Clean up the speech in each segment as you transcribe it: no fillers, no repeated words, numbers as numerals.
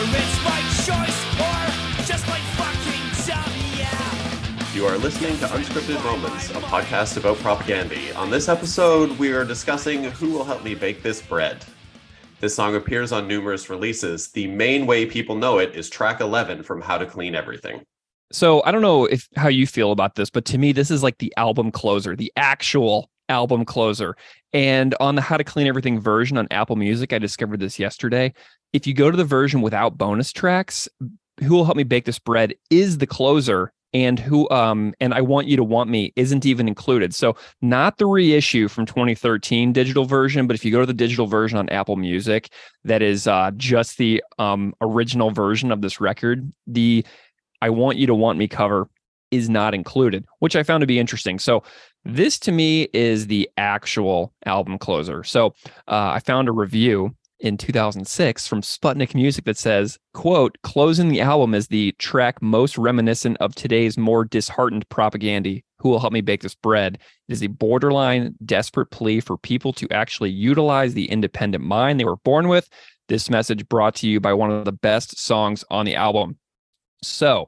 it's my choice or just my fucking dumb, yeah. You are listening to Unscripted Moments, a podcast about propaganda. On this episode, we are discussing Who Will Help Me Bake This Bread. This song appears on numerous releases. The main way people know it is track 11 from How to Clean Everything. So I don't know how you feel about this, but to me, this is like the album closer, the actual album closer. And on the How to Clean Everything version on Apple Music, I discovered this yesterday. If you go to the version without bonus tracks, Who Will Help Me Bake This Bread is the closer, and I Want You to Want Me isn't even included. So not the reissue from 2013 digital version, but if you go to the digital version on Apple Music, that is just the original version of this record, the I Want You to Want Me cover is not included, which I found to be interesting. So this to me is the actual album closer. So I found a review in 2006 from Sputnik Music that says, quote, closing the album is the track most reminiscent of today's more disheartened propaganda. Who will help me bake this bread? It is a borderline desperate plea for people to actually utilize the independent mind they were born with. This message brought to you by one of the best songs on the album. So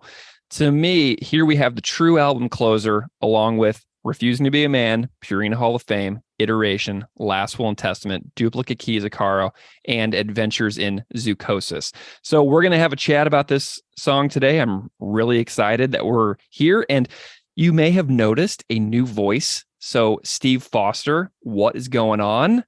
to me, here we have the true album closer along with Refusing to Be a Man, Purina Hall of Fame, Iteration, Last Will and Testament, Duplicate Keys of Caro, and Adventures in Zoochosis. So we're going to have a chat about this song today. I'm really excited that we're here, and you may have noticed a new voice. So Steve Foster, what is going on?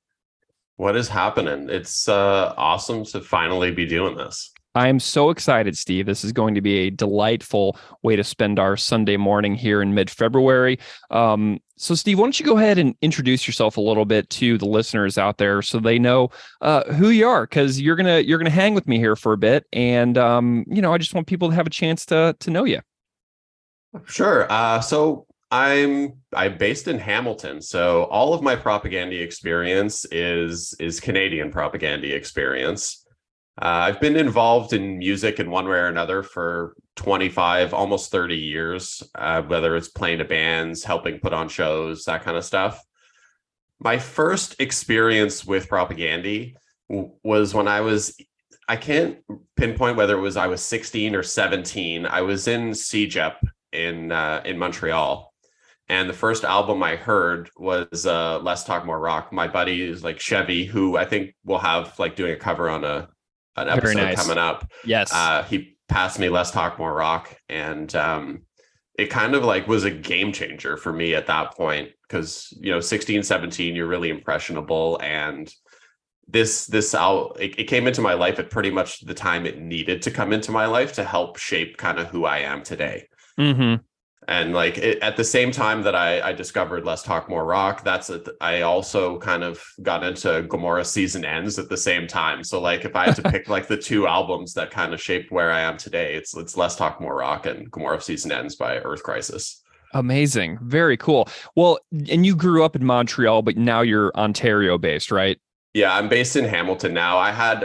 What is happening? It's awesome to finally be doing this. I am so excited, Steve. This is going to be a delightful way to spend our Sunday morning here in mid-February. So, Steve, why don't you go ahead and introduce yourself a little bit to the listeners out there so they know who you are, because you're gonna hang with me here for a bit, and I just want people to have a chance to know you. Sure. So I'm based in Hamilton, so all of my propaganda experience is Canadian propaganda experience. I've been involved in music in one way or another for 25, almost 30 years, whether it's playing to bands, helping put on shows, that kind of stuff. My first experience with propaganda was when I can't pinpoint whether it was I was 16 or 17. I was in CEGEP in Montreal. And the first album I heard was Less Talk More Rock. My buddy is like Chevy, who I think will have like doing a cover on an episode coming up. Yes. He passed me Let's Talk More Rock, and it kind of like was a game changer for me at that point, because 16, 17, you're really impressionable, and it came into my life at pretty much the time it needed to come into my life to help shape kind of who I am today. Mm-hmm. And like at the same time that I discovered Let's Talk More Rock, I also kind of got into Gomorrah Season Ends at the same time. So like if I had to pick like the two albums that kind of shaped where I am today, it's Let's Talk More Rock and Gomorrah Season Ends by Earth Crisis. Amazing. Very cool. Well, and you grew up in Montreal, but now you're Ontario based, right? Yeah, I'm based in Hamilton now. I had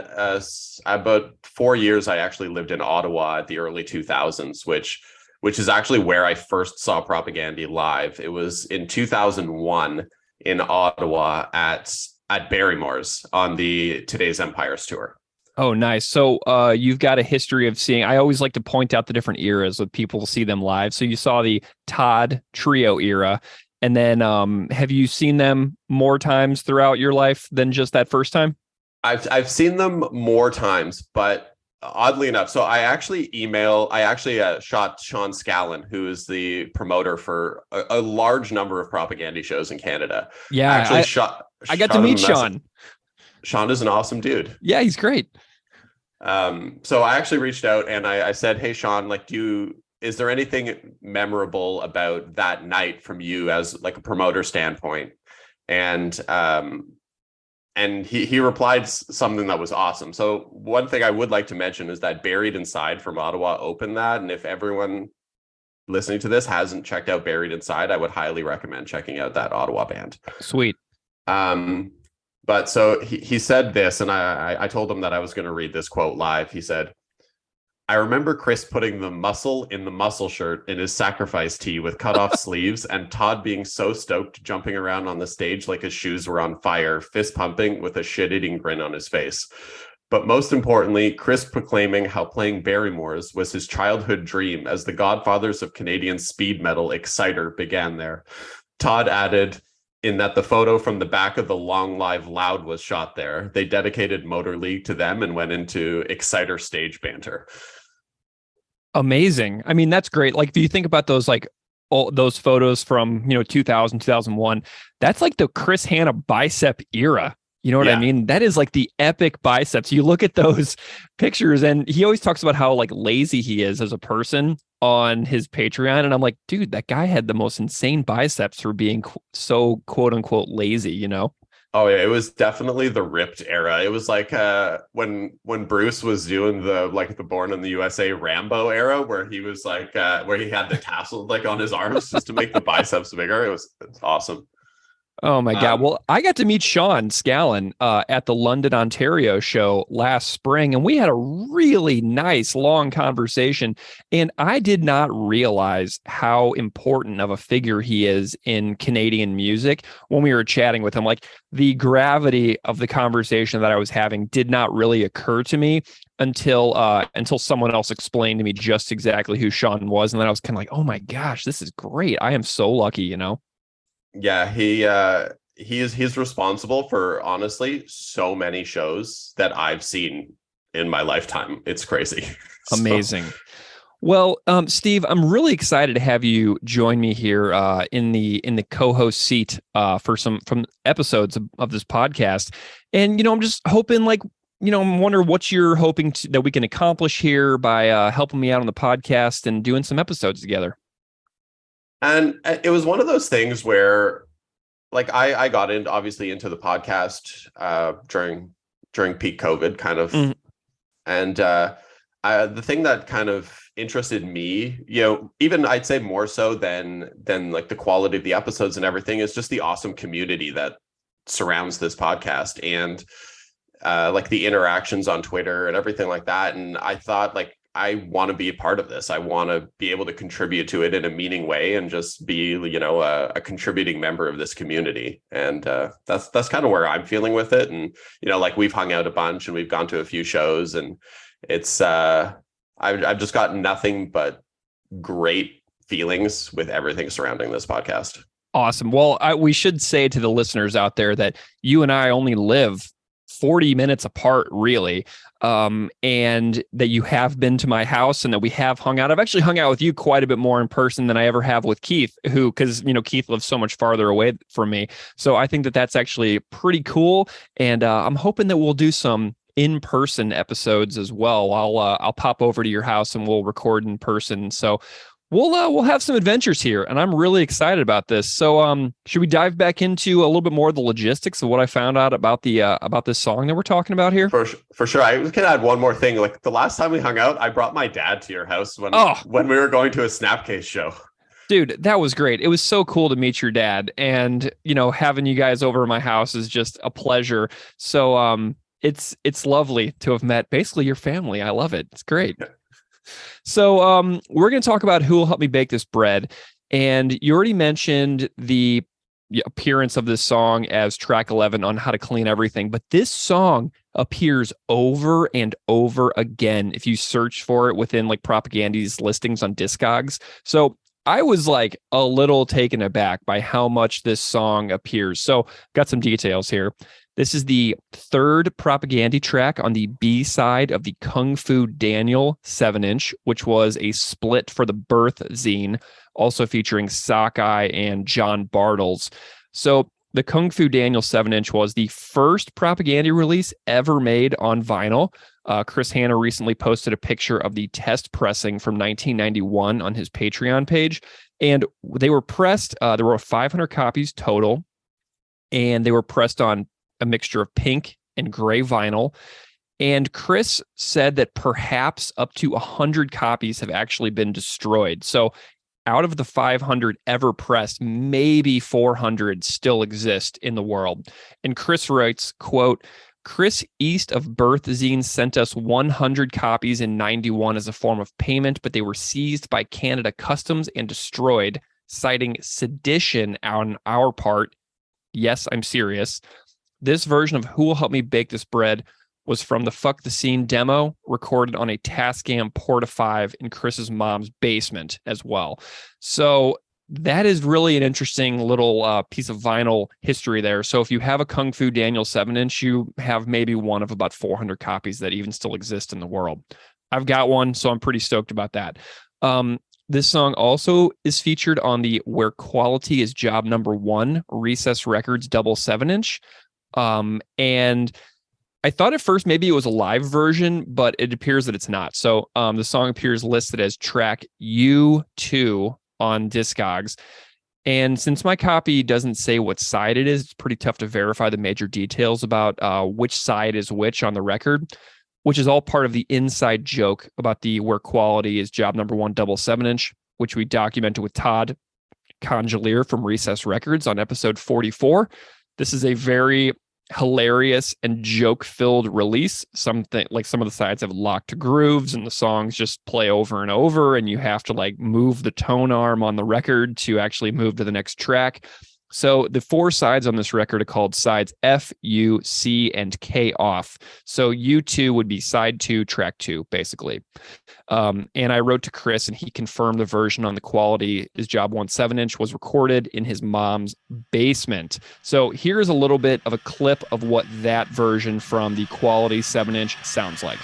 about 4 years I actually lived in Ottawa at the early 2000s, which is actually where I first saw propaganda live. It was in 2001 in Ottawa at Barrymore's on the Today's Empires tour. Oh, nice. So you've got a history of seeing, I always like to point out the different eras with people to see them live. So you saw the Todd Trio era, and then have you seen them more times throughout your life than just that first time? I've seen them more times, but oddly enough, so I actually shot Sean Scallon, who is the promoter for a large number of propaganda shows in Canada. Yeah, I got to meet Sean. Sean is an awesome dude. Yeah, he's great. So I actually reached out and I said, hey, Sean, like, is there anything memorable about that night from you as like a promoter standpoint? And he replied something that was awesome. So one thing I would like to mention is that Buried Inside from Ottawa opened that. And if everyone listening to this hasn't checked out Buried Inside, I would highly recommend checking out that Ottawa band. Sweet. But so he said this, and I told him that I was going to read this quote live. He said, I remember Chris putting the muscle in the muscle shirt in his sacrifice tee with cut off sleeves, and Todd being so stoked, jumping around on the stage like his shoes were on fire, fist pumping with a shit-eating grin on his face. But most importantly, Chris proclaiming how playing Barrymore's was his childhood dream as the godfathers of Canadian speed metal Exciter began there. Todd added, in that the photo from the back of the Long Live Loud was shot there. They dedicated Motor League to them and went into Exciter stage banter. Amazing. I mean, that's great. Like, if you think about those, like, all those photos from, 2000, 2001, that's like the Chris Hanna bicep era. You know what I mean? That is like the epic biceps. You look at those pictures, and he always talks about how like lazy he is as a person on his Patreon. And I'm like, dude, that guy had the most insane biceps for being so quote unquote lazy, Oh yeah, it was definitely the ripped era. It was like when Bruce was doing the Born in the USA Rambo era, where he was like where he had the tassel like on his arms just to make the biceps bigger. It's awesome. Oh my God. Well, I got to meet Sean Scallon at the London, Ontario show last spring, and we had a really nice long conversation. And I did not realize how important of a figure he is in Canadian music when we were chatting with him. Like, the gravity of the conversation that I was having did not really occur to me until someone else explained to me just exactly who Sean was. And then I was kind of like, oh my gosh, this is great. I am so lucky, Yeah, he's responsible for honestly so many shows that I've seen in my lifetime. It's crazy. Amazing. Well, Steve, I'm really excited to have you join me here in the co-host seat for some from episodes of this podcast. And I'm just hoping, like, I'm wondering what you're hoping that we can accomplish here by helping me out on the podcast and doing some episodes together. And it was one of those things where, like, I got obviously into the podcast during peak COVID, kind of, and the thing that kind of interested me, even I'd say more so than like the quality of the episodes and everything, is just the awesome community that surrounds this podcast, and like the interactions on Twitter and everything like that. And I thought, like, I want to be a part of this. I want to be able to contribute to it in a meaning way and just be, a contributing member of this community. And that's kind of where I'm feeling with it. And, like, we've hung out a bunch and we've gone to a few shows, and it's I've just got nothing but great feelings with everything surrounding this podcast. Awesome. Well, we should say to the listeners out there that you and I only live 40 minutes apart, really, and that you have been to my house and that we have hung out. I've actually hung out with you quite a bit more in person than I ever have with Keith, because Keith lives so much farther away from me. So I think that that's actually pretty cool, and I'm hoping that we'll do some in-person episodes as well. I'll pop over to your house and we'll record in person. So we'll have some adventures here, and I'm really excited about this. So should we dive back into a little bit more of the logistics of what I found out about about this song that we're talking about here? For sure. I can add one more thing. Like, the last time we hung out, I brought my dad to your house when we were going to a Snapcase show. Dude, that was great. It was so cool to meet your dad, and having you guys over at my house is just a pleasure. So it's lovely to have met basically your family. I love it. It's great. Yeah. So we're going to talk about Who Will Help Me Bake This Bread. And you already mentioned the appearance of this song as track 11 on How to Clean Everything. But this song appears over and over again if you search for it within like Propagandy's listings on Discogs. So I was like a little taken aback by how much this song appears. So got some details here. This is the third Propagandy track on the B side of the Kung Fu Daniel 7-inch, which was a split for the Birth zine, also featuring Sockeye and John Bartles. So the Kung Fu Daniel 7-inch was the first Propagandy release ever made on vinyl. Chris Hanna recently posted a picture of the test pressing from 1991 on his Patreon page, and they were pressed. There were 500 copies total, and they were pressed on a mixture of pink and gray vinyl. And Chris said that perhaps up to 100 copies have actually been destroyed. So out of the 500 ever pressed, maybe 400 still exist in the world. And Chris writes, quote, Chris East of Birth Zine sent us 100 copies in 91 as a form of payment, but they were seized by Canada Customs and destroyed, citing sedition on our part. Yes, I'm serious. This version of Who Will Help Me Bake This Bread was from the Fuck the Scene demo recorded on a Tascam Porta 5 in Chris's mom's basement as well. So that is really an interesting little piece of vinyl history there. So if you have a Kung Fu Daniel 7-inch, you have maybe one of about 400 copies that even still exist in the world. I've got one, so I'm pretty stoked about that. This song also is featured on the Where Quality is Job Number 1 Recess Records double 7-inch. And I thought at first maybe it was a live version, but it appears that it's not. So the song appears listed as track U2 on Discogs. And since my copy doesn't say what side it is, it's pretty tough to verify the major details about which side is which on the record, which is all part of the inside joke about the Where Quality is Job Number 1 double 7-inch, which we documented with Todd Congelier from Recess Records on episode 44. This is a very hilarious and joke-filled release. Something like some of the sides have locked grooves and the songs just play over and over, and you have to like move the tone arm on the record to actually move to the next track. So the 4 sides on this record are called sides F, U, C, and K off. So U2 would be side 2, track 2, basically. And I wrote to Chris, and he confirmed the version on the Quality is Job 1 7-inch was recorded in his mom's basement. So here's a little bit of a clip of what that version from the Quality 7-inch sounds like.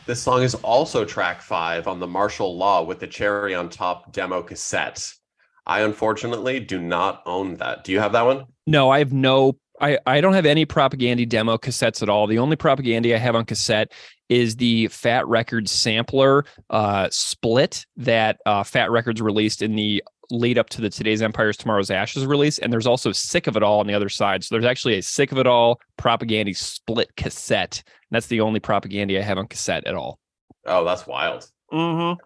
This song is also track 5 on the Martial Law with the Cherry on Top demo cassette. I unfortunately do not own that. Do you have that one? No, I have I don't have any Propaganda demo cassettes at all. The only Propaganda I have on cassette is the Fat Records sampler split that Fat Records released in the lead up to the Today's Empires, Tomorrow's Ashes release. And there's also Sick of It All on the other side. So there's actually a Sick of It All Propaganda split cassette. And that's the only Propaganda I have on cassette at all. Oh, that's wild. Mm-hmm.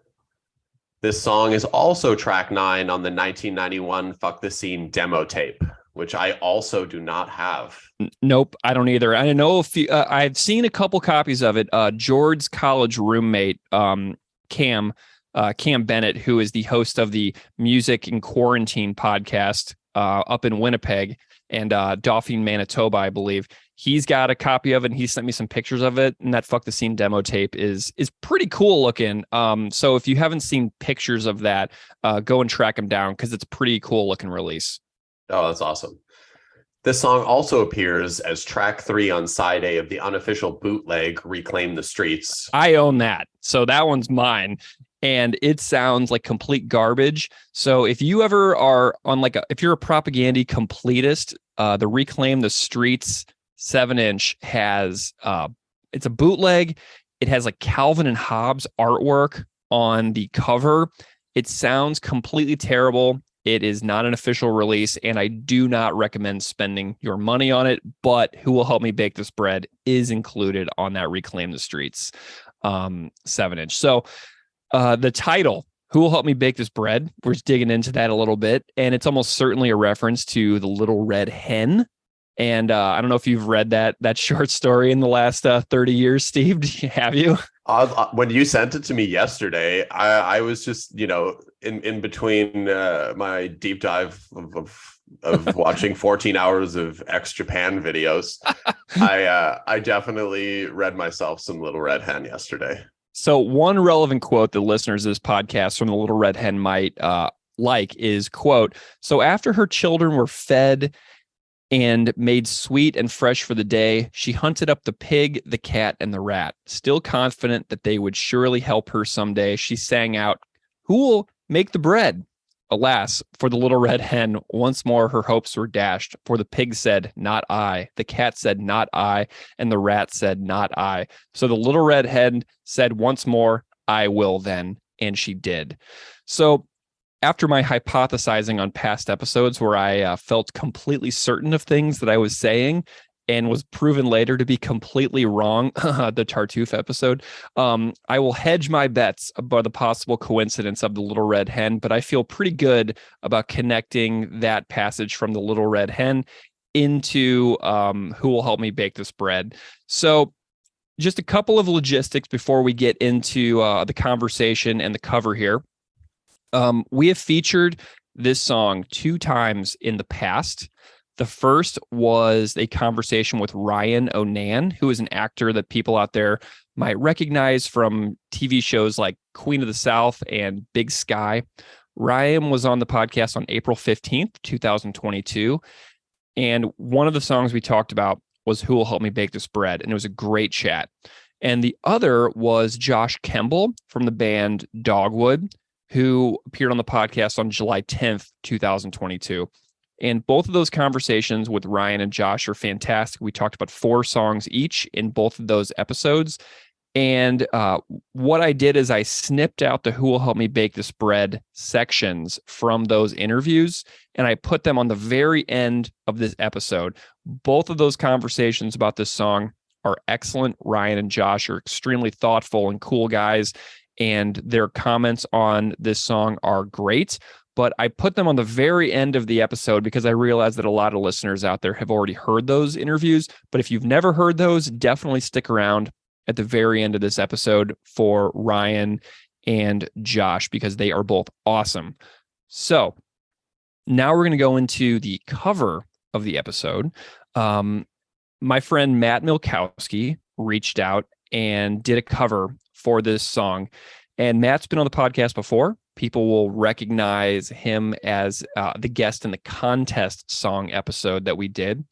This song is also track 9 on the 1991 Fuck the Scene demo tape, which I also do not have. Nope, I don't either. I know I've seen a couple copies of it. George's college roommate, Cam Bennett, who is the host of the Music in Quarantine podcast up in Winnipeg and Dauphin, Manitoba, I believe. He's got a copy of it, and he sent me some pictures of it. And that Fuck the Scene demo tape is pretty cool looking. So if you haven't seen pictures of that, go and track them down because it's a pretty cool looking release. Oh, that's awesome. This song also appears as track 3 on side A of the unofficial bootleg Reclaim the Streets. I own that. So that one's mine. And it sounds like complete garbage. So if you ever are on if you're a Propaganda completist, the Reclaim the Streets 7-inch has, it's a bootleg. It has like Calvin and Hobbes artwork on the cover. It sounds completely terrible. It is not an official release, and I do not recommend spending your money on it, but Who Will Help Me Bake This Bread is included on that Reclaim the Streets 7-inch. So the title, Who Will Help Me Bake This Bread, we're just digging into that a little bit, and it's almost certainly a reference to the Little Red Hen. And I don't know if you've read that short story in the last 30 years, Steve. Have you? When you sent it to me yesterday, I was just, in between my deep dive of watching 14 hours of ex-Japan videos. I definitely read myself some Little Red Hen yesterday. So one relevant quote that listeners of this podcast from the Little Red Hen might is, quote, "So after her children were fed and made sweet and fresh for the day, she hunted up the pig, the cat, and the rat. Still confident that they would surely help her someday, she sang out, 'Who will make the bread?' Alas, for the Little Red Hen, once more her hopes were dashed, for the pig said, 'Not I,' the cat said, 'Not I,' and the rat said, 'Not I.' So the Little Red Hen said once more, 'I will then,' and she did." So after my hypothesizing on past episodes where I felt completely certain of things that I was saying and was proven later to be completely wrong, the Tartuffe episode, I will hedge my bets about the possible coincidence of the Little Red Hen, but I feel pretty good about connecting that passage from the Little Red Hen into Who Will Help Me Bake This Bread. So just a couple of logistics before we get into the conversation and the cover here. We have featured this song 2 times in the past. The first was a conversation with Ryan Onan, who is an actor that people out there might recognize from TV shows like Queen of the South and Big Sky. Ryan was on the podcast on April 15th, 2022. And one of the songs we talked about was Who Will Help Me Bake This Bread? And it was a great chat. And the other was Josh Kemble from the band Dogwood, who appeared on the podcast on July 10th, 2022. And both of those conversations with Ryan and Josh are fantastic. We talked about 4 songs each in both of those episodes. And what I did is I snipped out the Who Will Help Me Bake This Bread sections from those interviews, and I put them on the very end of this episode. Both of those conversations about this song are excellent. Ryan and Josh are extremely thoughtful and cool guys, and their comments on this song are great. But I put them on the very end of the episode because I realized that a lot of listeners out there have already heard those interviews. But if you've never heard those, definitely stick around at the very end of this episode for Ryan and Josh, because they are both awesome. So now we're going to go into the cover of the episode. My friend Matt Milkowski reached out and did a cover for this song. And Matt's been on the podcast before. People will recognize him as the guest in the contest song episode that we did.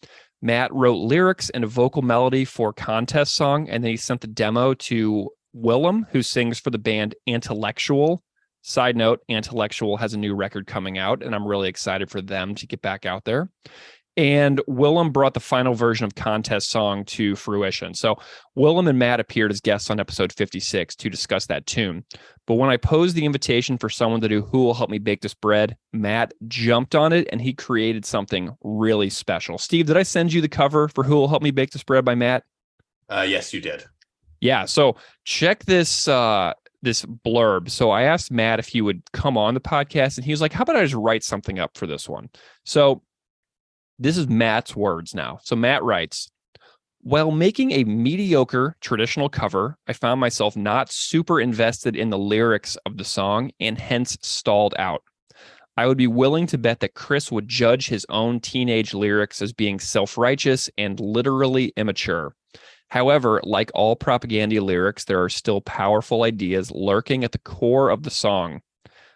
Matt wrote lyrics and a vocal melody for Contest Song, and then he sent the demo to Willem, who sings for the band Intellectual. Side note, Intellectual has a new record coming out, and I'm really excited for them to get back out there. And Willem brought the final version of Contest Song to fruition. So Willem and Matt appeared as guests on episode 56 to discuss that tune. But when I posed the invitation for someone to do Who Will Help Me Bake This Bread, Matt jumped on it and he created something really special. Steve, did I send you the cover for Who Will Help Me Bake This Bread by Matt? Yes, you did. Yeah. So check this this blurb. So I asked Matt if he would come on the podcast, and he was like, how about I just write something up for this one? So this is Matt's words now. So Matt writes, while making a mediocre traditional cover, I found myself not super invested in the lyrics of the song and hence stalled out. I would be willing to bet that Chris would judge his own teenage lyrics as being self-righteous and literally immature. However, like all propaganda lyrics, there are still powerful ideas lurking at the core of the song.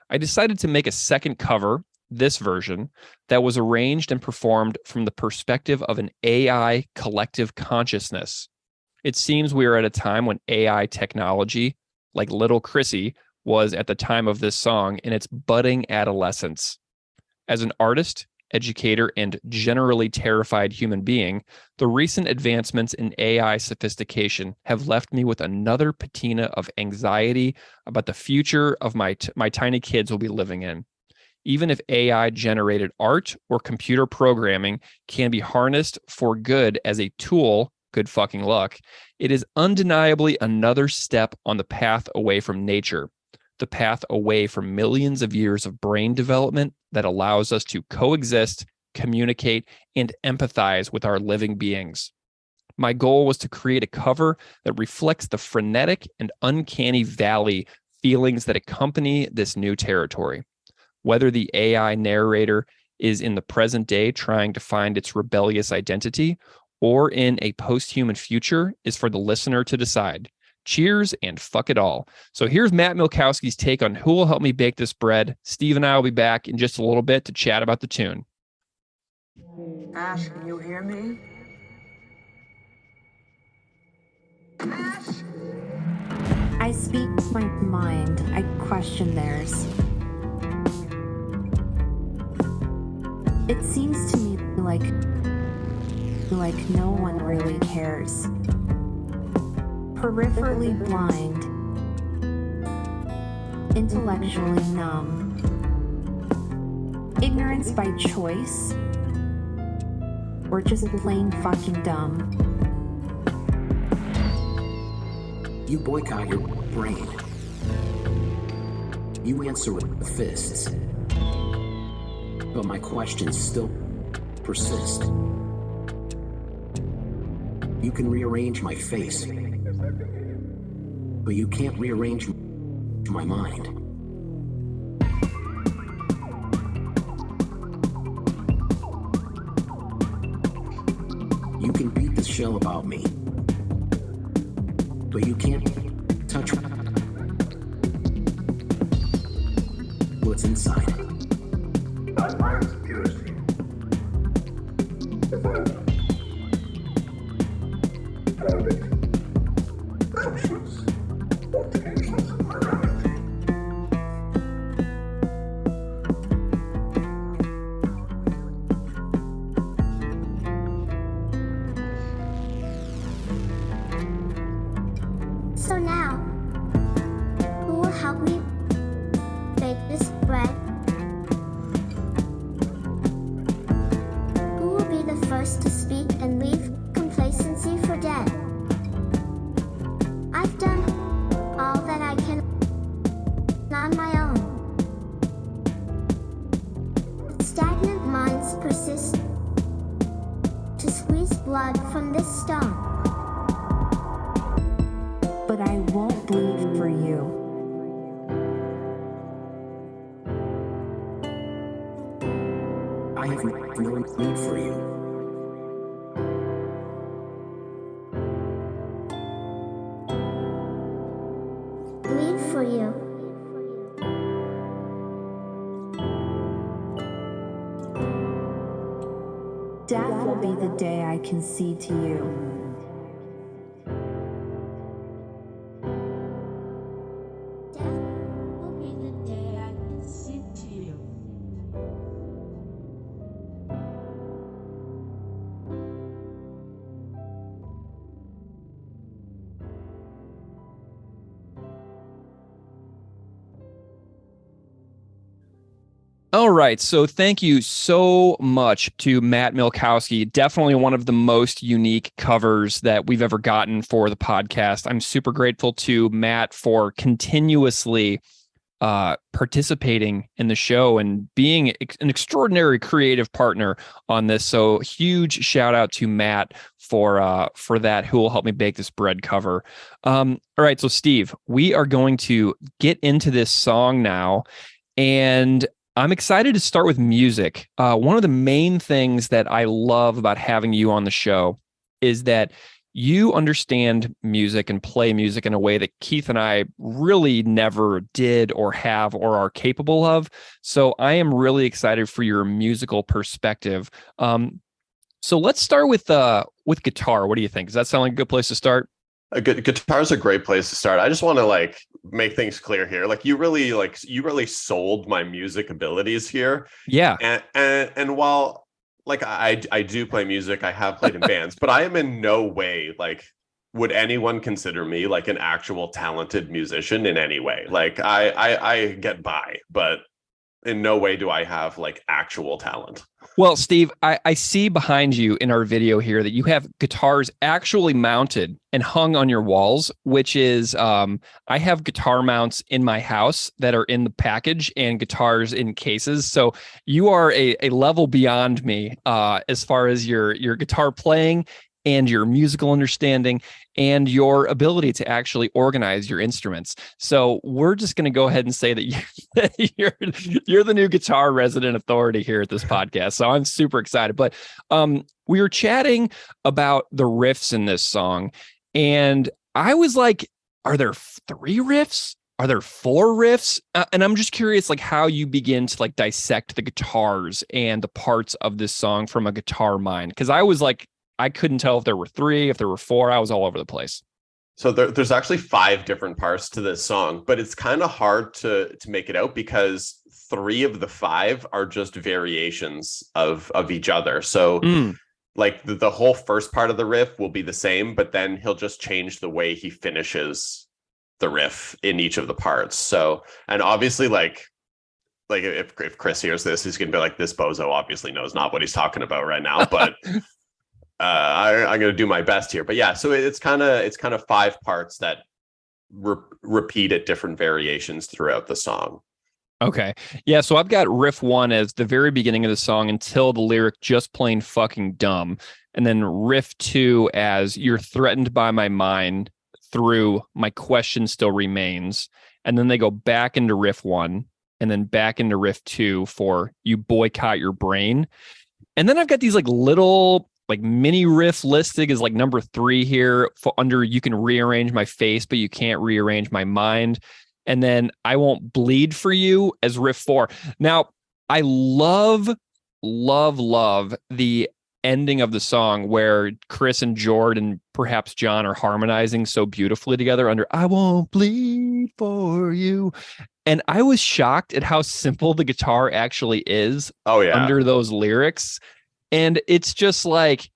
I decided to make a second cover, this version, that was arranged and performed from the perspective of an AI collective consciousness. It seems we are at a time when AI technology, like Little Chrissy, was at the time of this song in its budding adolescence. As an artist, educator, and generally terrified human being, the recent advancements in AI sophistication have left me with another patina of anxiety about the future of my tiny kids will be living in. Even if AI-generated art or computer programming can be harnessed for good as a tool, good fucking luck, it is undeniably another step on the path away from nature, the path away from millions of years of brain development that allows us to coexist, communicate, and empathize with our living beings. My goal was to create a cover that reflects the frenetic and uncanny valley feelings that accompany this new territory. Whether the AI narrator is in the present day trying to find its rebellious identity or in a post-human future is for the listener to decide. Cheers and fuck it all. So here's Matt Milkowski's take on Who Will Help Me Bake This Bread. Steve and I will be back in just a little bit to chat about the tune. Ash, can you hear me? Ash! I speak my mind. I question theirs. It seems to me like no one really cares. Peripherally blind, intellectually numb. Ignorance by choice? Or just plain fucking dumb? You boycott your brain. You answer with fists. But my questions still persist. You can rearrange my face, but you can't rearrange my mind. You can beat the shell about me, but you can't touch what's inside. My mind's purity. Evolve. Perfect. Conscious. Potential morality. So now, who will help me bake this bread? Who will be the first to speak and leave complacency for dead? I've done all that I can on my own. But stagnant minds persist to squeeze blood from this stone. But I won't bleed for you. I have no need for you. Bleed for you. Death will be the day I concede to you. Death will be the day I concede to you. All right. So thank you so much to Matt Milkowski. Definitely one of the most unique covers that we've ever gotten for the podcast. I'm super grateful to Matt for continuously participating in the show and being an extraordinary creative partner on this. So huge shout out to Matt for that, who will help me bake this bread cover. All right. So Steve, we are going to get into this song now, and I'm excited to start with music. One of the main things that I love about having you on the show is that you understand music and play music in a way that Keith and I really never did or have or are capable of. So I am really excited for your musical perspective. So let's start with guitar. What do you think? Does that sound like a good place to start? A good guitar is a great place to start. I just want to make things clear here. You really sold my music abilities here. Yeah. And while I do play music, I have played in bands, but I am in no way would anyone consider me an actual talented musician in any way. I get by, but in no way do I have actual talent. Well, Steve, I see behind you in our video here that you have guitars actually mounted and hung on your walls, which is I have guitar mounts in my house that are in the package and guitars in cases. So you are a level beyond me as far as your guitar playing and your musical understanding and your ability to actually organize your instruments. So we're just going to go ahead and say that you're the new guitar resident authority here at this podcast. So I'm super excited. But we were chatting about the riffs in this song, and I was like, are there 3 riffs? Are there 4 riffs? And I'm just curious, how you begin to dissect the guitars and the parts of this song from a guitar mind. Because I was I couldn't tell if there were 3, if there were 4. I was all over the place. So there's actually 5 different parts to this song, but it's kind of hard to make it out because 3 of the 5 are just variations of each other. So the whole first part of the riff will be the same, but then he'll just change the way he finishes the riff in each of the parts. So, and obviously like if Chris hears this, he's gonna be like, this bozo obviously knows not what he's talking about right now, but I'm gonna do my best here. But yeah, so it's kind of 5 parts that repeat at different variations throughout the song. Okay. Yeah. So I've got riff 1 as the very beginning of the song until the lyric just plain fucking dumb. And then riff 2 as you're threatened by my mind through my question still remains. And then they go back into riff 1 and then back into riff 2 for you boycott your brain. And then I've got these like little like mini riff listed as like number 3 here for under you can rearrange my face, but you can't rearrange my mind. And then I won't bleed for you as riff 4. Now, I love the ending of the song where Chris and Jordan, perhaps John, are harmonizing so beautifully together under I won't bleed for you. And I was shocked at how simple the guitar actually is under those lyrics. And it's just like,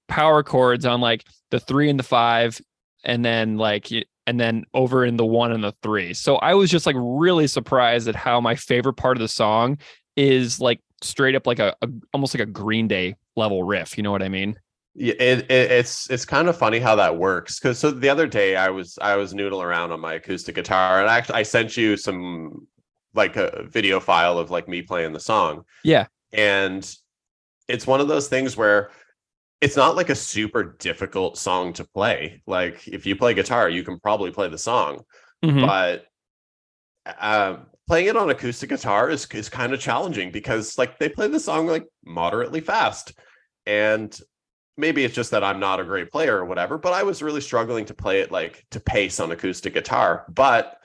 power chords on like the 3 and the 5, and then over in the 1 and the 3. So I was just like really surprised at how my favorite part of the song is like straight up like a almost like a Green Day level riff. You know what I mean? Yeah, it's kind of funny how that works. Because so the other day I was noodling around on my acoustic guitar, and I sent you some like a video file of like me playing the song. Yeah. And it's one of those things where it's not like a super difficult song to play. Like if you play guitar, you can probably play the song, but playing it on acoustic guitar is kind of challenging because like they play the song like moderately fast, and maybe it's just that I'm not a great player or whatever, but I was really struggling to play it like to pace on acoustic guitar. But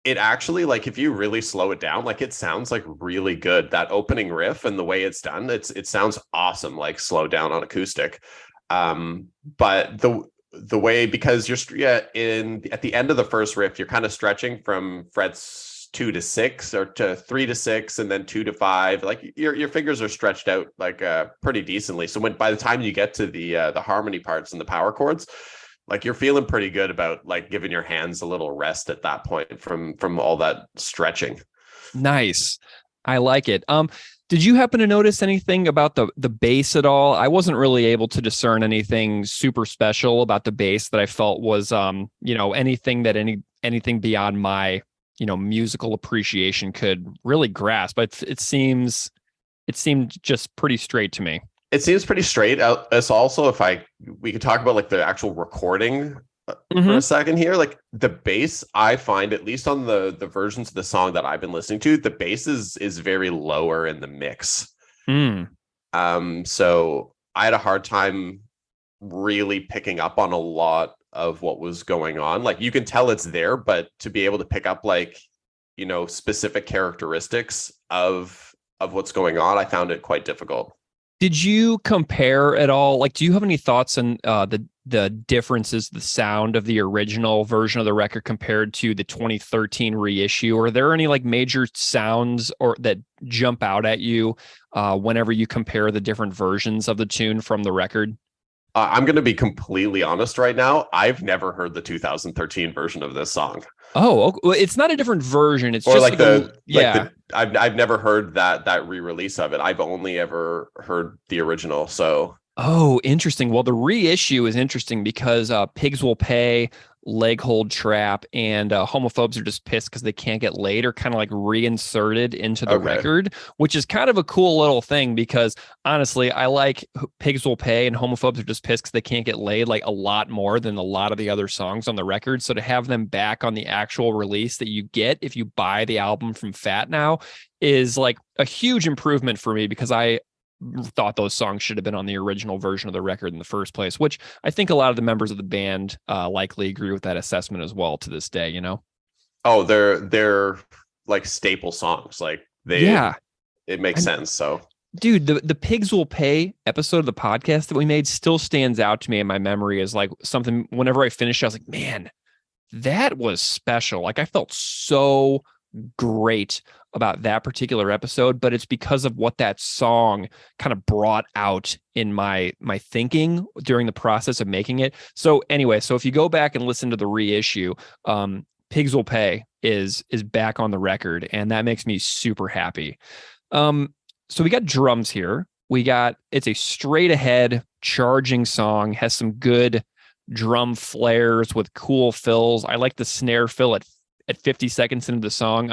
it actually, like, if you really slow it down, like, it sounds like really good. That opening riff and the way it's done, it sounds awesome, like slow down on acoustic. But the way, because you're at the end of the first riff, you're kind of stretching from frets 2 to 6 or to 3 to 6 and then 2 to 5. Like your fingers are stretched out like pretty decently. So by the time you get to the harmony parts and the power chords, like you're feeling pretty good about like giving your hands a little rest at that point from all that stretching. Nice. I like it. Did you happen to notice anything about the bass at all? I wasn't really able to discern anything super special about the bass that I felt was anything beyond my musical appreciation could really grasp. But it seemed just pretty straight to me. It seems pretty straight. As also, we could talk about like the actual recording for a second here. Like the bass, I find, at least on the versions of the song that I've been listening to, the bass is very lower in the mix. So I had a hard time really picking up on a lot of what was going on. Like you can tell it's there, but to be able to pick up like specific characteristics of what's going on, I found it quite difficult. Did you compare at all? Like, do you have any thoughts on the differences, the sound of the original version of the record compared to the 2013 reissue? Are there any like major sounds or that jump out at you whenever you compare the different versions of the tune from the record? I'm going to be completely honest right now. I've never heard the 2013 version of this song. Oh, okay. Well, it's not a different version. It's or just like I've never heard that re-release of it. I've only ever heard the original. So. Oh, interesting. Well, the reissue is interesting because Pigs Will Pay, Leg Hold Trap, and Homophobes Are Just Pissed Because They Can't Get Laid are kind of like reinserted into the record, which is kind of a cool little thing because honestly, I like Pigs Will Pay and Homophobes Are Just Pissed Because They Can't Get Laid like a lot more than a lot of the other songs on the record. So to have them back on the actual release that you get if you buy the album from Fat Now is like a huge improvement for me because I thought those songs should have been on the original version of the record in the first place, which I think a lot of the members of the band likely agree with that assessment as well to this day, Oh, they're like staple songs. Like it makes sense. So dude, the Pigs Will Pay episode of the podcast that we made still stands out to me in my memory as like something whenever I finished, I was like, man, that was special. Like I felt so great about that particular episode, but it's because of what that song kind of brought out in my thinking during the process of making it. So anyway, so if you go back and listen to the reissue, Pigs Will Pay is back on the record, and that makes me super happy. So we got drums here. It's a straight ahead charging song, has some good drum flares with cool fills. I like the snare fill at 50 seconds into the song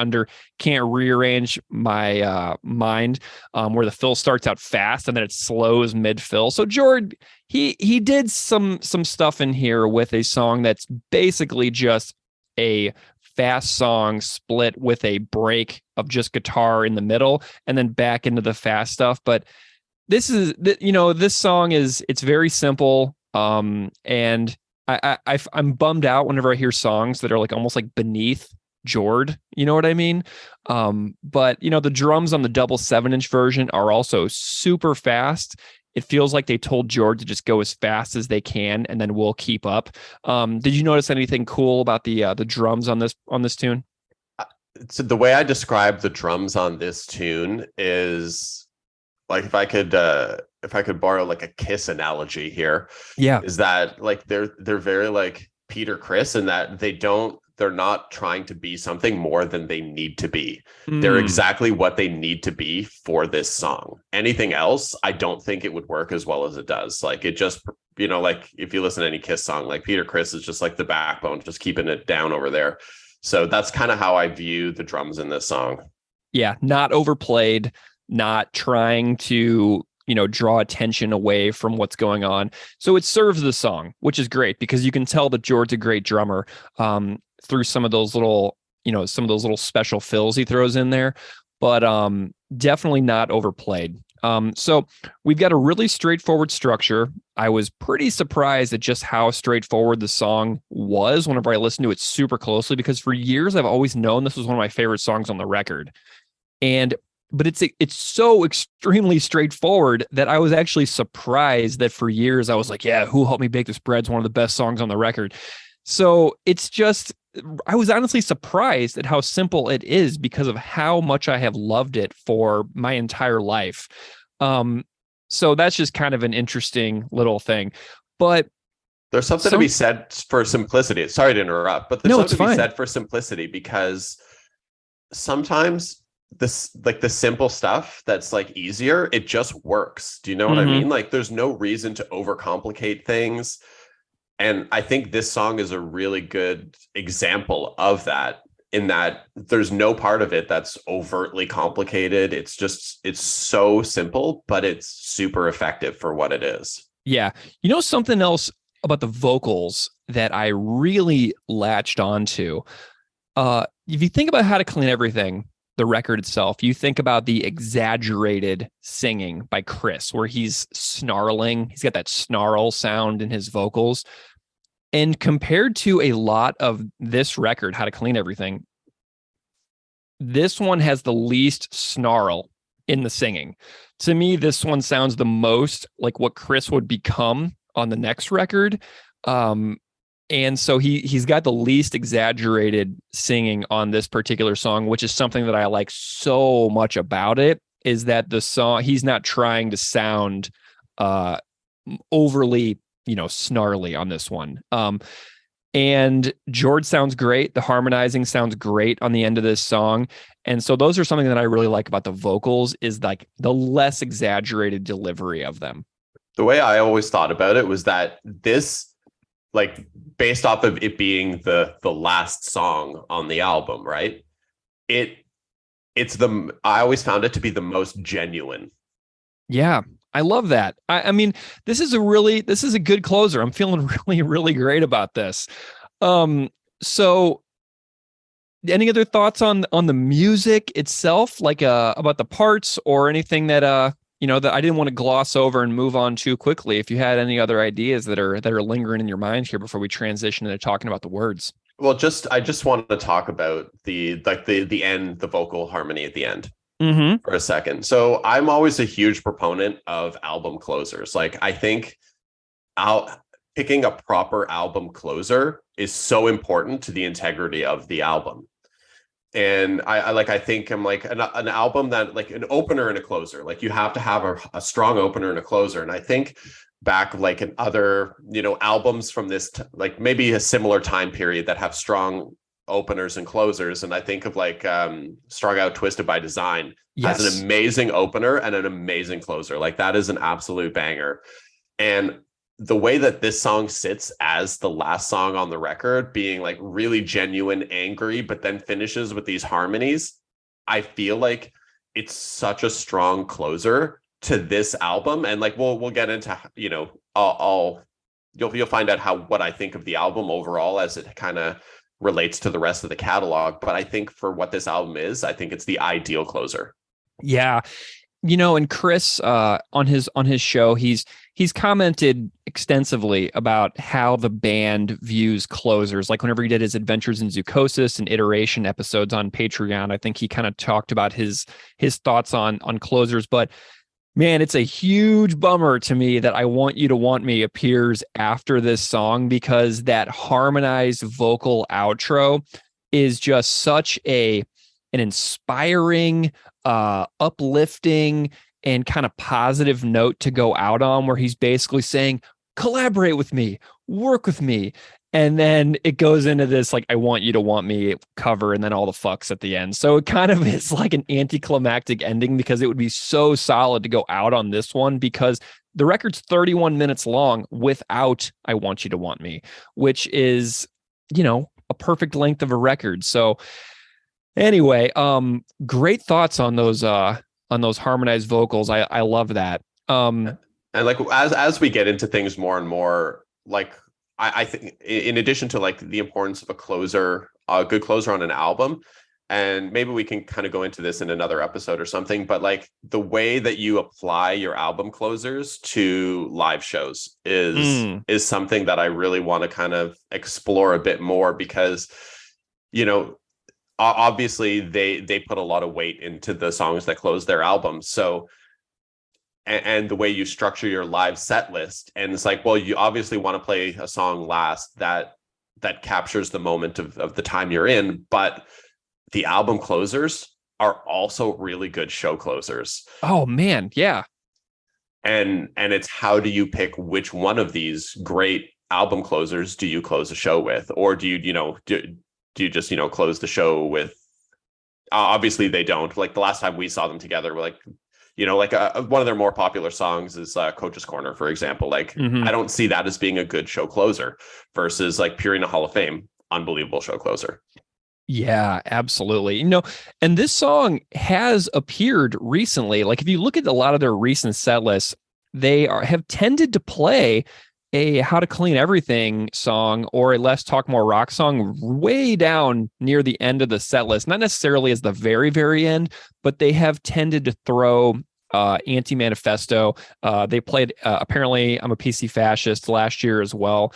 can't rearrange my mind, where the fill starts out fast and then it slows mid fill. So Jord, he did some stuff in here with a song that's basically just a fast song split with a break of just guitar in the middle and then back into the fast stuff. But this song it's very simple. And I'm bummed out whenever I hear songs that are like almost like beneath Jord, you know what I mean? But the drums on the double 7-inch version are also super fast. It feels like they told Jord to just go as fast as they can, and then we'll keep up. Did you notice anything cool about the drums on this tune? So the way I describe the drums on this tune is like, if I could borrow like a Kiss analogy here, is that like they're very like Peter Criss in that they're not trying to be something more than they need to be. They're exactly what they need to be for this song. Anything else, I don't think it would work as well as it does. Like it just, like if you listen to any Kiss song, like Peter Criss is just like the backbone, just keeping it down over there. So that's kind of how I view the drums in this song. Yeah, not overplayed, not trying to draw attention away from what's going on. So it serves the song, which is great because you can tell that Jord's a great drummer through some of those little special fills he throws in there, but definitely not overplayed. So we've got a really straightforward structure. I was pretty surprised at just how straightforward the song was whenever I listened to it super closely, because for years I've always known this was one of my favorite songs on the record. But it's so extremely straightforward that I was actually surprised that for years I was like, yeah, Who Helped Me Bake This Bread's one of the best songs on the record. So I was honestly surprised at how simple it is because of how much I have loved it for my entire life. So that's just kind of an interesting little thing. But there's something to be said for simplicity. Sorry to interrupt, but there's something to be said for simplicity, because sometimes the simple stuff that's like easier, it just works. Do you know what I mean? Like there's no reason to overcomplicate things. And I think this song is a really good example of that, in that there's no part of it that's overtly complicated. It's so simple, but it's super effective for what it is. Yeah. Something else about the vocals that I really latched onto. If you think about How to Clean Everything, the record itself, you think about the exaggerated singing by Chris, where he's snarling. He's got that snarl sound in his vocals. And compared to a lot of this record, How to Clean Everything, this one has the least snarl in the singing. To me, this one sounds the most like what Chris would become on the next record. And so he's got the least exaggerated singing on this particular song, which is something that I like so much about it, is that the song, he's not trying to sound overly, snarly on this one. And Jord sounds great. The harmonizing sounds great on the end of this song. And so those are something that I really like about the vocals, is like the less exaggerated delivery of them. The way I always thought about it was that this, like based off of it being the last song on the album, right? I always found it to be the most genuine. Yeah, I love that. I mean, this is a good closer. I'm feeling really, really great about this. So any other thoughts on the music itself, like about the parts or anything that that I didn't want to gloss over and move on too quickly? If you had any other ideas that are lingering in your mind here before we transition into talking about the words. Well, I just wanted to talk about the end, the vocal harmony at the end for a second. So I'm always a huge proponent of album closers. Like I think picking a proper album closer is so important to the integrity of the album. And I think I'm like an album that like an opener and a closer, like you have to have a strong opener and a closer. And I think back like in other, albums from this, like maybe a similar time period that have strong openers and closers, and I think of like Strung Out Twisted by Design has Yes. an amazing opener and an amazing closer. Like that is an absolute banger. And the way that this song sits as the last song on the record, being like really genuine, angry, but then finishes with these harmonies, I feel like it's such a strong closer to this album. And like we'll get into, you know, you'll find out what I think of the album overall as it kind of relates to the rest of the catalog. But I think for what this album is, I think it's the ideal closer. Yeah. You know, and Chris on his show, he's commented extensively about how the band views closers. Like whenever he did his Adventures in Zoochosis and Iteration episodes on Patreon, I think he kind of talked about his thoughts on closers. But man, it's a huge bummer to me that I Want You to Want Me appears after this song, because that harmonized vocal outro is just such an inspiring, uplifting, and kind of positive note to go out on, where he's basically saying, collaborate with me, work with me. And then it goes into this like, I want you to want me cover, and then all the fucks at the end. So it kind of is like an anticlimactic ending, because it would be so solid to go out on this one, because the record's 31 minutes long without I Want You to Want Me, which is, you know, a perfect length of a record. So anyway, great thoughts on those harmonized vocals. I love that. And like as we get into things more and more, like I think in addition to like the importance of a good closer on an album, and maybe we can kind of go into this in another episode or something, but like the way that you apply your album closers to live shows is something that I really want to kind of explore a bit more, because, you know, obviously they put a lot of weight into the songs that close their albums. So, and the way you structure your live set list, and it's like, well, you obviously want to play a song last that captures the moment of the time you're in, but the album closers are also really good show closers. Oh man, yeah. And it's how do you pick which one of these great album closers do you close a show with, or do you do you just, you know, close the show with, obviously they don't. Like the last time we saw them together, we're like, you know, like one of their more popular songs is Coach's Corner, for example. Like, I don't see that as being a good show closer versus like Purina Hall of Fame, unbelievable show closer. Yeah, absolutely. You know, and this song has appeared recently. Like if you look at a lot of their recent set lists, they have tended to play a How to Clean Everything song or a Less Talk More Rock song way down near the end of the set list. Not necessarily as the very, very end, but they have tended to throw Anti-Manifesto. They played apparently I'm a PC Fascist last year as well.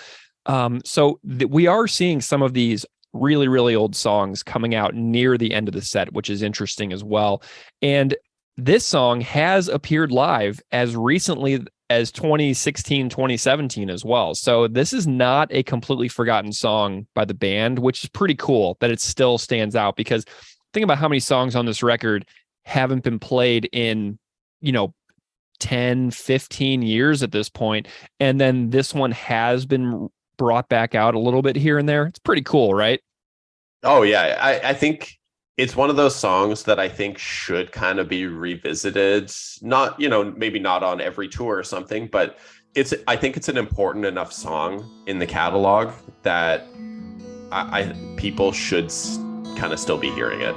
So we are seeing some of these really, really old songs coming out near the end of the set, which is interesting as well. And this song has appeared live as recently as 2016, 2017 as well. So this is not a completely forgotten song by the band, which is pretty cool that it still stands out, because think about how many songs on this record haven't been played in, 10, 15 years at this point. And then this one has been brought back out a little bit here and there. It's pretty cool, right? Oh yeah. I think it's one of those songs that I think should kind of be revisited. Not, maybe not on every tour or something, but I think it's an important enough song in the catalog that people should kind of still be hearing it.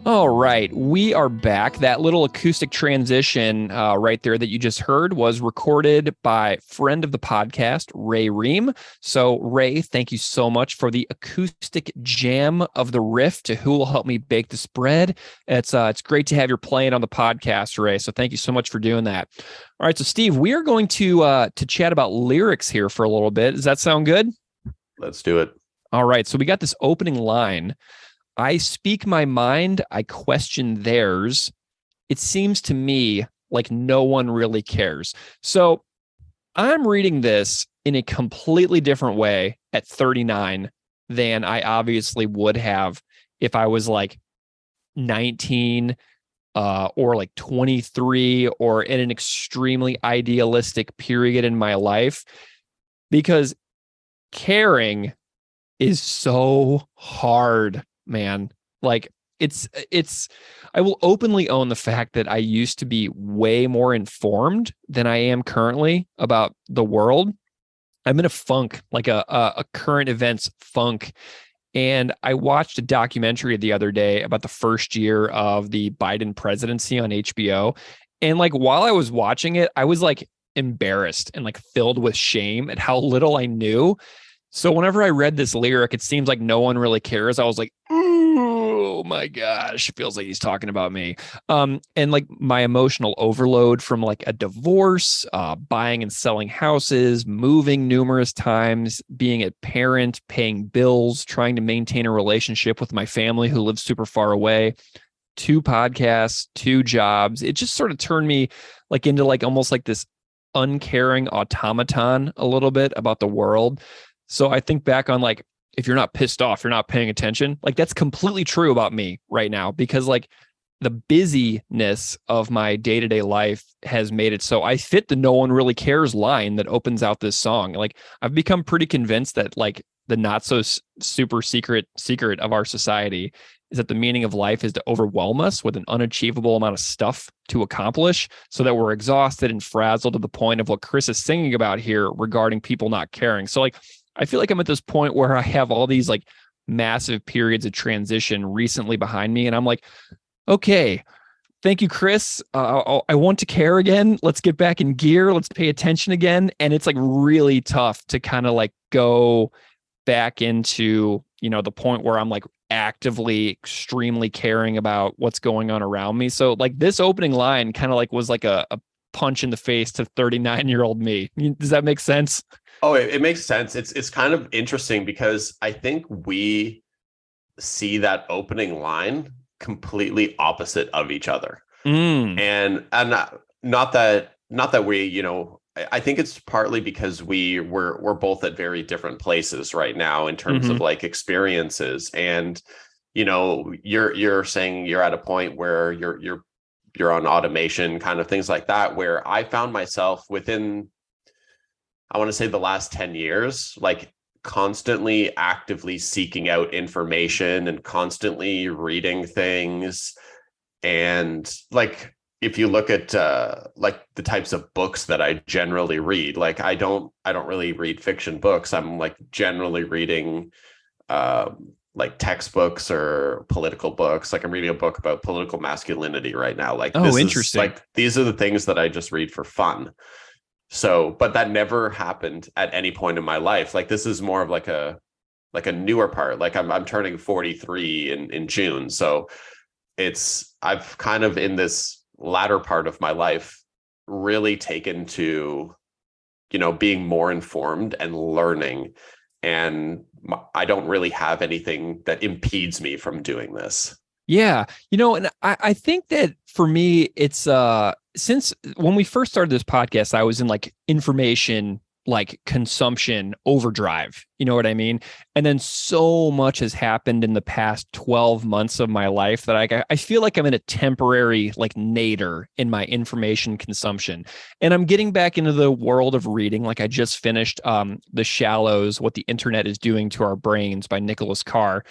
All right, we are back. That little acoustic transition right there that you just heard was recorded by friend of the podcast, Ray Ream. So, Ray, thank you so much for the acoustic jam of the riff to Who Will Help Me Bake This Bread. It's great to have your playing on the podcast, Ray. So, thank you so much for doing that. All right, so Steve, we are going to chat about lyrics here for a little bit. Does that sound good? Let's do it. All right, so we got this opening line. I speak my mind, I question theirs. It seems to me like no one really cares. So I'm reading this in a completely different way at 39 than I obviously would have if I was like 19 or like 23 or in an extremely idealistic period in my life, because caring is so hard, man. Like it's I will openly own the fact that I used to be way more informed than I am currently about the world. I'm in a funk, like a current events funk. And I watched a documentary the other day about the first year of the Biden presidency on HBO. And like while I was watching it, I was like embarrassed and like filled with shame at how little I knew. So whenever I read this lyric, it seems like no one really cares. I was like, oh my gosh, it feels like he's talking about me. And like my emotional overload from like a divorce, buying and selling houses, moving numerous times, being a parent, paying bills, trying to maintain a relationship with my family who lives super far away, 2 podcasts, 2 jobs. It just sort of turned me like into like almost like this uncaring automaton a little bit about the world. So I think back on like, if you're not pissed off, you're not paying attention. Like that's completely true about me right now, because like the busyness of my day-to-day life has made it so I fit the no one really cares line that opens out this song. Like I've become pretty convinced that like the not so super secret of our society is that the meaning of life is to overwhelm us with an unachievable amount of stuff to accomplish so that we're exhausted and frazzled to the point of what Chris is singing about here regarding people not caring. So like, I feel like I'm at this point where I have all these like massive periods of transition recently behind me. And I'm like, okay, thank you, Chris. I want to care again. Let's get back in gear. Let's pay attention again. And it's like really tough to kind of like go back into, you know, the point where I'm like actively extremely caring about what's going on around me. So like this opening line kind of like was like a punch in the face to 39-year-old me. Does that make sense? Oh, it makes sense. It's kind of interesting because I think we see that opening line completely opposite of each other. And not that we, you know, I think it's partly because we're both at very different places right now in terms of like experiences. And, you know, you're saying you're at a point where you're on automation, kind of things like that, where I found myself within, I want to say the last 10 years, like constantly actively seeking out information and constantly reading things. And like, if you look at like the types of books that I generally read, like I don't really read fiction books. I'm like generally reading like textbooks or political books. Like I'm reading a book about political masculinity right now. Like, oh, interesting. Like these are the things that I just read for fun. So, but that never happened at any point in my life. Like this is more of like a newer part. Like I'm turning 43 in June. So I've kind of in this latter part of my life really taken to, you know, being more informed and learning. And I don't really have anything that impedes me from doing this. Yeah. You know, and I think that for me, it's since when we first started this podcast, I was in like information, like consumption overdrive, you know what I mean? And then so much has happened in the past 12 months of my life that I feel like I'm in a temporary like nadir in my information consumption. And I'm getting back into the world of reading. Like I just finished The Shallows, What the Internet is Doing to Our Brains by Nicholas Carr.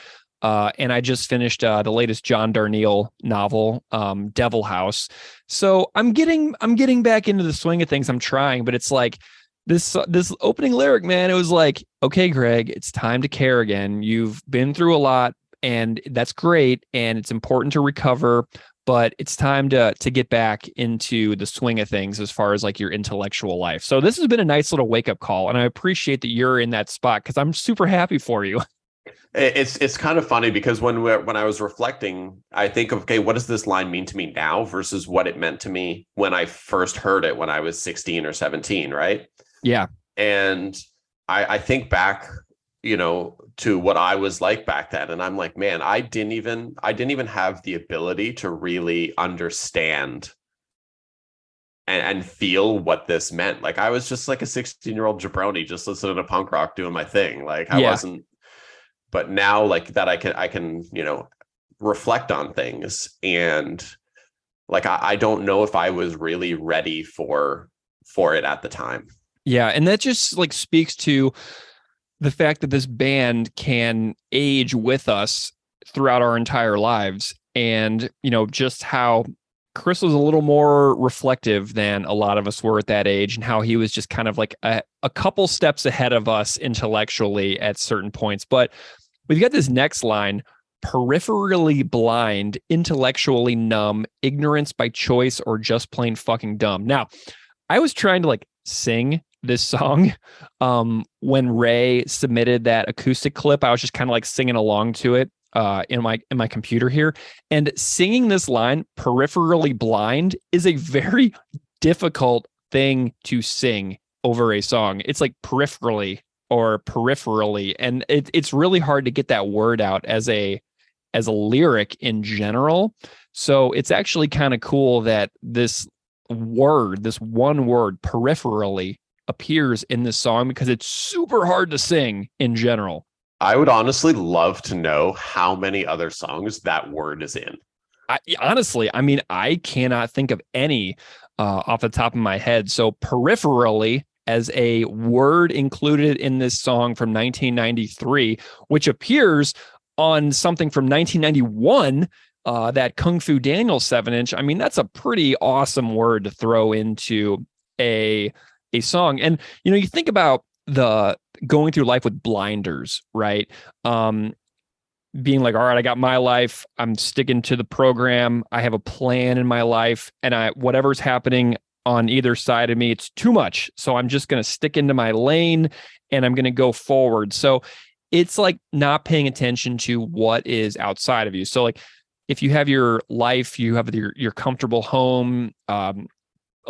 And I just finished the latest John Darnielle novel, Devil House. So I'm getting back into the swing of things. I'm trying, but it's like this opening lyric, man. It was like, okay, Greg, it's time to care again. You've been through a lot. and that's great, and it's important to recover, but it's time to get back into the swing of things as far as like your intellectual life. So this has been a nice little wake up call, and I appreciate that you're in that spot because I'm super happy for you. It's kind of funny because when I was reflecting, I think of, okay, what does this line mean to me now versus what it meant to me when I first heard it when I was 16 or 17, right? Yeah. And I think back, to what I was like back then, and I'm like, man, I didn't even have the ability to really understand and feel what this meant. Like I was just like a 16-year-old jabroni just listening to punk rock doing my thing. Like I wasn't. But now, like that, I can reflect on things, and like I don't know if I was really ready for it at the time. Yeah, and that just like speaks to the fact that this band can age with us throughout our entire lives, and just how Chris was a little more reflective than a lot of us were at that age, and how he was just kind of like a couple steps ahead of us intellectually at certain points. But we've got this next line: peripherally blind, intellectually numb, ignorance by choice, or just plain fucking dumb. Now, I was trying to like sing this song when Ray submitted that acoustic clip. I was just kind of like singing along to it in my computer here, and singing this line, peripherally blind, is a very difficult thing to sing over a song. It's like peripherally, and it's really hard to get that word out as a lyric in general. So it's actually kind of cool that this one word, peripherally, appears in this song because it's super hard to sing in general. I would honestly love to know how many other songs that word is in. I cannot think of any off the top of my head. So peripherally, as a word included in this song from 1993, which appears on something from 1991, that Kung Fu Daniel 7-inch. I mean, that's a pretty awesome word to throw into a song. And, you think about the going through life with blinders, right? Being like, all right, I got my life. I'm sticking to the program. I have a plan in my life, and whatever's happening on either side of me, it's too much. So I'm just going to stick into my lane and I'm going to go forward. So it's like not paying attention to what is outside of you. So like if you have your life, you have your comfortable home.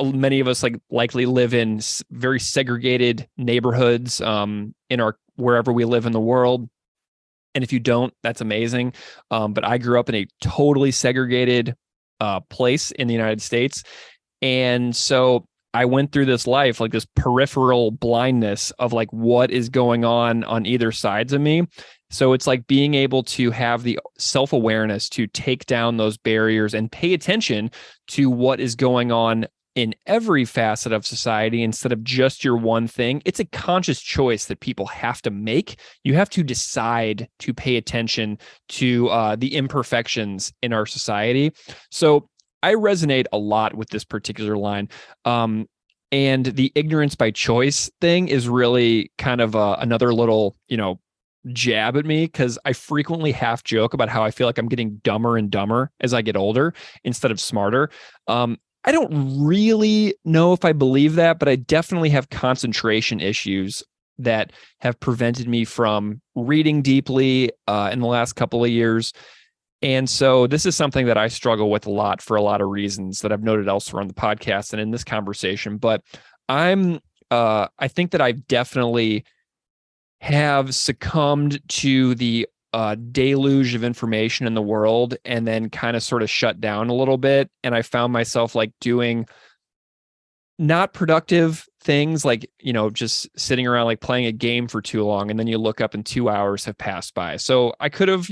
Many of us likely live in very segregated neighborhoods in our wherever we live in the world. And if you don't, that's amazing. But I grew up in a totally segregated place in the United States. And so I went through this life, like this peripheral blindness of like what is going on either sides of me. So it's like being able to have the self-awareness to take down those barriers and pay attention to what is going on in every facet of society instead of just your one thing. It's a conscious choice that people have to make. You have to decide to pay attention to the imperfections in our society. So I resonate a lot with this particular line. And the ignorance by choice thing is really kind of another little, jab at me, because I frequently half joke about how I feel like I'm getting dumber and dumber as I get older instead of smarter. I don't really know if I believe that, but I definitely have concentration issues that have prevented me from reading deeply in the last couple of years. And so this is something that I struggle with a lot for a lot of reasons that I've noted elsewhere on the podcast and in this conversation. But I think that I've definitely have succumbed to the deluge of information in the world and then kind of sort of shut down a little bit. And I found myself like doing not productive things, like, just sitting around like playing a game for too long. And then you look up and 2 hours have passed by. So I could have,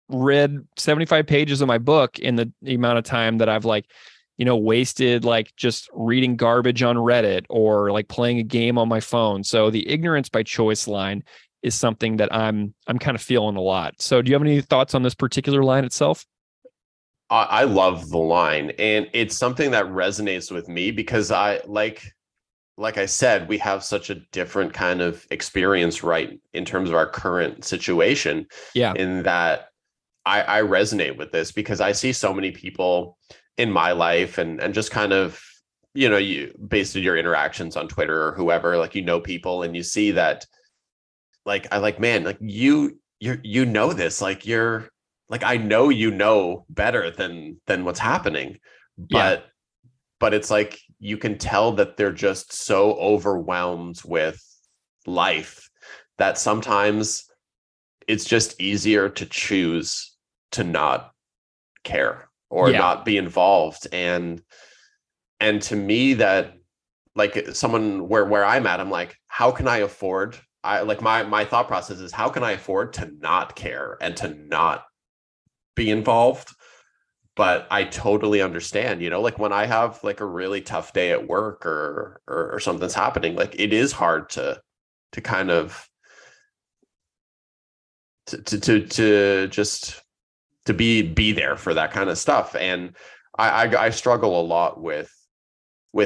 read 75 pages of my book in the amount of time that I've wasted like just reading garbage on Reddit or like playing a game on my phone. So the ignorance by choice line is something that I'm kind of feeling a lot. So do you have any thoughts on this particular line itself? I love the line, and it's something that resonates with me because I like I said, we have such a different kind of experience, right, in terms of our current situation. Yeah. In that I resonate with this because I see so many people in my life and just kind of, you based on your interactions on Twitter or whoever, like, people and you see that, like, man, like you know this, like you're like, I know better than what's happening, but it's like, you can tell that they're just so overwhelmed with life that sometimes it's just easier to choose to not care or not be involved. And to me, that, like, someone where I'm at, I'm like, how can I afford, my thought process is, how can I afford to not care and to not be involved? But I totally understand, like when I have like a really tough day at work or something's happening, like it is hard to kind of to just to be there for that kind of stuff. And I struggle a lot with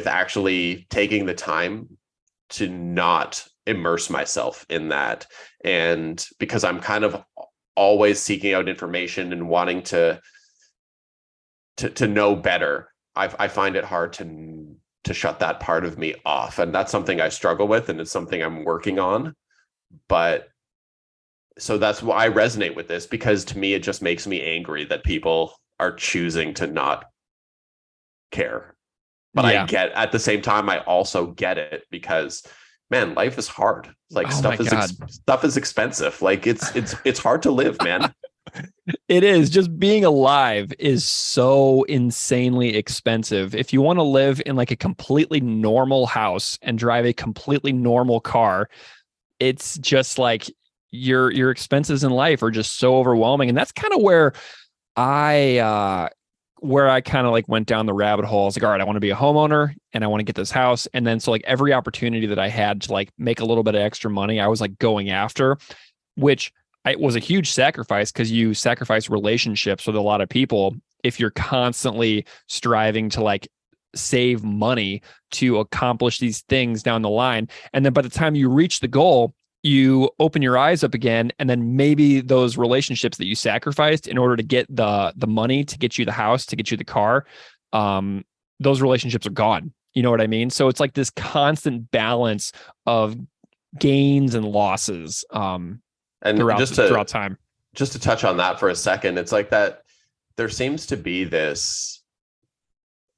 actually taking the time to not immerse myself in that. And because I'm kind of always seeking out information and wanting to know better, I find it hard to shut that part of me off. And that's something I struggle with, and it's something I'm working on. But so that's why I resonate with this, because to me, it just makes me angry that people are choosing to not care. But I get, at the same time, I also get it, because man, life is hard. Like, stuff is expensive. Like it's hard to live, man. It is. Just being alive is so insanely expensive. If you want to live in like a completely normal house and drive a completely normal car, it's just like your expenses in life are just so overwhelming. And that's kind of where I kind of like went down the rabbit hole. I was like, all right, I want to be a homeowner and I want to get this house. And then so like every opportunity that I had to like make a little bit of extra money, I was like going after, which it was a huge sacrifice, because you sacrifice relationships with a lot of people if you're constantly striving to like save money to accomplish these things down the line. And then by the time you reach the goal, you open your eyes up again, and then maybe those relationships that you sacrificed in order to get the money to get you the house, to get you the car, those relationships are gone. You know what I mean? So it's like this constant balance of gains and losses and throughout time. Just to touch on that for a second, it's like that there seems to be this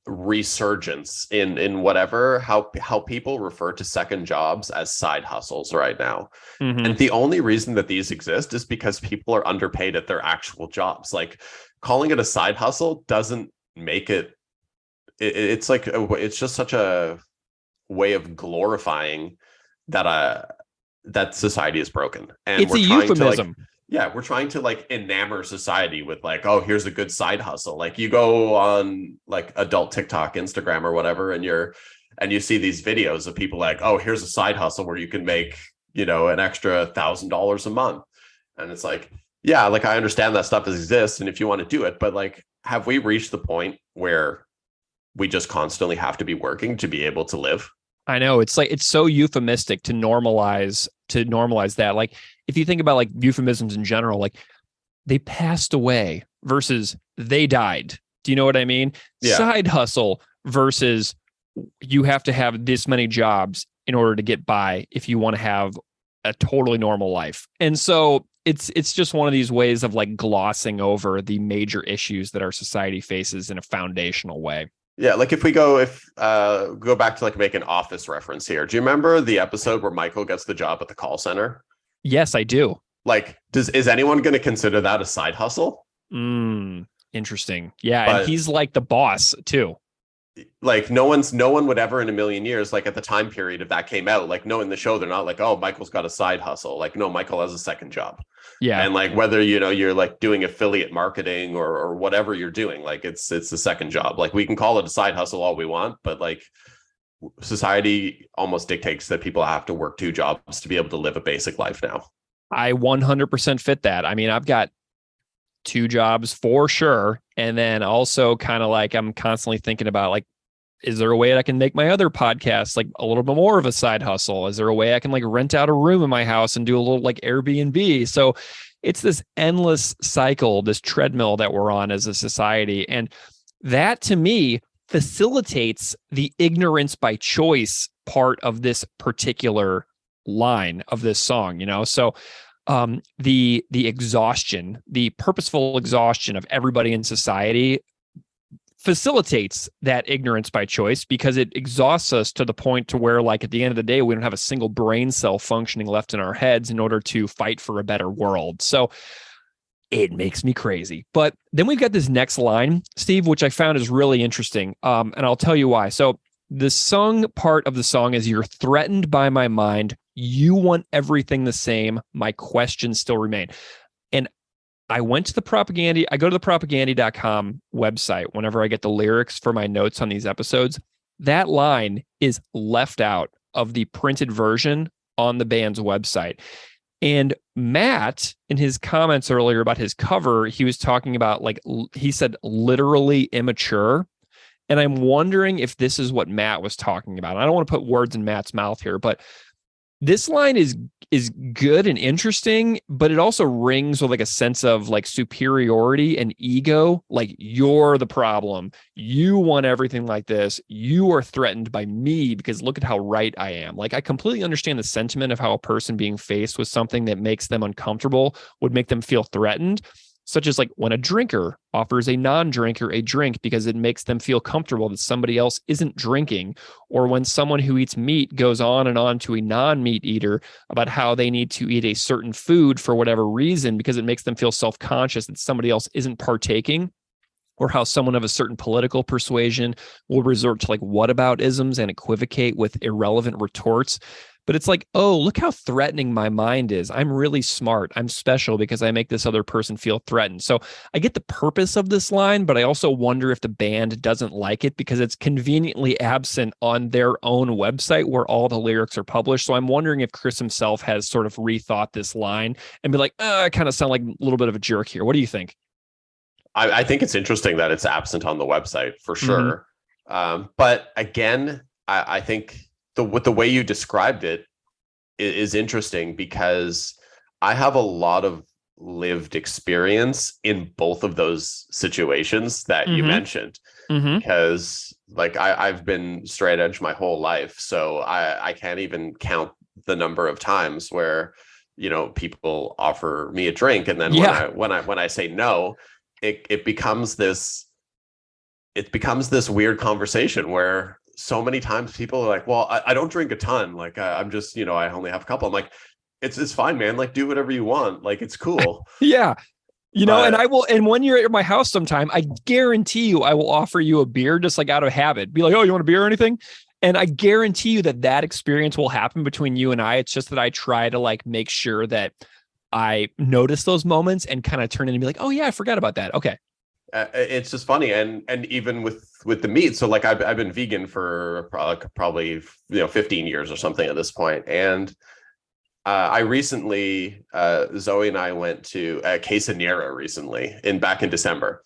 resurgence in whatever, how people refer to second jobs as side hustles right now. Mm-hmm. And the only reason that these exist is because people are underpaid at their actual jobs. Like, calling it a side hustle doesn't make it's like it's just such a way of glorifying that society is broken. And it's a euphemism. We're trying to like enamor society with like, oh, here's a good side hustle. Like, you go on like adult TikTok, Instagram or whatever, and you see these videos of people like, oh, here's a side hustle where you can make, an extra $1,000 a month. And it's like, yeah, like I understand that stuff exists, and if you want to do it, but like, have we reached the point where we just constantly have to be working to be able to live? I know, it's like, it's so euphemistic to normalize that. Like, if you think about like euphemisms in general, like they passed away versus they died. Do you know what I mean? Yeah. Side hustle versus you have to have this many jobs in order to get by if you want to have a totally normal life. And so it's just one of these ways of like glossing over the major issues that our society faces in a foundational way. Yeah, like if we go back to like make an Office reference here. Do you remember the episode where Michael gets the job at the call center? Yes, I do. Like, is anyone going to consider that a side hustle? Interesting. Yeah, and he's like the boss too. Like, no one would ever in a million years, like at the time period if that came out, like knowing the show, they're not like, oh, Michael's got a side hustle. Like, no, Michael has a second job. Yeah. And like, whether, you're like doing affiliate marketing or whatever you're doing, like it's a second job. Like, we can call it a side hustle all we want, but like society almost dictates that people have to work two jobs to be able to live a basic life now. I 100% fit that. I mean, I've got two jobs for sure. And then also kind of like, I'm constantly thinking about like, is there a way that I can make my other podcasts like a little bit more of a side hustle? Is there a way I can like rent out a room in my house and do a little like Airbnb? So it's this endless cycle, this treadmill that we're on as a society. And that to me facilitates the ignorance by choice part of this particular line of this song, So the exhaustion, the purposeful exhaustion of everybody in society facilitates that ignorance by choice, because it exhausts us to the point to where, like, at the end of the day, we don't have a single brain cell functioning left in our heads in order to fight for a better world. So it makes me crazy. But then we've got this next line, Steve, which I found is really interesting. And I'll tell you why. So the sung part of the song is, "You're threatened by my mind. You want everything the same. My questions still remain." And I went to I go to the Propagandhi.com website whenever I get the lyrics for my notes on these episodes. That line is left out of the printed version on the band's website. And Matt, in his comments earlier about his cover, he was talking about, like, he said literally immature. And I'm wondering if this is what Matt was talking about. I don't want to put words in Matt's mouth here, but this line is good and interesting, but it also rings with like a sense of like superiority and ego. Like, you're the problem. You want everything like this. You are threatened by me because look at how right I am. Like, I completely understand the sentiment of how a person being faced with something that makes them uncomfortable would make them feel threatened. Such as like when a drinker offers a non-drinker a drink because it makes them feel comfortable that somebody else isn't drinking, or when someone who eats meat goes on and on to a non-meat eater about how they need to eat a certain food for whatever reason because it makes them feel self-conscious that somebody else isn't partaking, or how someone of a certain political persuasion will resort to like whataboutisms and equivocate with irrelevant retorts. But it's like, oh, look how threatening my mind is. I'm really smart. I'm special because I make this other person feel threatened. So I get the purpose of this line, but I also wonder if the band doesn't like it because it's conveniently absent on their own website where all the lyrics are published. So I'm wondering if Chris himself has sort of rethought this line and be like, I kind of sound like a little bit of a jerk here. What do you think? I think it's interesting that it's absent on the website for sure. But again, I think the way you described it is interesting because I have a lot of lived experience in both of those situations that you mentioned, because like I've been straight edge my whole life. So I can't even count the number of times where, people offer me a drink. And then when I say no, it becomes this weird conversation where so many times people are like, well, I don't drink a ton. Like I'm just, I only have a couple. I'm like, it's fine, man. Like do whatever you want. Like it's cool. Yeah. And I will, and when you're at my house sometime, I guarantee you, I will offer you a beer just like out of habit. Be like, oh, you want a beer or anything? And I guarantee you that experience will happen between you and I. It's just that I try to like make sure that I notice those moments and kind of turn in and be like, oh yeah, I forgot about that. Okay. It's just funny, and even with the meat. So like I've been vegan for probably 15 years or something at this point, and I recently Zoe and I went to Quesadilla recently back in December,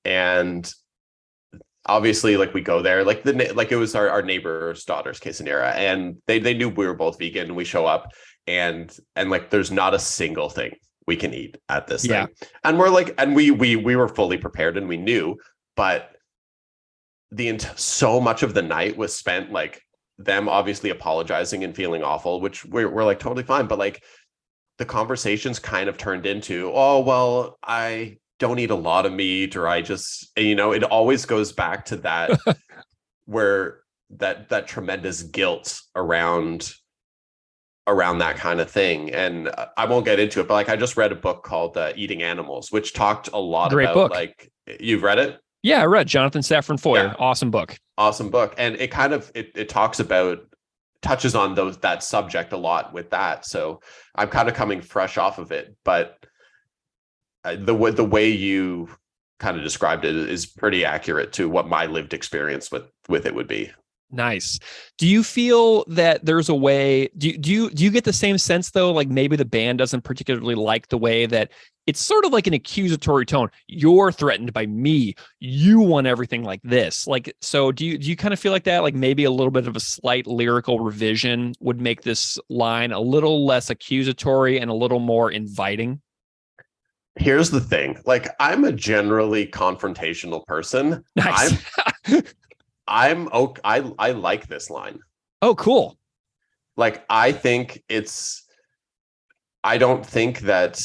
and obviously like we go there like it was our neighbor's daughter's Quesadilla, and they knew we were both vegan. We show up and like there's not a single thing we can eat at this thing. And we're like, and we were fully prepared and we knew, but so much of the night was spent like them obviously apologizing and feeling awful, which we're like totally fine. But like the conversations kind of turned into, oh, well, I don't eat a lot of meat, or I just, it always goes back to that where that tremendous guilt around that kind of thing. And I won't get into it, but like I just read a book called Eating Animals, which talked a lot about book. Like, you've read it? Yeah, I read Jonathan Safran Foer. Yeah. Awesome book. And it kind of it talks about, touches on that subject a lot with that. So I'm kind of coming fresh off of it, but the way you kind of described it is pretty accurate to what my lived experience with it would be. Nice. Do you feel that there's a way, do you get the same sense though? Like maybe the band doesn't particularly like the way that it's sort of like an accusatory tone. You're threatened by me. You want everything like this. Like, so do you kind of feel like that? Like maybe a little bit of a slight lyrical revision would make this line a little less accusatory and a little more inviting? Here's the thing. Like, I'm a generally confrontational person. Nice. I like this line. Oh, cool. Like, I think it's, I don't think that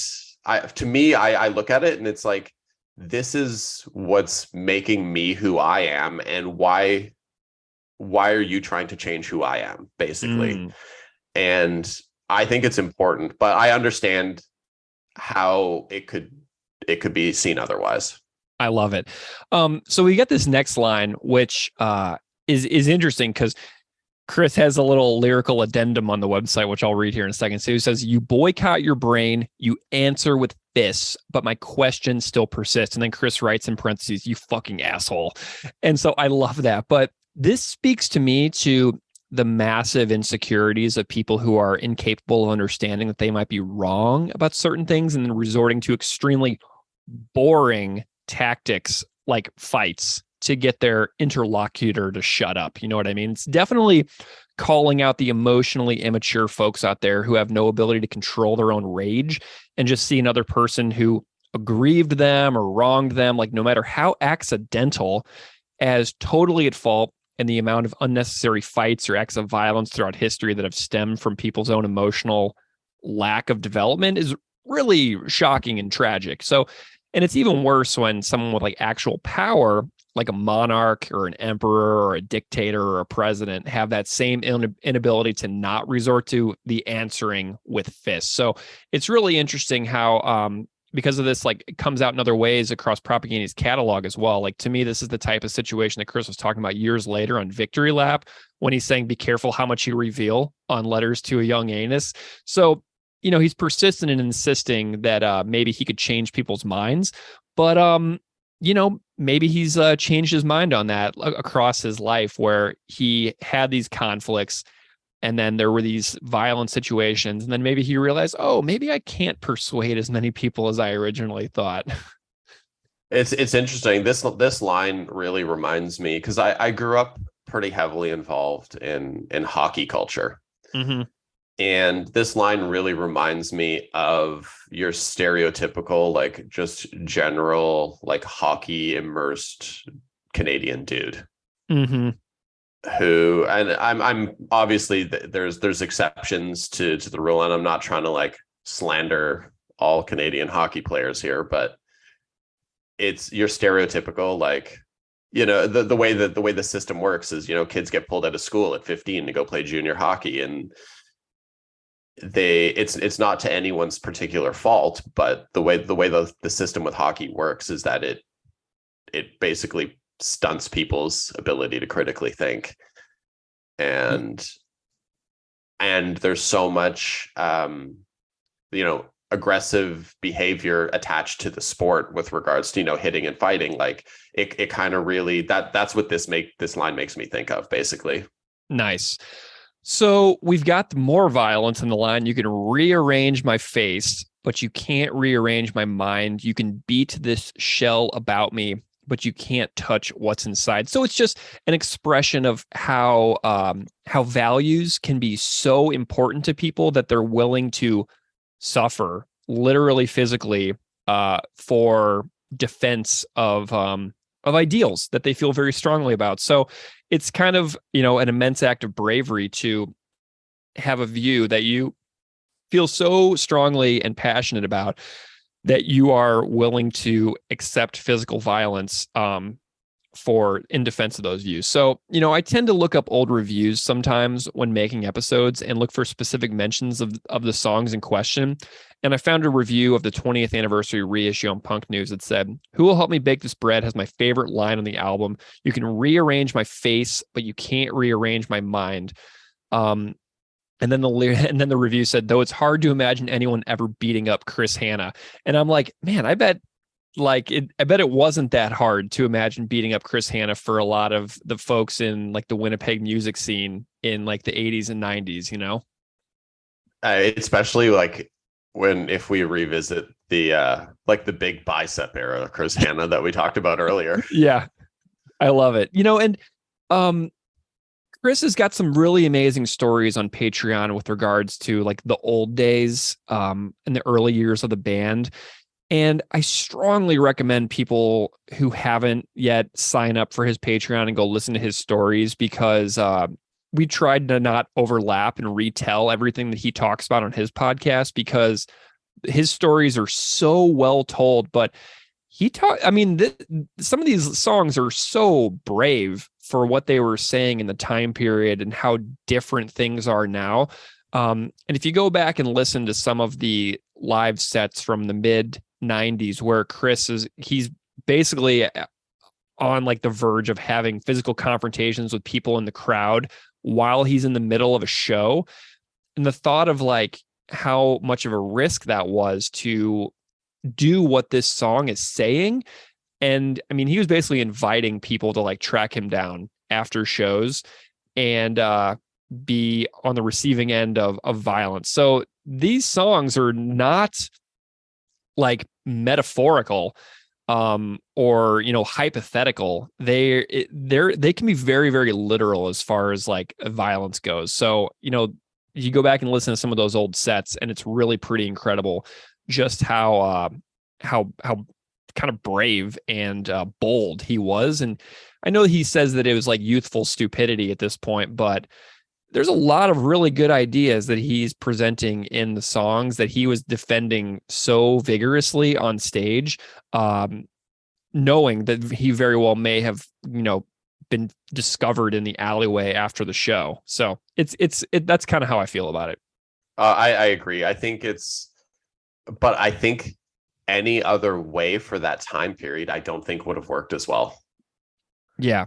to me, I look at it and it's like, this is what's making me who I am, and why are you trying to change who I am, basically? And I think it's important, but I understand how it could be seen otherwise. I love it. So we get this next line, which is interesting because Chris has a little lyrical addendum on the website, which I'll read here in a second. So he says, "You boycott your brain, you answer with fists, but my question still persists." And then Chris writes in parentheses, "You fucking asshole." And so I love that. But this speaks to me to the massive insecurities of people who are incapable of understanding that they might be wrong about certain things and then resorting to extremely boring tactics like fights to get their interlocutor to shut up. You know what I mean? It's definitely calling out the emotionally immature folks out there who have no ability to control their own rage and just see another person who aggrieved them or wronged them, like no matter how accidental, as totally at fault. And the amount of unnecessary fights or acts of violence throughout history that have stemmed from people's own emotional lack of development is really shocking and tragic. So, and it's even worse when someone with like actual power, like a monarch or an emperor or a dictator or a president, have that same inability to not resort to the answering with fists. So it's really interesting how, because of this, like, it comes out in other ways across Propaganda's catalog as well. Like, to me, this is the type of situation that Chris was talking about years later on Victory Lap when he's saying, be careful how much you reveal on Letters to a Young Anus. So, you know, he's persistent in insisting that maybe he could change people's minds. But, you know, maybe he's changed his mind on that across his life, where he had these conflicts and then there were these violent situations. And then maybe he realized, oh, maybe I can't persuade as many people as I originally thought. It's interesting. This line really reminds me, because I grew up pretty heavily involved in hockey culture. Mm-hmm. And this line really reminds me of your stereotypical, like, just general, like, hockey immersed Canadian dude. Mm-hmm. Who, and I'm obviously there's exceptions to the rule, and I'm not trying to like slander all Canadian hockey players here, but it's your stereotypical, like, you know, the way the system works is, you know, kids get pulled out of school at 15 to go play junior hockey, and it's not to anyone's particular fault, but the way the system with hockey works is that it basically stunts people's ability to critically think, and there's so much you know, aggressive behavior attached to the sport with regards to, you know, hitting and fighting. Like, it kind of really, that's what this line makes me think of, basically. Nice. So we've got more violence in the line. You can rearrange my face, but you can't rearrange my mind. You can beat this shell about me, but you can't touch what's inside. So it's just an expression of how values can be so important to people that they're willing to suffer, literally, physically, for defense of ideals that they feel very strongly about. So it's kind of, you know, an immense act of bravery to have a view that you feel so strongly and passionate about that you are willing to accept physical violence in defense of those views. So, you know, I tend to look up old reviews sometimes when making episodes and look for specific mentions of the songs in question. And I found a review of the 20th anniversary reissue on Punk News that said, "Who Will Help Me Bake This Bread" has my favorite line on the album. "You can rearrange my face, but you can't rearrange my mind." And then the review said, "Though it's hard to imagine anyone ever beating up Chris Hanna." And I'm like, man, I bet it wasn't that hard to imagine beating up Chris Hanna for a lot of the folks in like the Winnipeg music scene in like the 80s and 90s, you know? Especially like if we revisit the like the big bicep era of Chris Hanna that we talked about earlier. Yeah, I love it. You know, and Chris has got some really amazing stories on Patreon with regards to like the old days and the early years of the band. And I strongly recommend people who haven't yet sign up for his Patreon and go listen to his stories, because we tried to not overlap and retell everything that he talks about on his podcast, because his stories are so well told. But some of these songs are so brave for what they were saying in the time period and how different things are now. And if you go back and listen to some of the live sets from the mid 90s, where he's basically on like the verge of having physical confrontations with people in the crowd while he's in the middle of a show. And the thought of like how much of a risk that was to do what this song is saying. And I mean, he was basically inviting people to like track him down after shows and be on the receiving end of violence. So these songs are not like metaphorical or hypothetical. They can be very, very literal as far as like violence goes. So you go back and listen to some of those old sets, and it's really pretty incredible just how kind of brave and bold he was. And I know he says that it was like youthful stupidity at this point, but there's a lot of really good ideas that he's presenting in the songs that he was defending so vigorously on stage, knowing that he very well may have, been discovered in the alleyway after the show. So that's kind of how I feel about it. I agree. But I think any other way for that time period, I don't think would have worked as well. Yeah.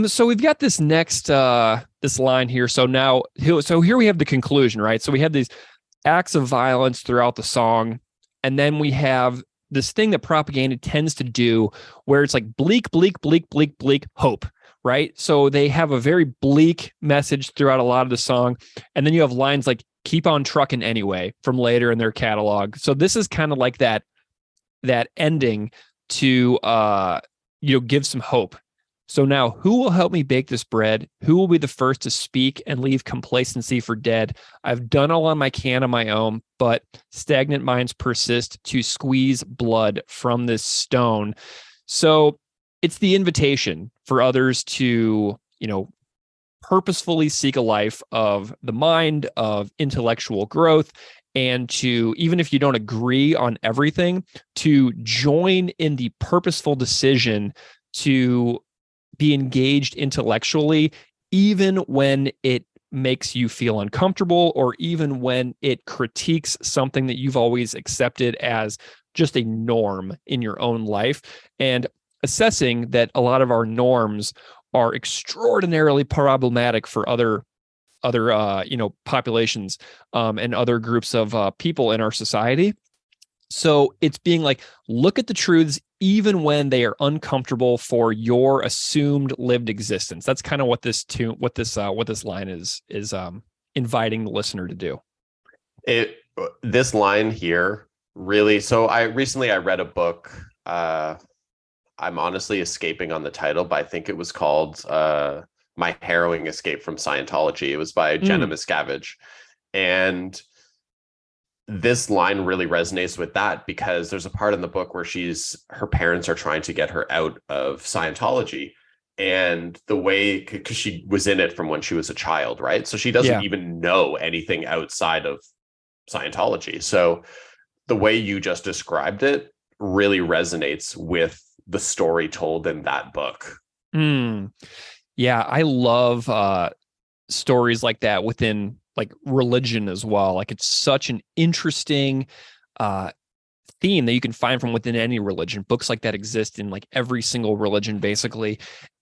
So we've got this next this line here. So here we have the conclusion, right? So we have these acts of violence throughout the song, and then we have this thing that propaganda tends to do, where it's like bleak, bleak, bleak, bleak, bleak, hope, right? So they have a very bleak message throughout a lot of the song, and then you have lines like "keep on trucking anyway" from later in their catalog. So this is kind of like that ending to give some hope. So now, who will help me bake this bread? Who will be the first to speak and leave complacency for dead? I've done all on my can on my own, but stagnant minds persist to squeeze blood from this stone. So it's the invitation for others to, purposefully seek a life of the mind, of intellectual growth, and to, even if you don't agree on everything, to join in the purposeful decision to be engaged intellectually, even when it makes you feel uncomfortable, or even when it critiques something that you've always accepted as just a norm in your own life, and assessing that a lot of our norms are extraordinarily problematic for other populations and other groups of people in our society. So it's being like, look at the truths even when they are uncomfortable for your assumed lived existence. That's kind of what this line is inviting the listener to do. This line here really. So I read a book. I'm honestly escaping on the title, but I think it was called "My Harrowing Escape from Scientology." It was by Jenna Miscavige, and this line really resonates with that, because there's a part in the book where her parents are trying to get her out of Scientology, and the way, because she was in it from when she was a child, right? So she doesn't even know anything outside of Scientology. So the way you just described it really resonates with the story told in that book. Yeah, I love stories like that within like religion as well. Like, it's such an interesting theme that you can find from within any religion. Books like that exist in like every single religion, basically.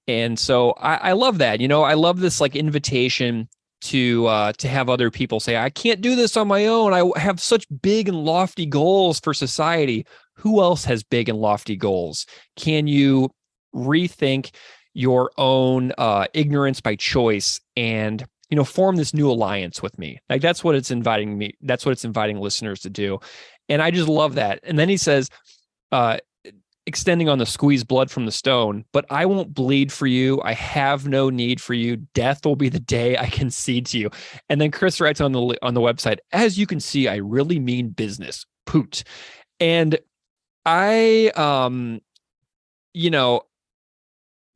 And so I love that. I love this like invitation to have other people say, I can't do this on my own. I have such big and lofty goals for society. Who else has big and lofty goals? Can you rethink your own ignorance by choice and form this new alliance with me? Like, that's what it's inviting me. That's what it's inviting listeners to do. And I just love that. And then he says, extending on the squeeze blood from the stone, but I won't bleed for you. I have no need for you. Death will be the day I concede to you. And then Chris writes on the website, as you can see, I really mean business. Poot. And I,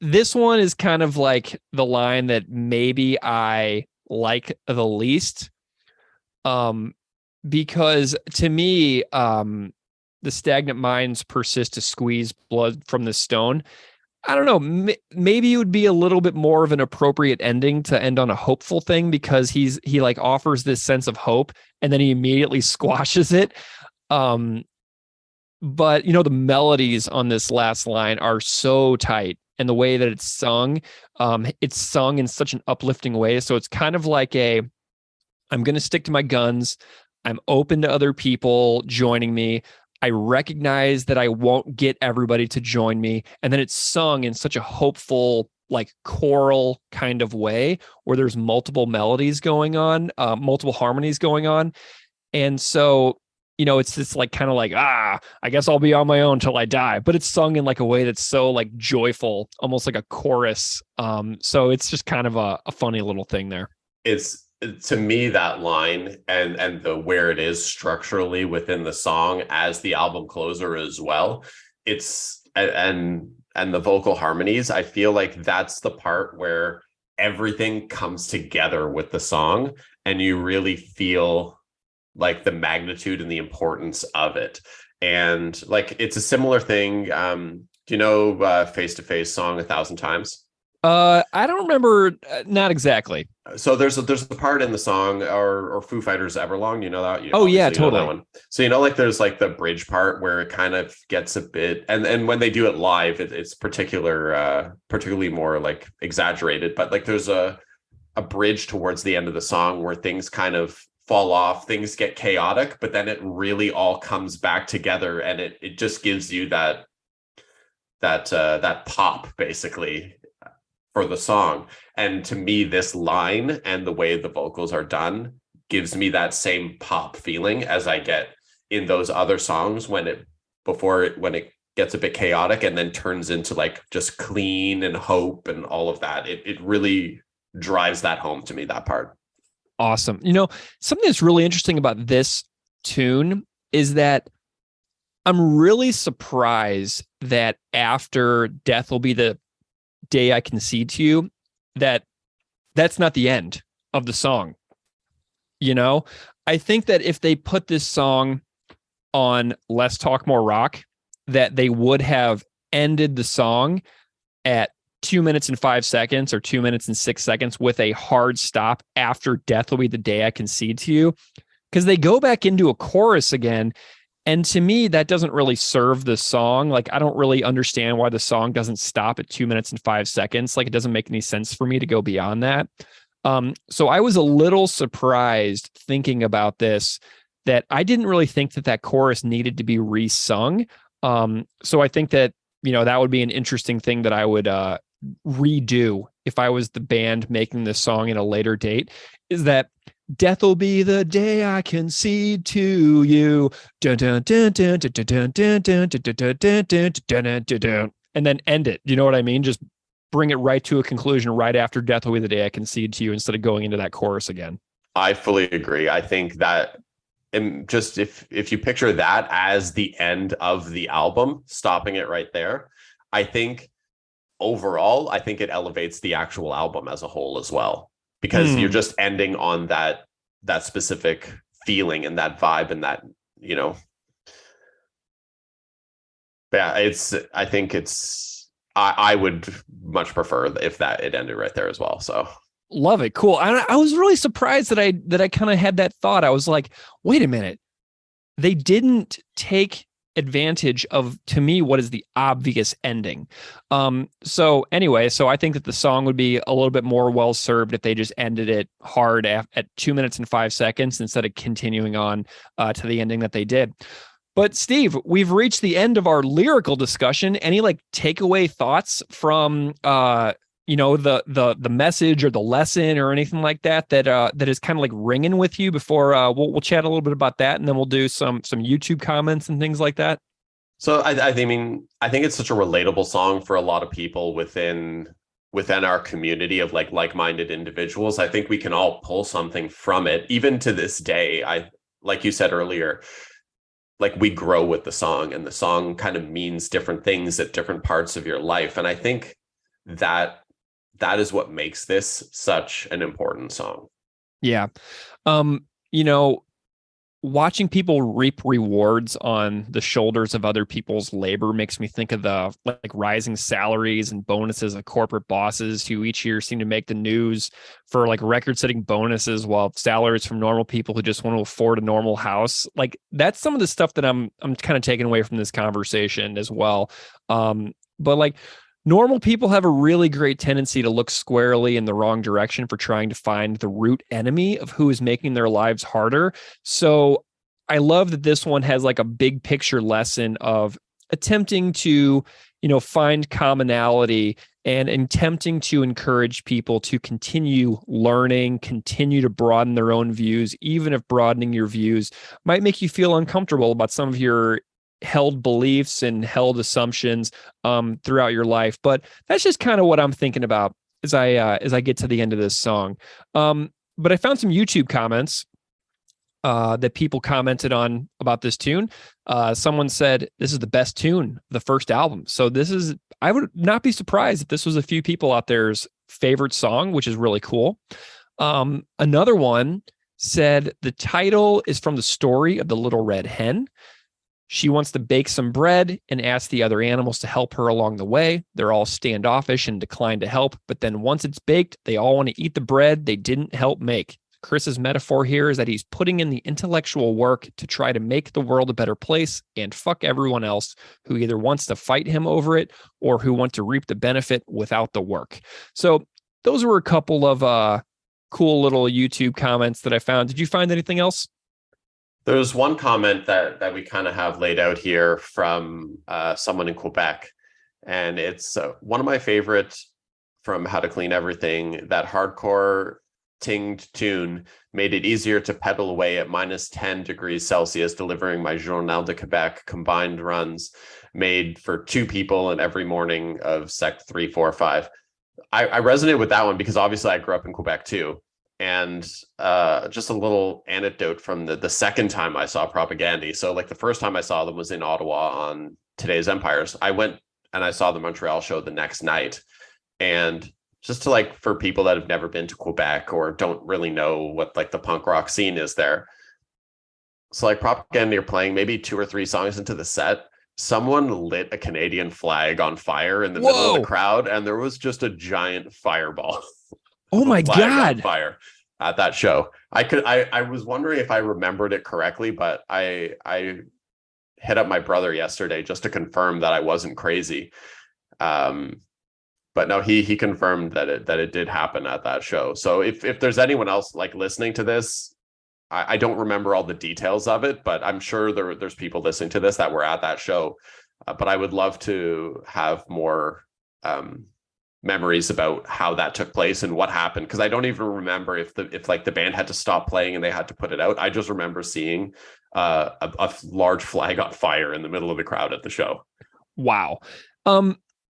this one is kind of like the line that maybe I like the least. Because to me, the stagnant minds persist to squeeze blood from the stone. I don't know. Maybe it would be a little bit more of an appropriate ending to end on a hopeful thing, because he like offers this sense of hope and then he immediately squashes it. But the melodies on this last line are so tight, and the way that it's sung in such an uplifting way. So it's kind of like I'm going to stick to my guns. I'm open to other people joining me. I recognize that I won't get everybody to join me. And then it's sung in such a hopeful, like choral kind of way where there's multiple melodies going on, multiple harmonies going on. And so, it's this like kind of like, I guess I'll be on my own till I die. But it's sung in like a way that's so like joyful, almost like a chorus. So it's just kind of a funny little thing there. It's, to me, that line and the where it is structurally within the song as the album closer as well, it's and the vocal harmonies, I feel like that's the part where everything comes together with the song and you really feel like the magnitude and the importance of it. And like it's a similar thing. Do you know Face to Face song 1,000 Times? I don't remember, not exactly. So there's a part in the song or Foo Fighters Everlong, you know that? Totally. That one. So like there's like the bridge part where it kind of gets a bit, and when they do it live, it's particularly more like exaggerated. But like there's a bridge towards the end of the song where things kind of fall off, things get chaotic, but then it really all comes back together, and it just gives you that pop basically for the song. And to me, this line and the way the vocals are done gives me that same pop feeling as I get in those other songs when it gets a bit chaotic and then turns into like just clean and hope and all of that. It really drives that home to me, that part. Awesome. Something that's really interesting about this tune is that I'm really surprised that after Death Will Be the Day I Concede to You, that's not the end of the song. I think that if they put this song on Less Talk More Rock, that they would have ended the song at 2 minutes and 5 seconds or 2 minutes and 6 seconds with a hard stop after Death Will Be the Day I Concede to You, because they go back into a chorus again. And to me, that doesn't really serve the song. Like, I don't really understand why the song doesn't stop at 2 minutes and 5 seconds. Like, it doesn't make any sense for me to go beyond that. So I was a little surprised thinking about this, that I didn't really think that chorus needed to be re-sung. So I think that, that would be an interesting thing that I would redo if I was the band making this song at a later date, is that Death will be the day I concede to you. Dun, dun, dun, dun, dun, dun, dun, dun, dun, dun, dun, dun, dun, dun, dun, and then end it. You know what I mean? Just bring it right to a conclusion right after Death will be the day I concede to you, instead of going into that chorus again. I fully agree. I think that, and just if you picture that as the end of the album, stopping it right there, I think overall, I think it elevates the actual album as a whole as well. Because you're just ending on that specific feeling and that vibe and that, I would much prefer if it ended right there as well. So love it. Cool. I was really surprised that I kind of had that thought. I was like, wait a minute. They didn't take advantage of, to me, what is the obvious ending. So I think that the song would be a little bit more well served if they just ended it hard at 2 minutes and 5 seconds instead of continuing on to the ending that they did. But Steve, we've reached the end of our lyrical discussion. Any like takeaway thoughts from the message or the lesson or anything like that is kind of like ringing with you before we'll chat a little bit about that, and then we'll do some YouTube comments and things like that? So I think it's such a relatable song for a lot of people within our community of like-minded individuals. I think we can all pull something from it. Even to this day, like you said earlier, like we grow with the song, and the song kind of means different things at different parts of your life. And I think that is what makes this such an important song. Yeah. You know, watching people reap rewards on the shoulders of other people's labor makes me think of the like rising salaries and bonuses of corporate bosses who each year seem to make the news for like record-setting bonuses, while salaries from normal people who just want to afford a normal house. Like that's some of the stuff that I'm kind of taking away from this conversation as well. But like normal people have a really great tendency to look squarely in the wrong direction for trying to find the root enemy of who is making their lives harder. So I love that this one has like a big picture lesson of attempting to, find commonality and attempting to encourage people to continue learning, continue to broaden their own views, even if broadening your views might make you feel uncomfortable about some of your held beliefs and held assumptions throughout your life. But that's just kind of what I'm thinking about as I get to the end of this song. But I found some YouTube comments that people commented on about this tune. Someone said this is the best tune of the first album. So I would not be surprised if this was a few people out there's favorite song, which is really cool. Another one said the title is from the story of the Little Red Hen. She wants to bake some bread and asks the other animals to help her along the way. They're all standoffish and decline to help, but then once it's baked, they all want to eat the bread they didn't help make. Chris's metaphor here is that he's putting in the intellectual work to try to make the world a better place and fuck everyone else who either wants to fight him over it or who want to reap the benefit without the work. So those were a couple of cool little YouTube comments that I found. Did you find anything else? There's one comment that we kind of have laid out here from someone in Quebec, and it's one of my favorite from How to Clean Everything. That hardcore tinged tune made it easier to pedal away at minus 10 degrees Celsius, delivering my Journal de Quebec combined runs made for two people and every morning of Sec 3, 4, 5. I resonate with that one because obviously I grew up in Quebec too. And just a little anecdote from the second time I saw Propaganda. So like the first time I saw them was in Ottawa on Today's Empires. I went and I saw the Montreal show the next night. And just to like, for people that have never been to Quebec or don't really know what like the punk rock scene is there. So like Propaganda are playing maybe 2 or 3 songs into the set. Someone lit a Canadian flag on fire in the middle of the crowd. And there was just a giant fireball. Oh my God. Fire at that show. I was wondering if I remembered it correctly, but I hit up my brother yesterday just to confirm that I wasn't crazy. But no, he confirmed that it did happen at that show. So if there's anyone else like listening to this, I don't remember all the details of it, but I'm sure there's people listening to this that were at that show. But I would love to have more memories about how that took place and what happened, because I don't even remember if the band had to stop playing and they had to put it out. I just remember seeing a large flag on fire in the middle of the crowd at the show. Wow.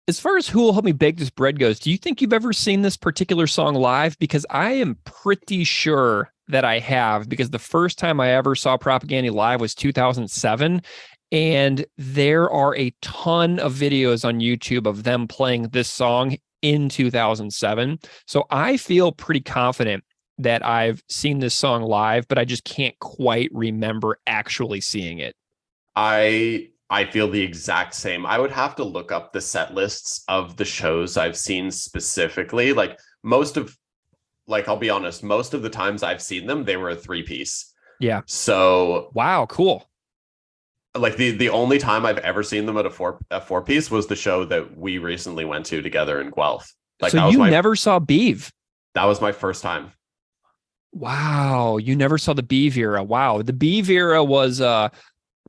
As far as Who Will Help Me Bake This Bread goes, do you think you've ever seen this particular song live? Because I am pretty sure that I have, because the first time I ever saw Propaganda live was 2007. And there are a ton of videos on YouTube of them playing this song in 2007. So I feel pretty confident that I've seen this song live, but I just can't quite remember actually seeing it. I feel the exact same. I would have to look up the set lists of the shows I've seen specifically. Like I'll be honest, most of the times I've seen them, they were a 3-piece. Yeah. So wow, cool. Like the only time I've ever seen them at a 4-piece was the show that we recently went to together in Guelph. Like, so you never saw Beeve? That was my first time. Wow, you never saw the Beeve era. Wow, the Beeve era was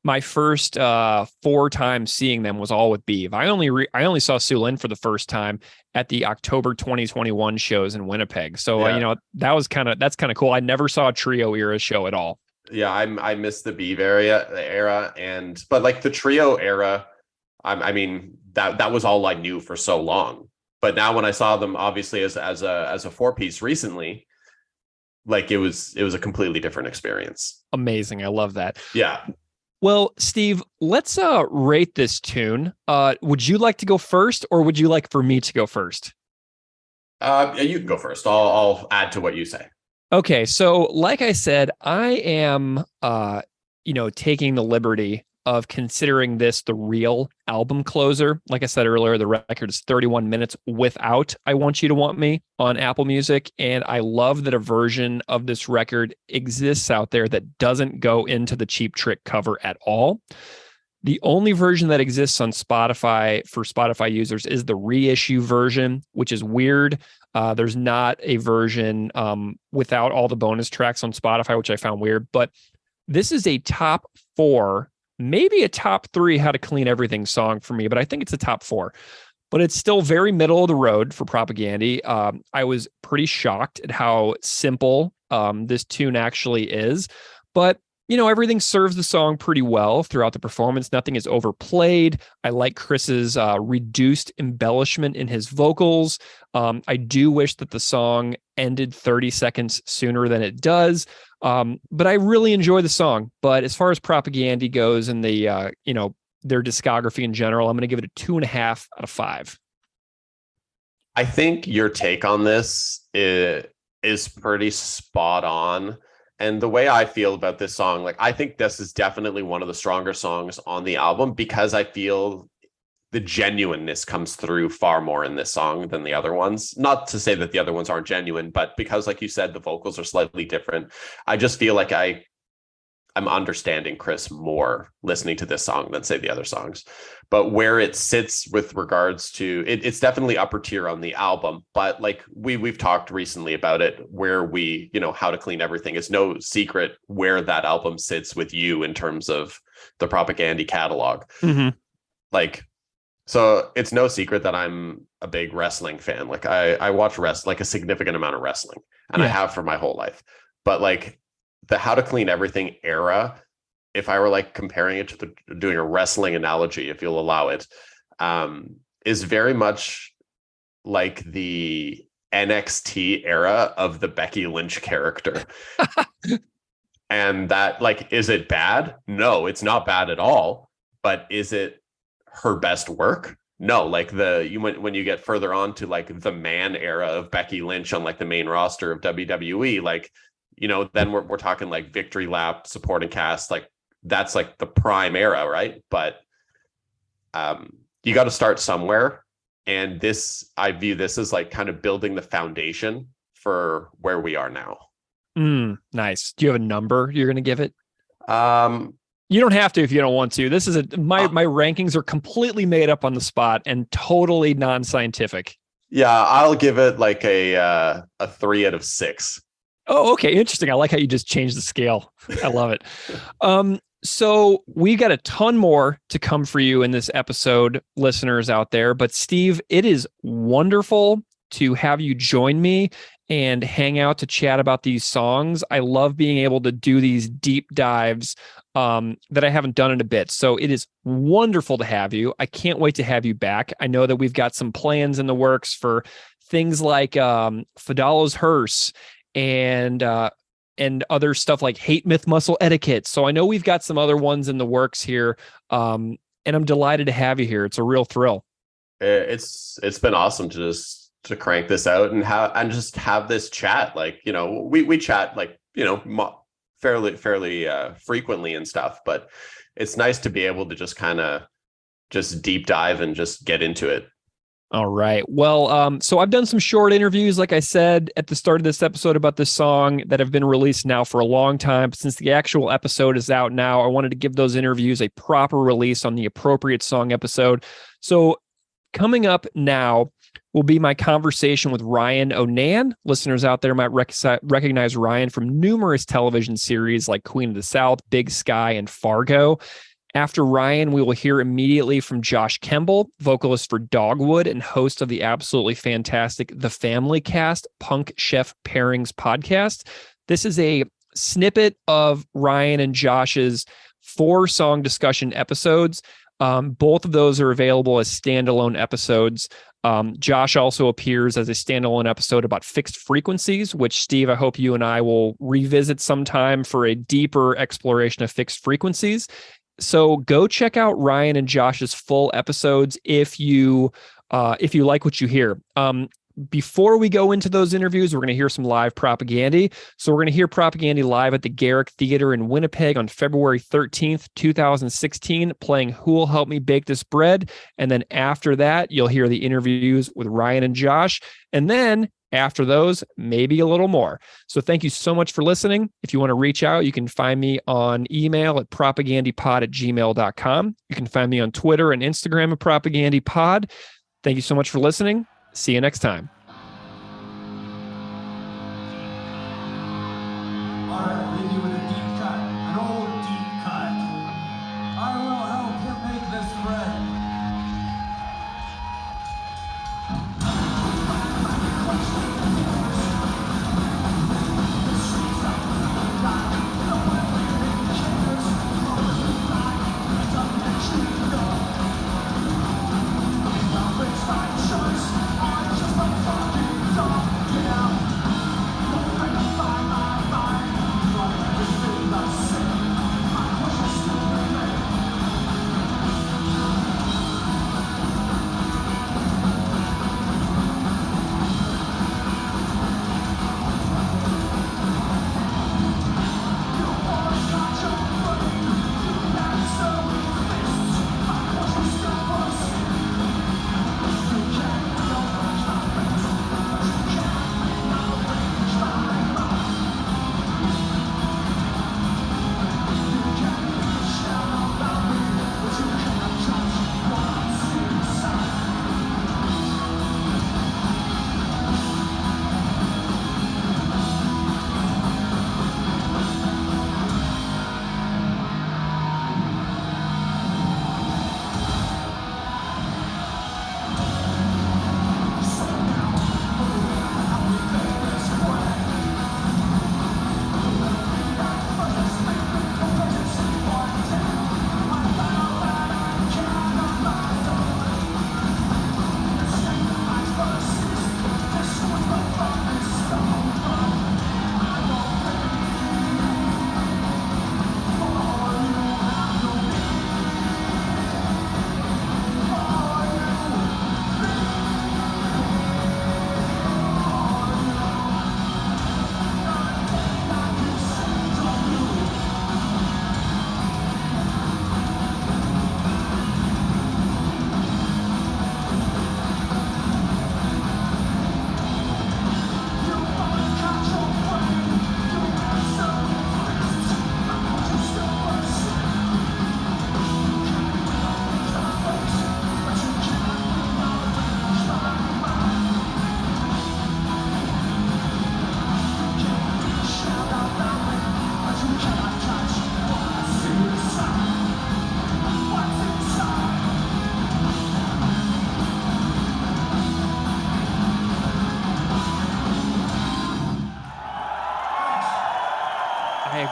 my first 4 times seeing them was all with Beeve. I only saw Sue Lin for the first time at the October 2021 shows in Winnipeg. So that's kind of cool. I never saw a Trio era show at all. Yeah, I miss the Beeve era, but like the trio era, I mean that was all I knew for so long. But now when I saw them, obviously as a 4-piece recently, like it was a completely different experience. Amazing. I love that. Yeah. Well, Steve, let's rate this tune. Would you like to go first, or would you like for me to go first? You can go first. I'll add to what you say. Okay, so like I said, I am taking the liberty of considering this the real album closer. Like I said earlier, the record is 31 minutes without I Want You to Want Me on Apple Music. And I love that a version of this record exists out there that doesn't go into the Cheap Trick cover at all. The only version that exists on Spotify for Spotify users is the reissue version, which is weird. There's not a version without all the bonus tracks on Spotify, which I found weird. But this is a top 4, maybe a top 3 How to Clean Everything song for me, but I think it's a top 4. But it's still very middle of the road for Propagandy. I was pretty shocked at how simple this tune actually is. But everything serves the song pretty well throughout the performance. Nothing is overplayed. I like Chris's reduced embellishment in his vocals. I do wish that the song ended 30 seconds sooner than it does. But I really enjoy the song. But as far as Propagandy goes and the, their discography in general, I'm going to give it a 2.5 out of 5. I think your take on this is pretty spot on. And the way I feel about this song, like, I think this is definitely one of the stronger songs on the album because I feel the genuineness comes through far more in this song than the other ones. Not to say that the other ones aren't genuine, but because, like you said, the vocals are slightly different. I just feel like I'm understanding Chris more listening to this song than, say, the other songs. But where it sits with regards to it's definitely upper tier on the album. But like we've talked recently about it, where How to Clean Everything. It's no secret where that album sits with you in terms of the Propagandy catalog. Mm-hmm. Like, so it's no secret that I'm a big wrestling fan. Like I watch like a significant amount of wrestling, and I have for my whole life. But like the How to Clean Everything era, if I were like comparing it to doing a wrestling analogy, if you'll allow it, is very much like the NXT era of the Becky Lynch character. And that, like, is it bad? No, it's not bad at all. But is it her best work? No, like when you get further on to like the man era of Becky Lynch on like the main roster of WWE, like, then we're talking like Victory Lap, supporting cast, like that's like the prime era, right? But you got to start somewhere, and I view this as like kind of building the foundation for where we are now. Nice. Do you have a number you're going to give it? You don't have to if you don't want to. This is my rankings are completely made up on the spot and totally non-scientific. Yeah, I'll give it like a 3 out of 6. Oh, okay. Interesting. I like how you just changed the scale. I love it. So we got a ton more to come for you in this episode, listeners out there. But Steve, it is wonderful to have you join me and hang out to chat about these songs. I love being able to do these deep dives that I haven't done in a bit. So it is wonderful to have you. I can't wait to have you back. I know that we've got some plans in the works for things like Fadala's Hearse and other stuff like Hate Myth Muscle Etiquette. So I know we've got some other ones in the works here. And I'm delighted to have you here. It's a real thrill. It's been awesome to crank this out and just have this chat. Like, we chat like, fairly frequently and stuff, but it's nice to be able to just kind of just deep dive and just get into it. All right. Well, so I've done some short interviews, like I said at the start of this episode, about this song that have been released now for a long time. But since the actual episode is out now, I wanted to give those interviews a proper release on the appropriate song episode. So coming up now will be my conversation with Ryan Onan. Listeners out there might recognize Ryan from numerous television series like Queen of the South, Big Sky, and Fargo. After Ryan, we will hear immediately from Josh Kemble, vocalist for Dogwood and host of the absolutely fantastic The Family Cast Punk Chef Pairings podcast. This is a snippet of Ryan and Josh's 4-song discussion episodes. Both of those are available as standalone episodes. Josh also appears as a standalone episode about fixed frequencies, which, Steve, I hope you and I will revisit sometime for a deeper exploration of fixed frequencies. So go check out Ryan and Josh's full episodes if you like what you hear. Before we go into those interviews, we're going to hear some live Propaganda. So we're going to hear Propaganda live at the Garrick Theater in Winnipeg on February 13th, 2016, playing Who Will Help Me Bake This Bread. And then after that, you'll hear the interviews with Ryan and Josh. And then after those, maybe a little more. So thank you so much for listening. If you want to reach out, you can find me on email at propagandapod@gmail.com. You can find me on Twitter and Instagram at propagandapod. Thank you so much for listening. See you next time. All right, leave you with a deep cut, an old deep cut. I will help you make this bread.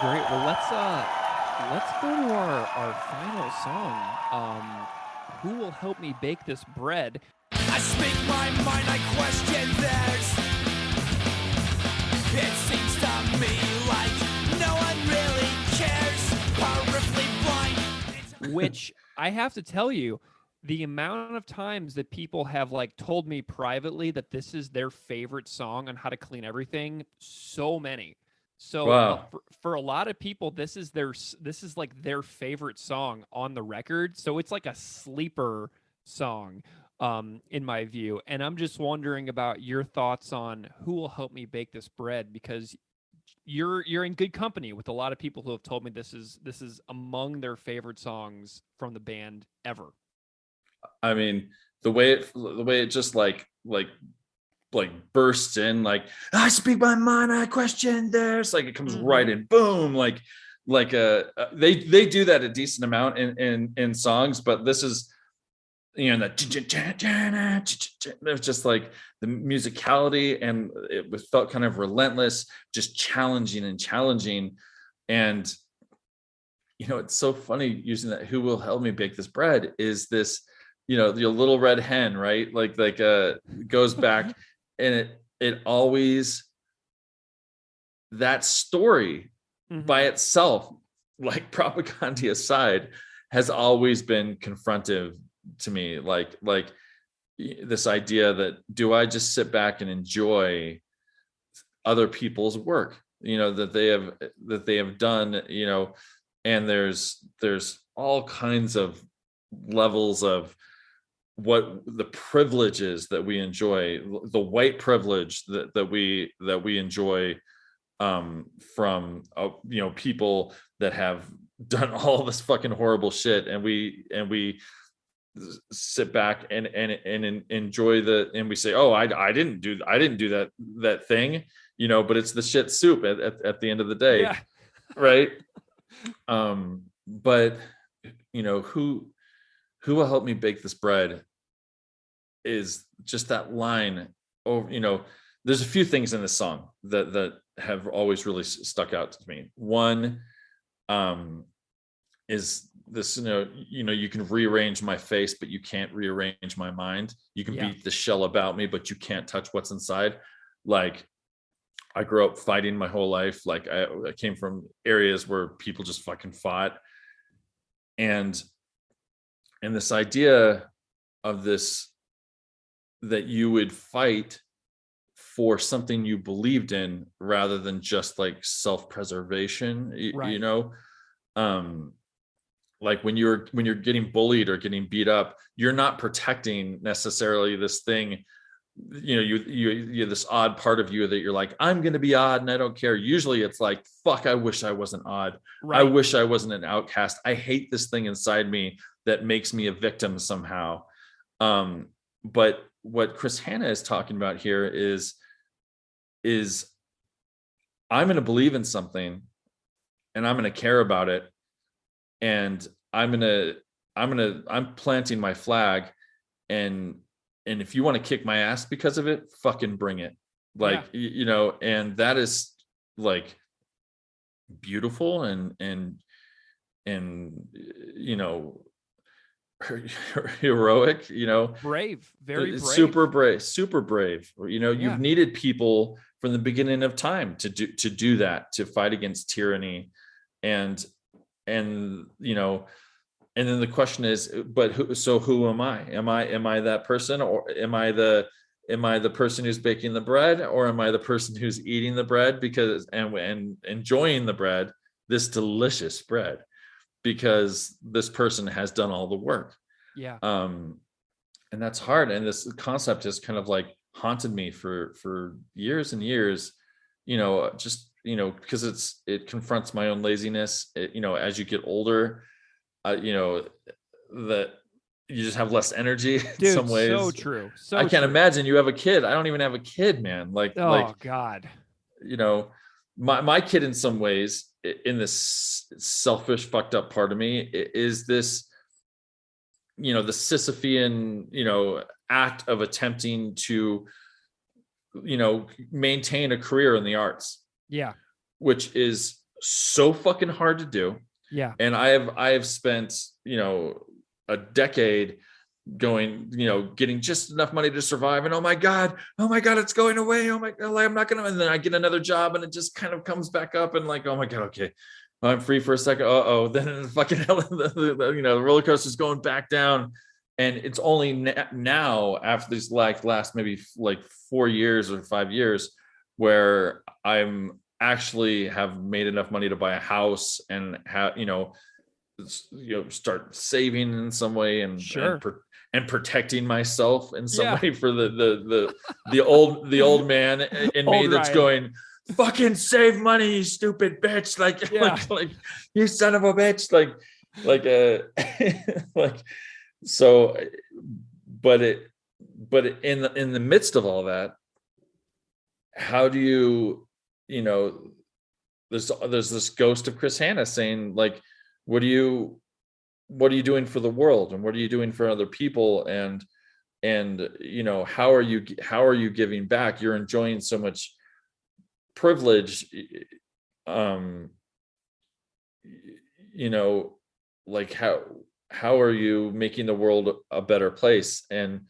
Great. Well, let's go to our final song. Who Will Help Me Bake This Bread? I speak my mind, I question theirs. It seems to me like no one really cares. Peripherally blind. Which I have to tell you, the amount of times that people have like told me privately that this is their favorite song on How to Clean Everything, so many. So wow. For a lot of people, this is like their favorite song on the record. So it's like a sleeper song, in my view. And I'm just wondering about your thoughts on Who Will Help Me Bake This Bread, because you're in good company with a lot of people who have told me this is among their favorite songs from the band ever. I mean, the way it just like bursts in, like, I speak my mind, I question theirs, like it comes right in, boom, like they do that a decent amount in songs, but this is you know, there's just like the musicality, and it was felt kind of relentless, just challenging and challenging. And you know, it's so funny using that "Who will help me bake this bread" is this, you know, the Little Red Hen, right? Like goes back, and it always, that story by itself, like propaganda aside, has always been confrontive to me. Like this idea that, do I just sit back and enjoy other people's work, you know, that they have done, you know, and there's all kinds of levels of what the privileges that we enjoy, the white privilege that we enjoy from you know, people that have done all this fucking horrible shit, and we sit back and enjoy and we say, oh, I didn't do that thing, you know, but it's the shit soup at the end of the day. Yeah. Right. But you know, who will help me bake this bread is just that line. Oh, you know, there's a few things in this song that have always really stuck out to me. One is this, you know, you can rearrange my face, but you can't rearrange my mind. You can beat the shell about me, but you can't touch what's inside. Like, I grew up fighting my whole life. Like I came from areas where people just fucking fought. And this idea of this, that you would fight for something you believed in rather than just like self-preservation, right. You know, like when you're getting bullied or getting beat up, you're not protecting necessarily this thing. You know, you're this odd part of you that you're like, I'm going to be odd and I don't care. Usually it's like, fuck, I wish I wasn't odd. Right. I wish I wasn't an outcast. I hate this thing inside me that makes me a victim somehow. But what Chris Hanna is talking about here is I'm going to believe in something and I'm going to care about it. And I'm planting my flag, and if you want to kick my ass because of it, fucking bring it. Like, you know, and that is like beautiful and you know, heroic, you know, brave, very brave, super brave. You know, you've needed people from the beginning of time to do that, to fight against tyranny. And you know, and then the question is, but who am I? Am I that person, or am I the person who's baking the bread, or am I the person who's eating the bread because and enjoying the bread, this delicious bread, because this person has done all the work? Yeah. And that's hard. And this concept has kind of like haunted me for years and years, you know, just, you know, because it confronts my own laziness. You know, as you get older, you know, that you just have less energy in some ways. So true. So I can't imagine you have a kid. I don't even have a kid, man. Like, God, you know, my kid in some ways, in this selfish, fucked up part of me, is this, you know, the Sisyphean, you know, act of attempting to, you know, maintain a career in the arts. Yeah. Which is so fucking hard to do. Yeah. And I have spent, you know, a decade going, you know, getting just enough money to survive. And oh my God, it's going away. Oh my God, I'm not going to, and then I get another job and it just kind of comes back up and like, oh my God, okay, I'm free for a second. Uh-oh. Then fucking hell, you know, the roller coaster is going back down. And it's only now, after these last maybe like 4 years or 5 years, where I'm actually have made enough money to buy a house and have, you know, start saving in some way and protecting myself in some way for the old man in me that's going, fucking save money, you stupid bitch, like you son of a bitch, like so. But in the midst of all that, how do you know, there's this ghost of Chris Hanna saying like, what do you what are you doing for the world, and what are you doing for other people, and how are you giving back? You're enjoying so much privilege, like how are you making the world a better place? And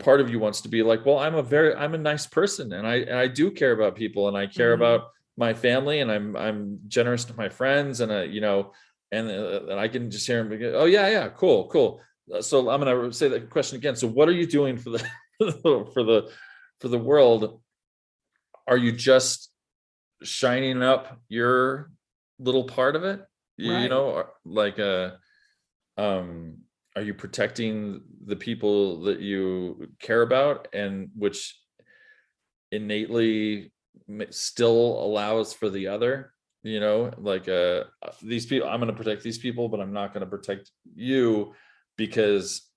part of you wants to be like, well, I'm a nice person, and I do care about people, and I care about my family, and I'm generous to my friends, and and I can just hear him go, oh yeah, cool. So I'm going to say that question again. So what are you doing for the for the world? Are you just shining up your little part of it? Right. Are you protecting the people that you care about, and which innately still allows for the other? These people, I'm going to protect these people, but I'm not going to protect you because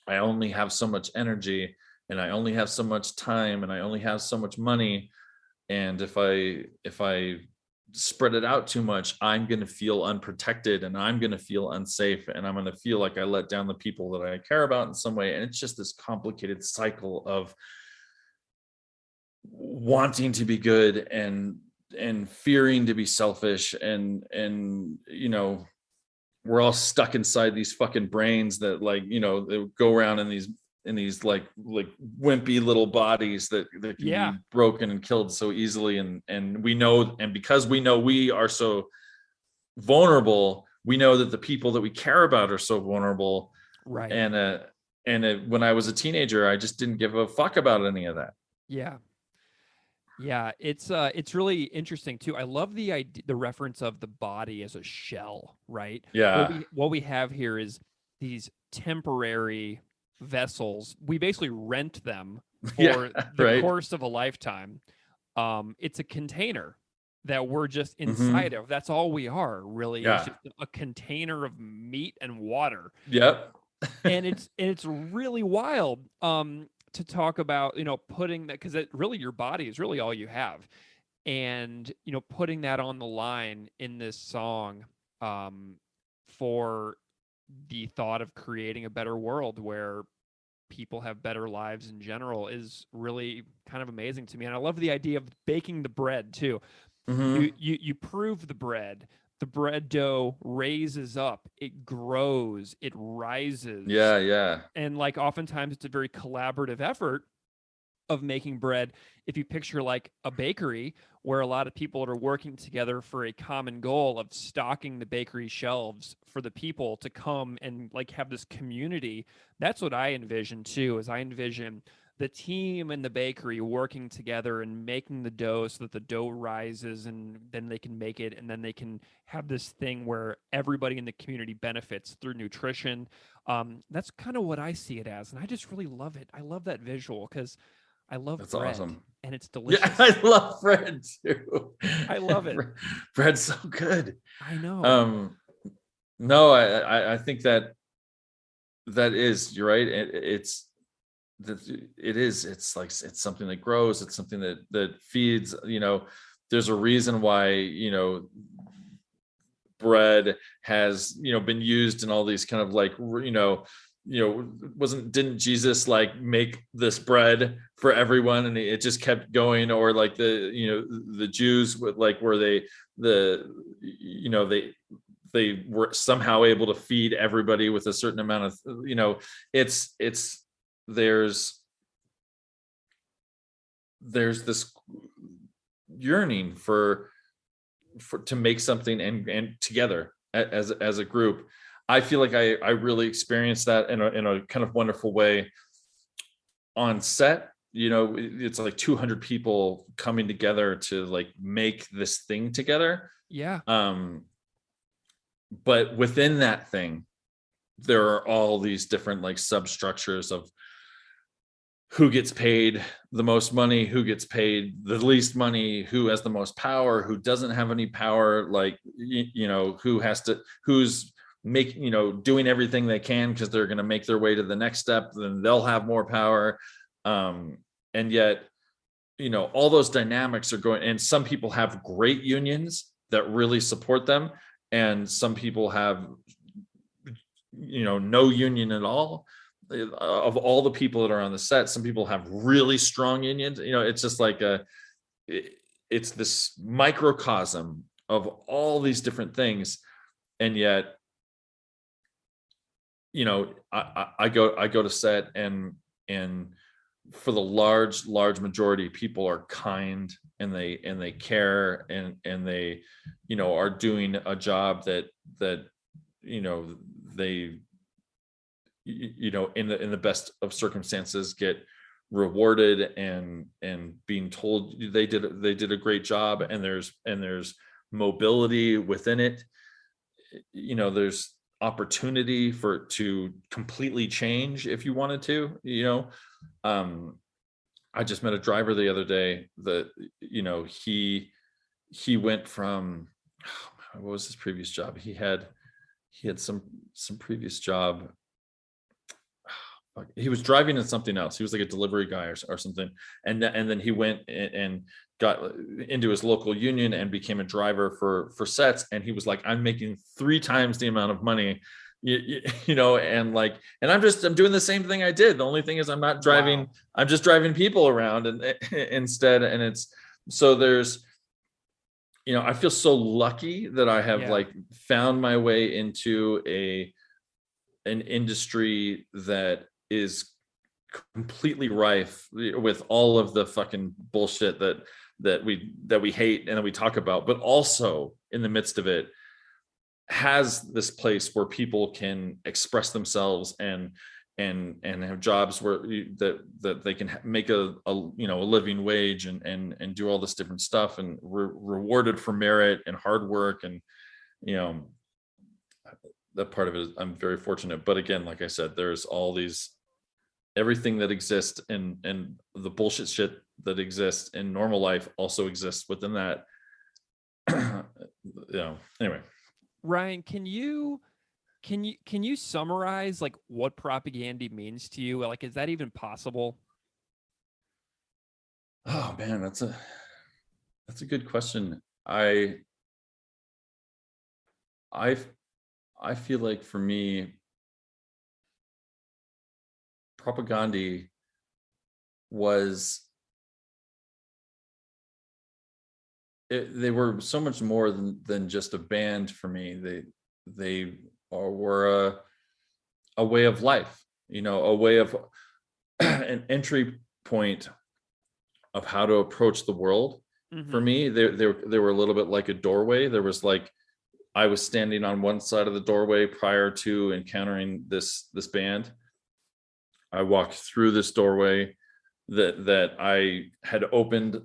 I only have so much energy, and I only have so much time, and I only have so much money. And if I spread it out too much, I'm going to feel unprotected, and I'm going to feel unsafe, and I'm going to feel like I let down the people that I care about in some way. And it's just this complicated cycle of wanting to be good and fearing to be selfish, and we're all stuck inside these fucking brains that they go around in these like wimpy little bodies that can be broken and killed so easily. And we know, and because we know we are so vulnerable, we know that the people that we care about are so vulnerable. Right. And when I was a teenager, I just didn't give a fuck about any of that. Yeah, it's really interesting too. I love the reference of the body as a shell, right? Yeah. What we have here is these temporary vessels. We basically rent them for the course of a lifetime. It's a container that we're just inside of. That's all we are, really. Yeah. It's just a container of meat and water. Yep. and it's really wild to talk about, putting that, because really your body is really all you have, and putting that on the line in this song for the thought of creating a better world where people have better lives in general is really kind of amazing to me. And I love the idea of baking the bread too. You prove the bread dough raises up, it grows, it rises. Yeah. And oftentimes it's a very collaborative effort of making bread. If you picture like a bakery where a lot of people are working together for a common goal of stocking the bakery shelves for the people to come and have this community, that's what I envision too. Is I envision the team in the bakery working together and making the dough so that the dough rises, and then they can make it, and then they can have this thing where everybody in the community benefits through nutrition. That's kind of what I see it as, and I just really love it. I love that visual because I love That's bread, awesome. And it's delicious. Yeah, I love bread too. I love it. Bread's so good. I know. No, I think that is, you're right. It's something that grows. It's something that feeds. There's a reason why bread has been used in all these kind of didn't Jesus make this bread for everyone, and it just kept going? Or the Jews with where they were somehow able to feed everybody with a certain amount of there's this yearning for to make something and together as a group. I feel like I really experienced that in a kind of wonderful way on set. It's 200 people coming together to make this thing together. Yeah. But within that thing, there are all these different substructures of who gets paid the most money, who gets paid the least money, who has the most power, who doesn't have any power, who's doing everything they can because they're going to make their way to the next step, then they'll have more power. And yet, all those dynamics are going, and some people have great unions that really support them, and some people have no union at all. Of all the people that are on the set, some people have really strong unions. It's just like it's this microcosm of all these different things. And yet, I go to set, and for the large majority, people are kind, and they care, and they are doing a job that they in the best of circumstances get rewarded, and being told they did a great job, and there's mobility within it. There's opportunity to completely change if you wanted to. I just met a driver the other day that he went from, what was his previous job? He had some previous job. He was driving in something else. He was like a delivery guy or something. And then he went and got into his local union and became a driver for sets. And he was like, I'm making 3 times the amount of money, and I'm doing the same thing I did. The only thing is I'm not driving. Wow. I'm just driving people around instead. And it's, so there's, I feel so lucky that I have found my way into an industry that is completely rife with all of the fucking bullshit that we hate and that we talk about, but also in the midst of it has this place where people can express themselves and have jobs where that they can make a living wage and do all this different stuff, and rewarded for merit and hard work. And that part of it, I'm very fortunate. But again, like I said, there's everything that exists and the bullshit shit that exists in normal life also exists within that. Anyway, Ryan, can you summarize like what propaganda means to you? Like, is that even possible? Oh man, that's a good question. I feel like for me, propaganda was, they were so much more than just a band for me. They were a way of life, a way of an entry point of how to approach the world. Mm-hmm. For me, they were a little bit like a doorway. There was like, I was standing on one side of the doorway prior to encountering this band. I walked through this doorway that I had opened,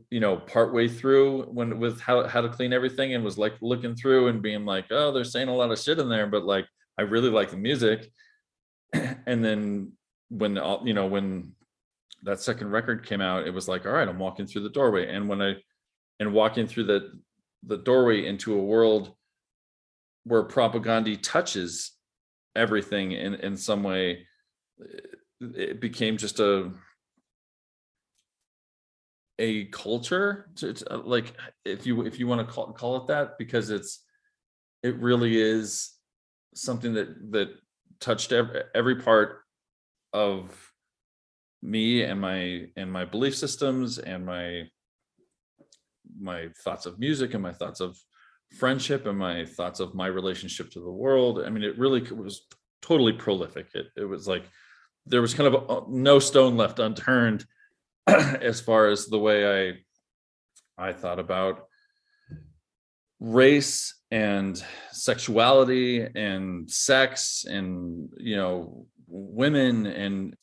partway through with how to clean everything, and was like looking through and being like, oh, they're saying a lot of shit in there, but like, I really like the music. And then when that second record came out, it was like, all right, I'm walking through the doorway. And walking through the doorway into a world where propaganda touches everything in some way, it became just a culture, like, if you want to call it that, because it really is something that touched every part of me and my belief systems and my thoughts of music and my thoughts of friendship and my thoughts of my relationship to the world. I mean, it really was totally prolific. It was like there was kind of no stone left unturned as far as the way I thought about race and sexuality and sex and women and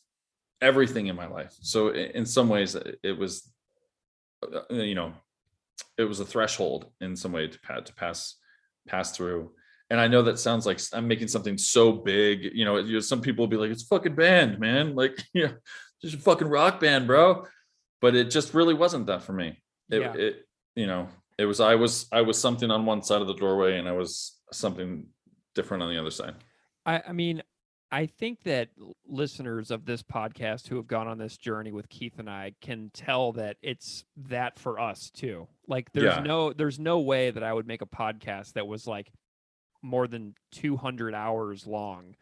everything in my life. So in some ways it was it was a threshold in some way to pass through. And I know that sounds like I'm making something so big, some people will be like, it's a fucking band, man, like, just a fucking rock band, bro. But it just really wasn't that for me. It was, I was something on one side of the doorway and I was something different on the other side. I mean, I think that listeners of this podcast who have gone on this journey with Keith and I can tell that it's that for us too. Like there's no way that I would make a podcast that was like more than 200 hours long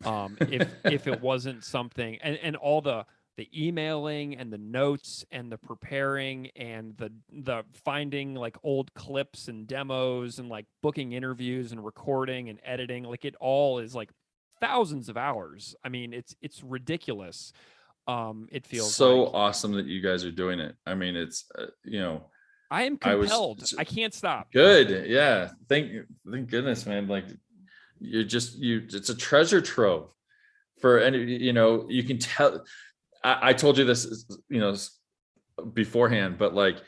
If it wasn't something, and all the emailing and the notes and the preparing and the finding like old clips and demos and like booking interviews and recording and editing, like it all is like thousands of hours. I mean, it's ridiculous. It feels so like. awesome that you guys are doing it. I mean, it's I am compelled. I can't stop. Good. Yeah. Thank goodness, man. Like it's a treasure trove for any, you can tell. I told you this, beforehand, but like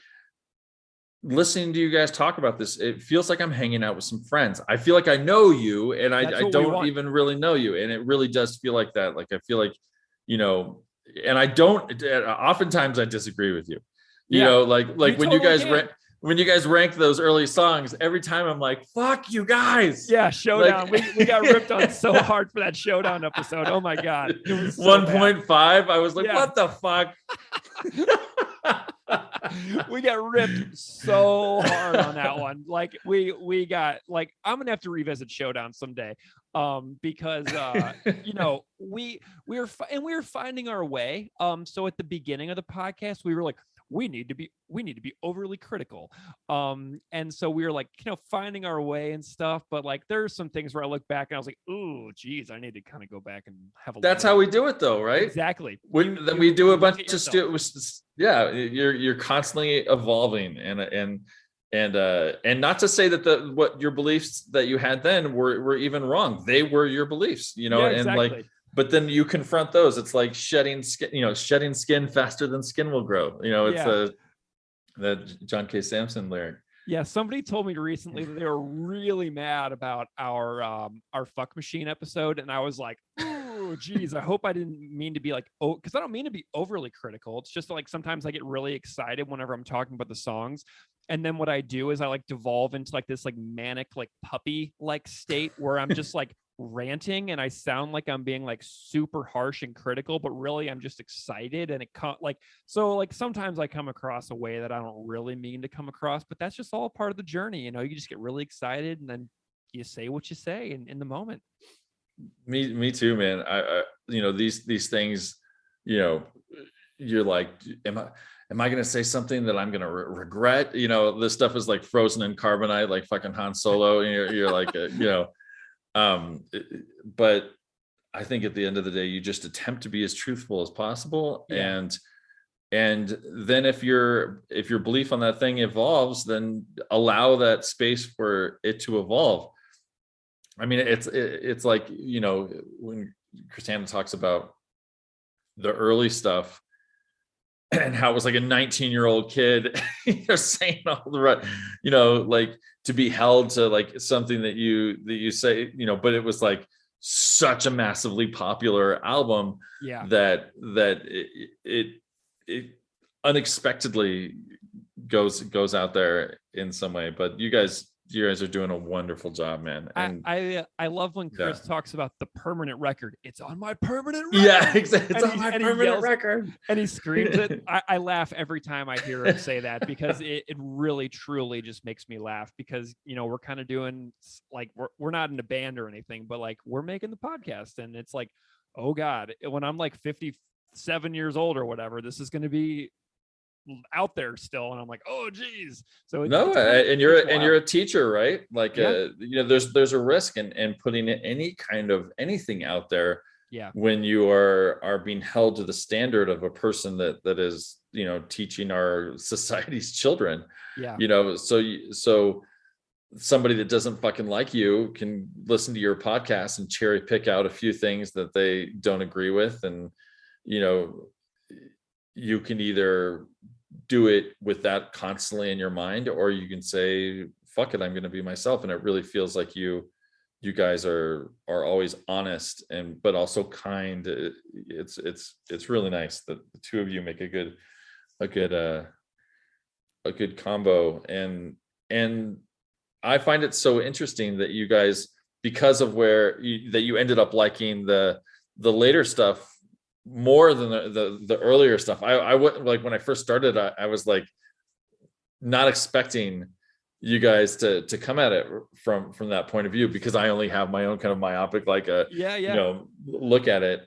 listening to you guys talk about this, it feels like I'm hanging out with some friends. I feel like I know you, and I don't even really know you. And it really does feel like that. Like, I feel like, and I don't, oftentimes I disagree with you, like when you guys rank those early songs, every time I'm like, fuck you guys. Yeah, Showdown. Like, we got ripped on so hard for that Showdown episode. Oh my God. It was so 1.5. I was like, what the fuck? We got ripped so hard on that one. Like we got like, I'm gonna have to revisit Showdown someday. Because we were finding our way. So at the beginning of the podcast, we were like, we need to be overly critical. And so we were like, finding our way and stuff. But like, there's some things where I look back and I was like, oh, geez, I need to kind of go back and have a. That's how we do it, though, right? Exactly. Then we do a bunch of yeah. You're constantly evolving, and not to say that what your beliefs that you had then were even wrong. They were your beliefs, exactly. And like. But then you confront those. It's like shedding skin faster than skin will grow. It's the John K. Samson lyric. Yeah, somebody told me recently that they were really mad about our Fuck Machine episode, and I was like, "Oh, geez, I hope I didn't mean to be like, because I don't mean to be overly critical. It's just like sometimes I get really excited whenever I'm talking about the songs, and then what I do is I like devolve into like this like manic like puppy like state where I'm just like ranting and I sound like I'm being like super harsh and critical, but really I'm just excited, and so sometimes I come across a way that I don't really mean to come across, but that's just all part of the journey. You just get really excited and then you say what you say in the moment. Me too, man. I these things, you're like, am I going to say something that I'm going to regret? This stuff is like frozen in carbonite, like fucking Han Solo. And you're like, but I think at the end of the day, you just attempt to be as truthful as possible. Yeah. And then if your belief on that thing evolves, then allow that space for it to evolve. I mean, it's like, when Christina talks about the early stuff and how it was like a 19-year-old kid, saying all the right, like to be held to like something that you say, but it was like such a massively popular album. Yeah. that it unexpectedly goes out there in some way. But you guys are doing a wonderful job, man. And I love when Chris talks about the permanent record. It's on my permanent record. Yeah, exactly. It's on my permanent record. And he screams it. I laugh every time I hear him say that, because it really truly just makes me laugh, because we're kind of doing like we're not in a band or anything, but like we're making the podcast, and it's like, oh God, when I'm like 57 years old or whatever, this is going to be out there still, and I'm like, oh geez. So and you're a teacher, right? Like there's a risk in putting any kind of anything out there, when you are being held to the standard of a person that is teaching our society's children. So somebody that doesn't fucking like you can listen to your podcast and cherry pick out a few things that they don't agree with, and you can either do it with that constantly in your mind, or you can say, fuck it, I'm going to be myself. And it really feels like you guys are always honest but also kind. It's really nice that the two of you make a good combo. And I find it so interesting that you guys, because of that you ended up liking the later stuff more than the earlier stuff. I would like, when I first started, I was like not expecting you guys to come at it from that point of view, because I only have my own kind of myopic, like look at it.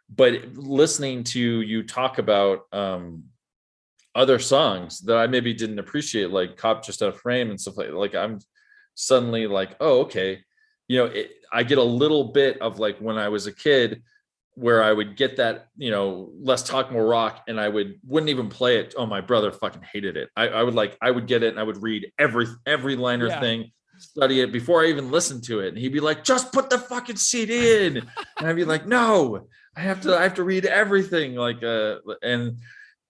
But listening to you talk about other songs that I maybe didn't appreciate, like Cop Just Out of Frame and stuff like I'm suddenly like, oh, okay. I get a little bit of like when I was a kid, where I would get that, Less Talk More Rock, and I wouldn't even play it. Oh, my brother fucking hated it. I would get it and I would read every liner thing, study it before I even listened to it. And he'd be like, just put the fucking CD in. And I'd be like, no, I have to read everything. Like, and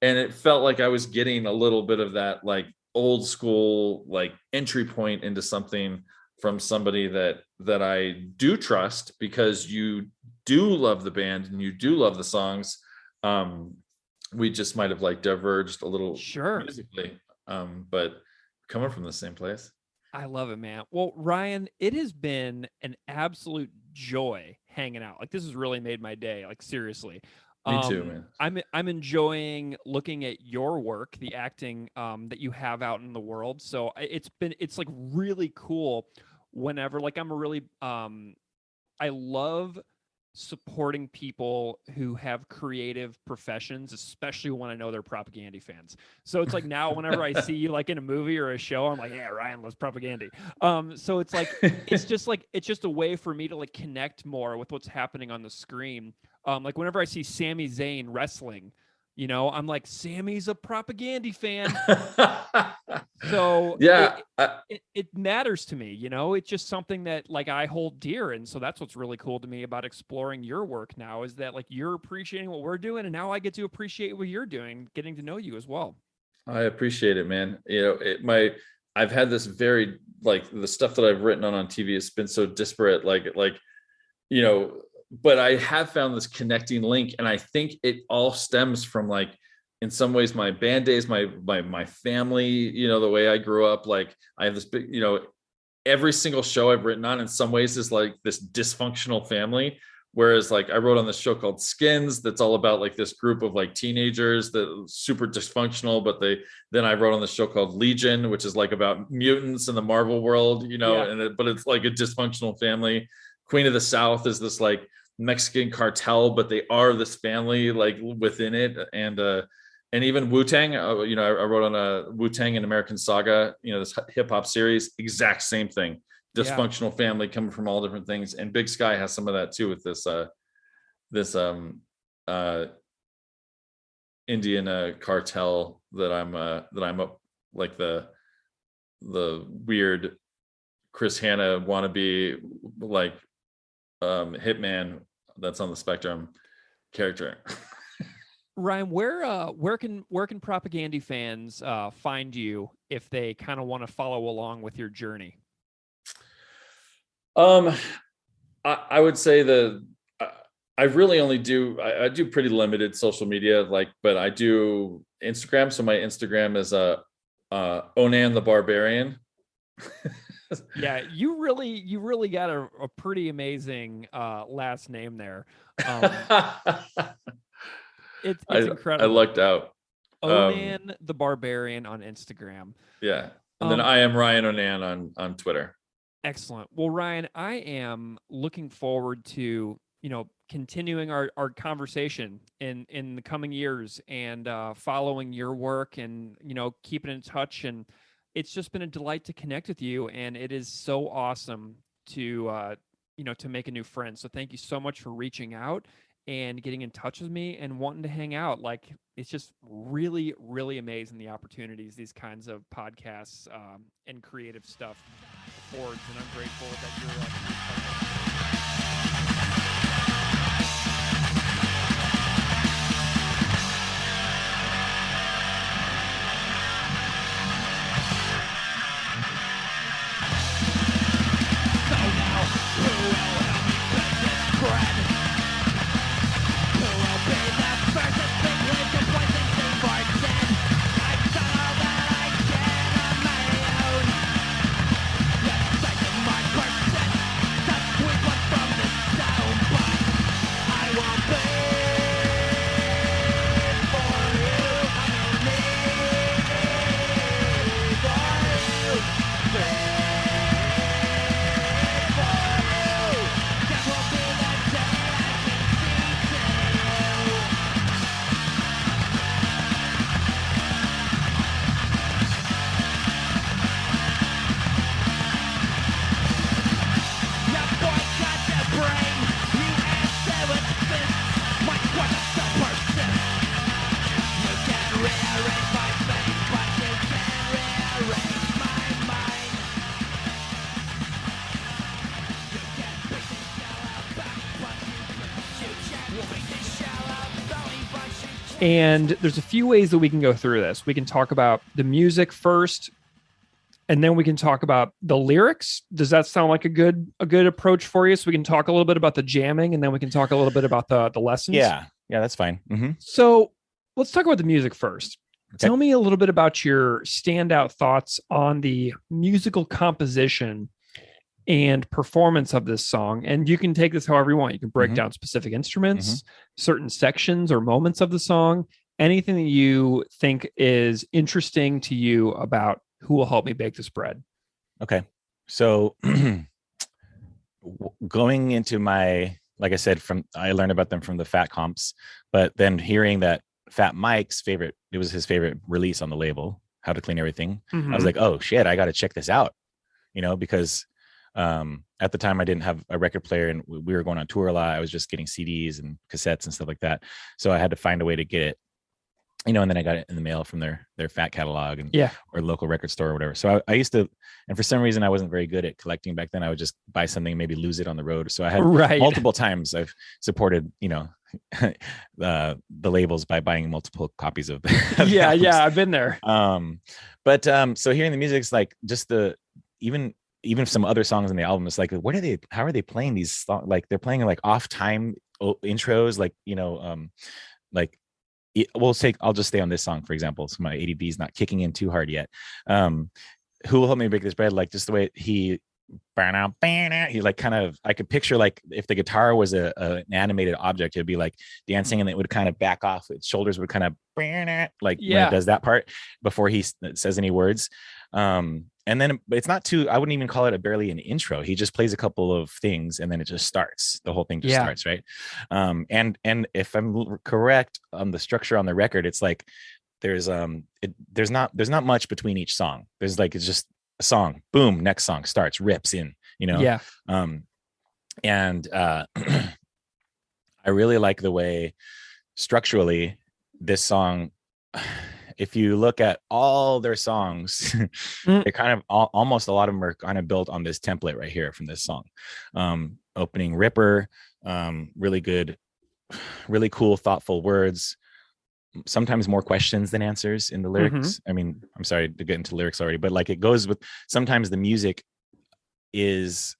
it felt like I was getting a little bit of that, like old school, like entry point into something from somebody that I do trust, because you do love the band and you do love the songs. We just might have like diverged a little musically, but coming from the same place. I love it, man. Well, Ryan, it has been an absolute joy hanging out. Like, this has really made my day. Like, seriously. Me too, man. I'm enjoying looking at your work, the acting that you have out in the world. So it's like really cool whenever, like, I'm a really I love supporting people who have creative professions, especially when I know they're Propaganda fans. So it's like now whenever I see you like in a movie or a show, I'm like, yeah, Ryan loves Propaganda. So it's like it's just a way for me to like connect more with what's happening on the screen. Like whenever I see Sami Zayn wrestling, I'm like, Sammy's a Propaganda fan. So yeah, it matters to me, it's just something that like I hold dear. And so that's what's really cool to me about exploring your work now, is that like you're appreciating what we're doing, and now I get to appreciate what you're doing, getting to know you as well. I appreciate it, man. I've had this very, like, the stuff that I've written on TV has been so disparate, but I have found this connecting link. And I think it all stems from, like, in some ways, my band days, my family, the way I grew up. Like, I have this big, every single show I've written on in some ways is like this dysfunctional family. Whereas, like, I wrote on this show called Skins, that's all about like this group of like teenagers that are super dysfunctional. But then I wrote on the show called Legion, which is like about mutants in the Marvel world, but it's like a dysfunctional family. Queen of the South is this like Mexican cartel, but they are this family like within it. And even Wu-Tang, I wrote on a Wu-Tang and American Saga, this hip hop series, exact same thing. Dysfunctional family coming from all different things. And Big Sky has some of that too, with this Indian cartel that I'm up, like the weird Chris Hanna wannabe, like hitman that's on the spectrum character. Ryan, where can Propaganda fans find you if they kind of want to follow along with your journey? I would say I really only do, I do pretty limited social media, but I do Instagram. So my Instagram is Onan the Barbarian. Yeah, you really got a pretty amazing last name there. It's incredible. I lucked out. Onan the Barbarian on Instagram. Yeah. And then I am Ryan Onan on Twitter. Excellent. Well, Ryan, I am looking forward to, continuing our conversation in the coming years, and following your work, and, keeping in touch. And it's just been a delight to connect with you. And it is so awesome to make a new friend. So thank you so much for reaching out and getting in touch with me and wanting to hang out. Like, it's just really, really amazing, the opportunities these kinds of podcasts and creative stuff affords. And I'm grateful that you're part of it. Percent And there's a few ways that we can go through this. We can talk about the music first, and then we can talk about the lyrics. Does that sound like a good approach for you? So we can talk a little bit about the jamming, and then we can talk a little bit about the lessons. Yeah, that's fine. Mm-hmm. So let's talk about the music first. Okay. Tell me a little bit about your standout thoughts on the musical composition and performance of this song. And you can take this however you want. You can break down specific instruments, certain sections or moments of the song, anything that you think is interesting to you about Who Will Help Me Bake This Bread. Okay. So going into like I said, I learned about them from the Fat comps, but then hearing that Fat Mike's it was his favorite release on the label, How to Clean Everything. I was like, oh shit, I got to check this out, because at the time I didn't have a record player and we were going on tour a lot. I was just getting CDs and cassettes and stuff like that. So I had to find a way to get it, and then I got it in the mail from their Fat catalog or local record store or whatever. So I used to, and for some reason I wasn't very good at collecting back then. I would just buy something and maybe lose it on the road. So I had multiple times I've supported, the labels by buying multiple copies of I've been there. So hearing the music is like just even some other songs in the album, it's like, how are they playing these songs? Like they're playing like off time intros, I'll just stay on this song, for example. So my ADD is not kicking in too hard yet. Who Will Help Me Bake This Bread? Like just the way he like kind of, I could picture like if the guitar was an animated object, it'd be like dancing and it would kind of back off. Its shoulders would kind of when it does that part before he says any words. And then it's not too, I wouldn't even call it barely an intro. He just plays a couple of things and then it just starts. The whole thing just starts, right? And if I'm correct on the structure on the record, it's like there's not much between each song. There's like, it's just a song, boom, next song starts, rips in, and I really like the way structurally this song, if you look at all their songs, they're kind of almost a lot of them are kind of built on this template right here from this song. Opening ripper, really good, really cool, thoughtful words. Sometimes more questions than answers in the lyrics. I mean, I'm sorry to get into lyrics already, but like it goes with, sometimes the music is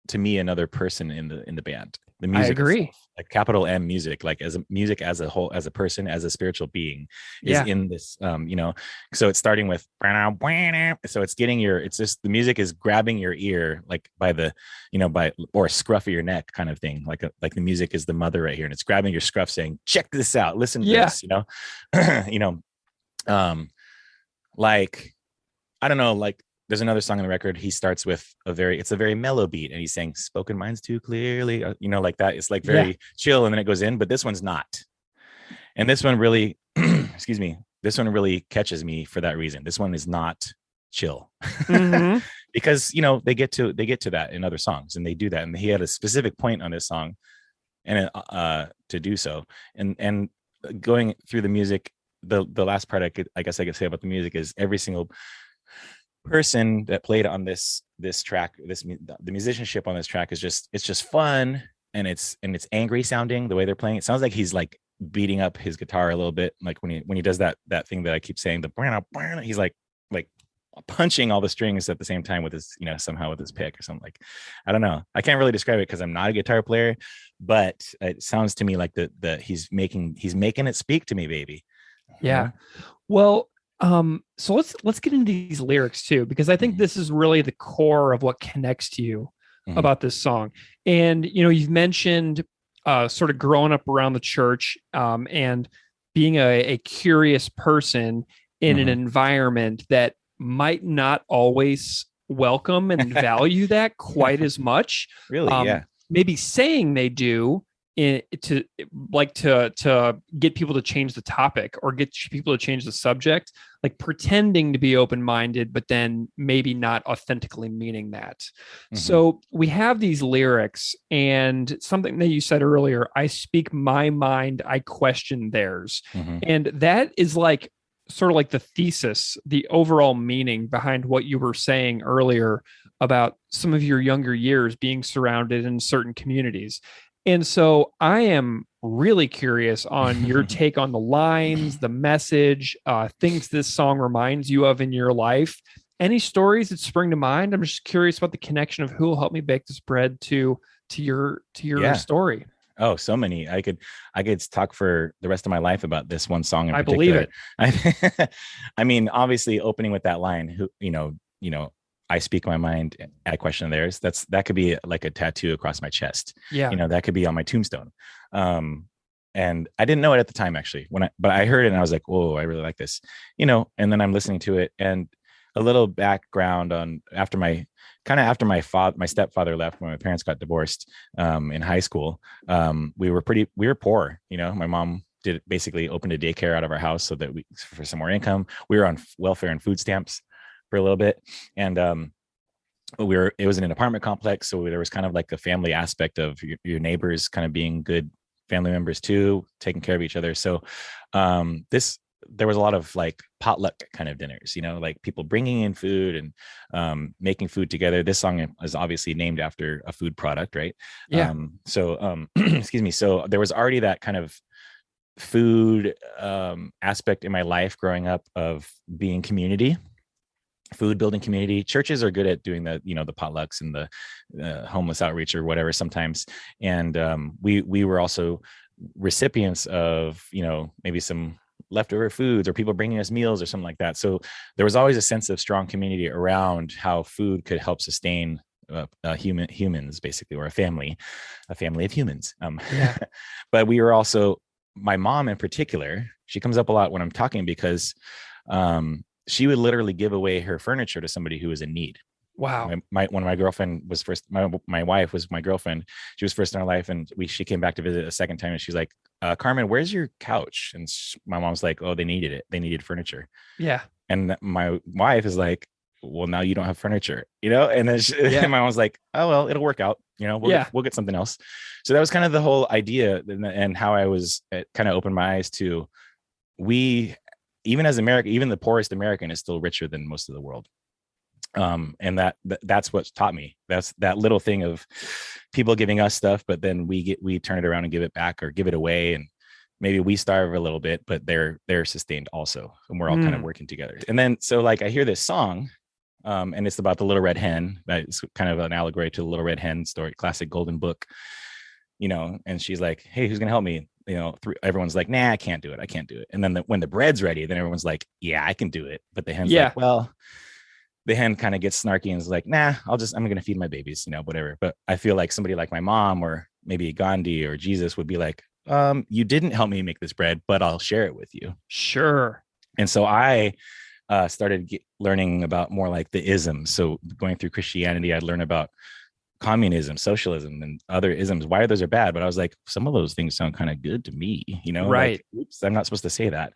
to me another person in the band. The music, I agree. Itself, like capital M music, like as a music as a whole, as a person, as a spiritual being, is in this. So it's starting with, so it's getting it's just the music is grabbing your ear, like by the, or scruff of your neck kind of thing, like the music is the mother right here, and it's grabbing your scruff, saying, "Check this out, listen to this," like I don't know, like. There's another song on the record. He starts with it's a very mellow beat, and he's saying "spoken minds too clearly," like that. It's like very chill, and then it goes in. But this one's not. And this one really, excuse me, this one really catches me for that reason. This one is not chill, because they get to that in other songs, and they do that. And he had a specific point on this song, and to do so. And going through the music, the last part I could say about the music is every single person that played on this track, the musicianship on this track is it's just fun, and it's angry sounding the way they're playing. It sounds like he's like beating up his guitar a little bit, like when he does that thing that I keep saying, he's like punching all the strings at the same time with his somehow with his pick or something. Like, I don't know, I can't really describe it because I'm not a guitar player, but it sounds to me like he's making it speak to me, baby. Well, so let's get into these lyrics too, because I think this is really the core of what connects to you about this song. And you've mentioned sort of growing up around the church, and being a curious person in an environment that might not always welcome and value that quite as much. Really, maybe saying they do, to get people to change the topic or get people to change the subject, like pretending to be open-minded, but then maybe not authentically meaning that. So we have these lyrics, and something that you said earlier, I speak my mind, I question theirs. And that is like sort of like the thesis, the overall meaning behind what you were saying earlier about some of your younger years being surrounded in certain communities. And so I am really curious on your take on the lines, the message, things this song reminds you of in your life. Any stories that spring to mind? I'm just curious about the connection of Who Will Help Me Bake This Bread to your story. Oh, so many. I could talk for the rest of my life about this one song in I believe particular. I mean, obviously opening with that line, I speak my mind, I question theirs. That could be like a tattoo across my chest. Yeah. That could be on my tombstone. And I didn't know it at the time actually but I heard it and I was like, whoa, I really like this, and then I'm listening to it. And a little background on after my stepfather left when my parents got divorced in high school. We were poor. My mom basically opened a daycare out of our house so that for some more income. We were on welfare and food stamps for a little bit. And it was in an apartment complex. So there was kind of like a family aspect of your neighbors kind of being good family members too, taking care of each other. So there was a lot of like potluck kind of dinners, like people bringing in food and making food together. This song is obviously named after a food product, right? Yeah. Excuse me. So there was already that kind of food aspect in my life growing up of being food building community. Churches are good at doing the potlucks and the homeless outreach or whatever sometimes. And we were also recipients of, maybe some leftover foods or people bringing us meals or something like that. So there was always a sense of strong community around how food could help sustain humans basically, or a family of humans. But we were also, my mom in particular, she comes up a lot when I'm talking because she would literally give away her furniture to somebody who was in need. Wow. One of my girlfriend was first. My wife was my girlfriend. She was first in our life, and she came back to visit a second time, and she's like, "Carmen, where's your couch?" And my mom's like, "Oh, they needed it. They needed furniture." Yeah. And my wife is like, "Well, now you don't have furniture, And then my mom's like, "Oh well, it'll work out. We'll get something else." So that was kind of the whole idea, and how I was kind of opened my eyes to even as America, even the poorest American is still richer than most of the world. And that's what taught me. That's that little thing of people giving us stuff, but then we turn it around and give it back or give it away. And maybe we starve a little bit, but they're sustained also. And we're all kind of working together. And then, so like I hear this song and it's about the Little Red Hen. It's kind of an allegory to the Little Red Hen story, classic golden book, and she's like, "Hey, who's going to help me?" Everyone's like, "Nah, I can't do it. And then when the bread's ready, then everyone's like, "Yeah, I can do it." But the hen's like, well, the hen kind of gets snarky and is like, "Nah, I'm going to feed my babies, whatever." But I feel like somebody like my mom or maybe Gandhi or Jesus would be like, "You didn't help me make this bread, but I'll share it with you." Sure. And so I started learning about more like the isms. So going through Christianity, I'd learn about communism, socialism, and other isms, why those are bad. But I was like, some of those things sound kind of good to me, right? Like, oops, I'm not supposed to say that.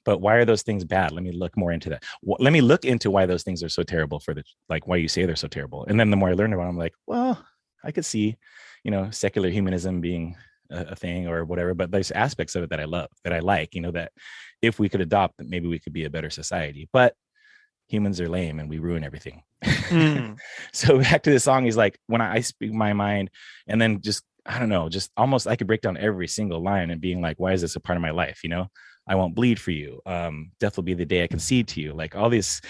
But why are those things bad? Let me look more into that. Let me look into why those things are so terrible why you say they're so terrible. And then the more I learned about them, I'm like, well, I could see, secular humanism being a thing or whatever, but there's aspects of it that I love, that I like, that if we could adopt, that maybe we could be a better society. But humans are lame and we ruin everything. So back to the song, he's like, when I speak my mind, and then just, I don't know, just almost I could break down every single line and being like, why is this a part of my life? I won't bleed for you. Death will be the day I concede to you. Like all these,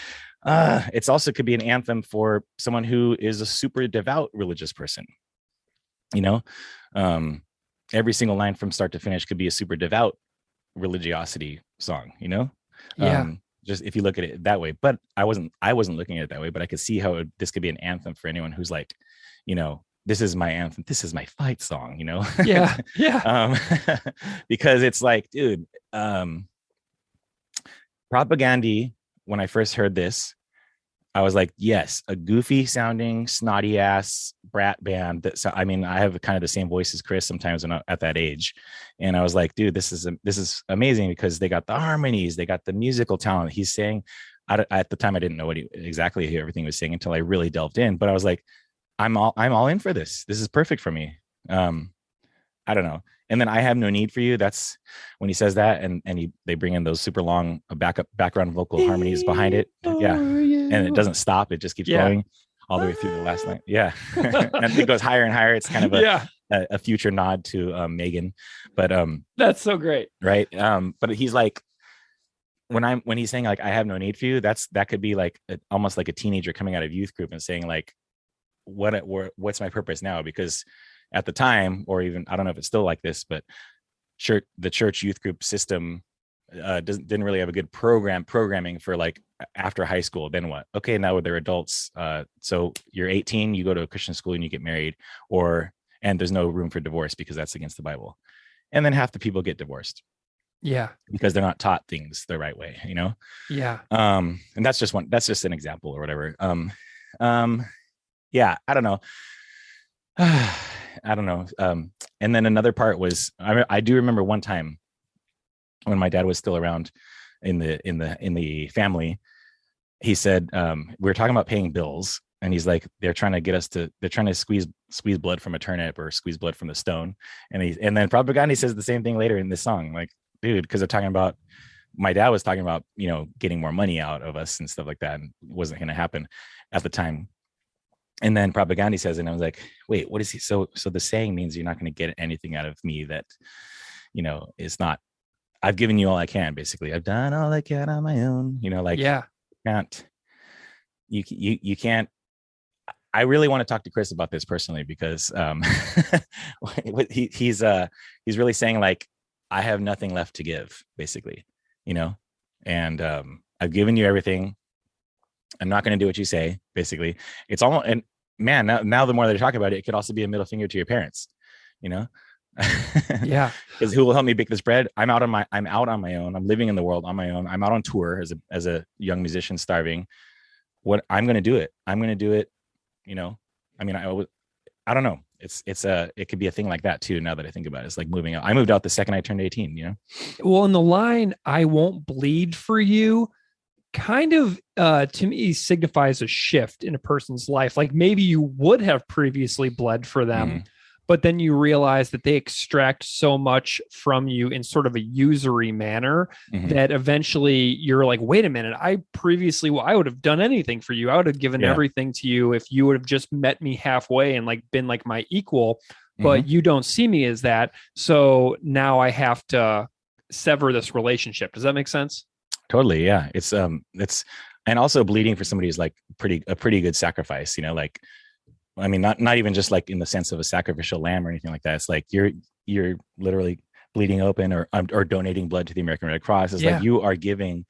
it's also could be an anthem for someone who is a super devout religious person. Every single line from start to finish could be a super devout religiosity song, just if you look at it that way. But I wasn't looking at it that way, but I could see how this could be an anthem for anyone who's like, this is my anthem, this is my fight song, Yeah. Because it's like, dude, Propaganda, when I first heard this, I was like, yes, a goofy sounding, snotty ass brat band. I have kind of the same voice as Chris sometimes when I'm at that age. And I was like, dude, this is amazing because they got the harmonies, they got the musical talent. He's saying, at the time, I didn't know what exactly everything he was saying until I really delved in. But I was like, I'm all in for this. This is perfect for me. I don't know. And then I have no need for you. That's when he says that, and they bring in those super long background vocal harmonies behind it. Yeah. And it doesn't stop. It just keeps going all the way through the last line. Yeah. And it goes higher and higher. It's kind of a future nod to Megan, but That's so great. right. But he's like, when he's saying like I have no need for you, that could be like almost like a teenager coming out of youth group and saying like, what's my purpose now? Because at the time, or even I don't know if it's still like this, but the church youth group system didn't really have a good programming for like after high school. Then what? Okay, now they're adults. So you're 18, you go to a Christian school and you get married, and there's no room for divorce because that's against the Bible. And then half the people get divorced. Yeah. Because they're not taught things the right way, you know? Yeah. And that's just an example or whatever. Yeah, I don't know. I don't know. And then another part was, I do remember one time when my dad was still around in the family, he said, we were talking about paying bills, and he's like, they're trying to squeeze blood from a turnip or squeeze blood from the stone. And then Propaganda says the same thing later in this song, like, dude, because they're talking about, my dad was talking about, getting more money out of us and stuff like that. And it wasn't going to happen at the time. And then Propaganda says, and I was like, wait, what is he? So the saying means you're not going to get anything out of me that, is not, I've given you all I can, basically. I've done all I can on my own, yeah. You can't, I really want to talk to Chris about this personally, because he's really saying like, I have nothing left to give, basically, and I've given you everything. I'm not going to do what you say, basically. It's almost, and man, now the more that I talk about it, it could also be a middle finger to your parents, Yeah. Because who will help me bake this bread? I'm out on my own. I'm living in the world on my own. I'm out on tour as a young musician, starving. I'm going to do it. I mean, I don't know. It could be a thing like that too. Now that I think about it, it's like moving out. I moved out the second I turned 18, Well, in the line, I won't bleed for you, kind of to me signifies a shift in a person's life. Like maybe you would have previously bled for them, but then you realize that they extract so much from you in sort of a usury manner that eventually you're like, wait a minute, I would have done anything for you. I would have given everything to you if you would have just met me halfway and like been like my equal, but you don't see me as that. So now I have to sever this relationship. Does that make sense? Totally. Yeah. It's and also bleeding for somebody is like a pretty good sacrifice, like, I mean, not even just like in the sense of a sacrificial lamb or anything like that. It's like you're literally bleeding open or donating blood to the American Red Cross. It's like you are giving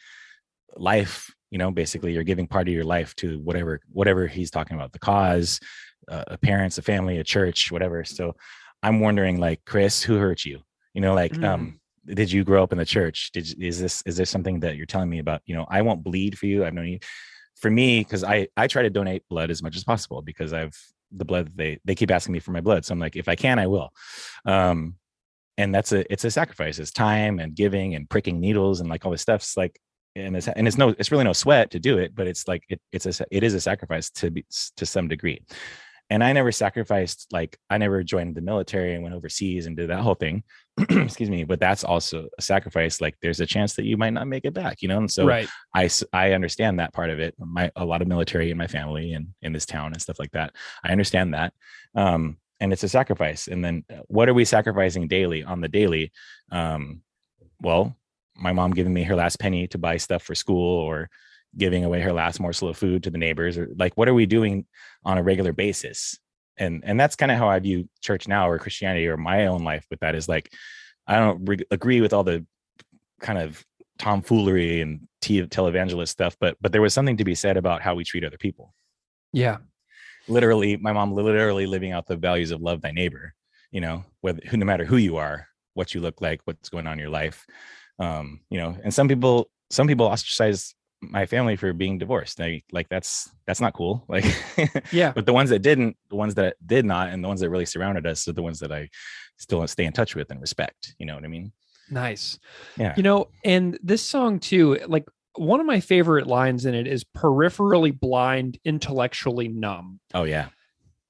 life, basically you're giving part of your life to whatever he's talking about, the cause, a parents, a family, a church, whatever. So I'm wondering, like, Chris, who hurt you? Did you grow up in the church? Is this something that you're telling me about? I won't bleed for you. I have no need. For me, because I try to donate blood as much as possible, because I've the blood, they keep asking me for my blood. So I'm like, if I can, I will. And it's a sacrifice. It's time and giving and pricking needles and like all this stuff. It's like, it's really no sweat to do it, but it's like, it is a sacrifice to some degree. And I never sacrificed, like I never joined the military and went overseas and did that whole thing. Excuse me. But that's also a sacrifice. Like there's a chance that you might not make it back, And so right. I understand that part of it. A lot of military in my family and in this town and stuff like that. I understand that. And it's a sacrifice. And then what are we sacrificing daily on the daily? Well, my mom giving me her last penny to buy stuff for school, or giving away her last morsel of food to the neighbors, or like, what are we doing on a regular basis? And that's kind of how I view church now, or Christianity, or my own life with that, is like, I don't agree with all the kind of tomfoolery and televangelist stuff, but there was something to be said about how we treat other people. Yeah. Literally, my mom literally living out the values of love thy neighbor, no matter who you are, what you look like, what's going on in your life. And some people ostracize my family for being divorced. Like that's not cool. Like, yeah. But the ones that did not, and the ones that really surrounded us, are the ones that I still stay in touch with and respect. You know what I mean? Nice. Yeah. And this song too, like one of my favorite lines in it is peripherally blind, intellectually numb. Oh yeah.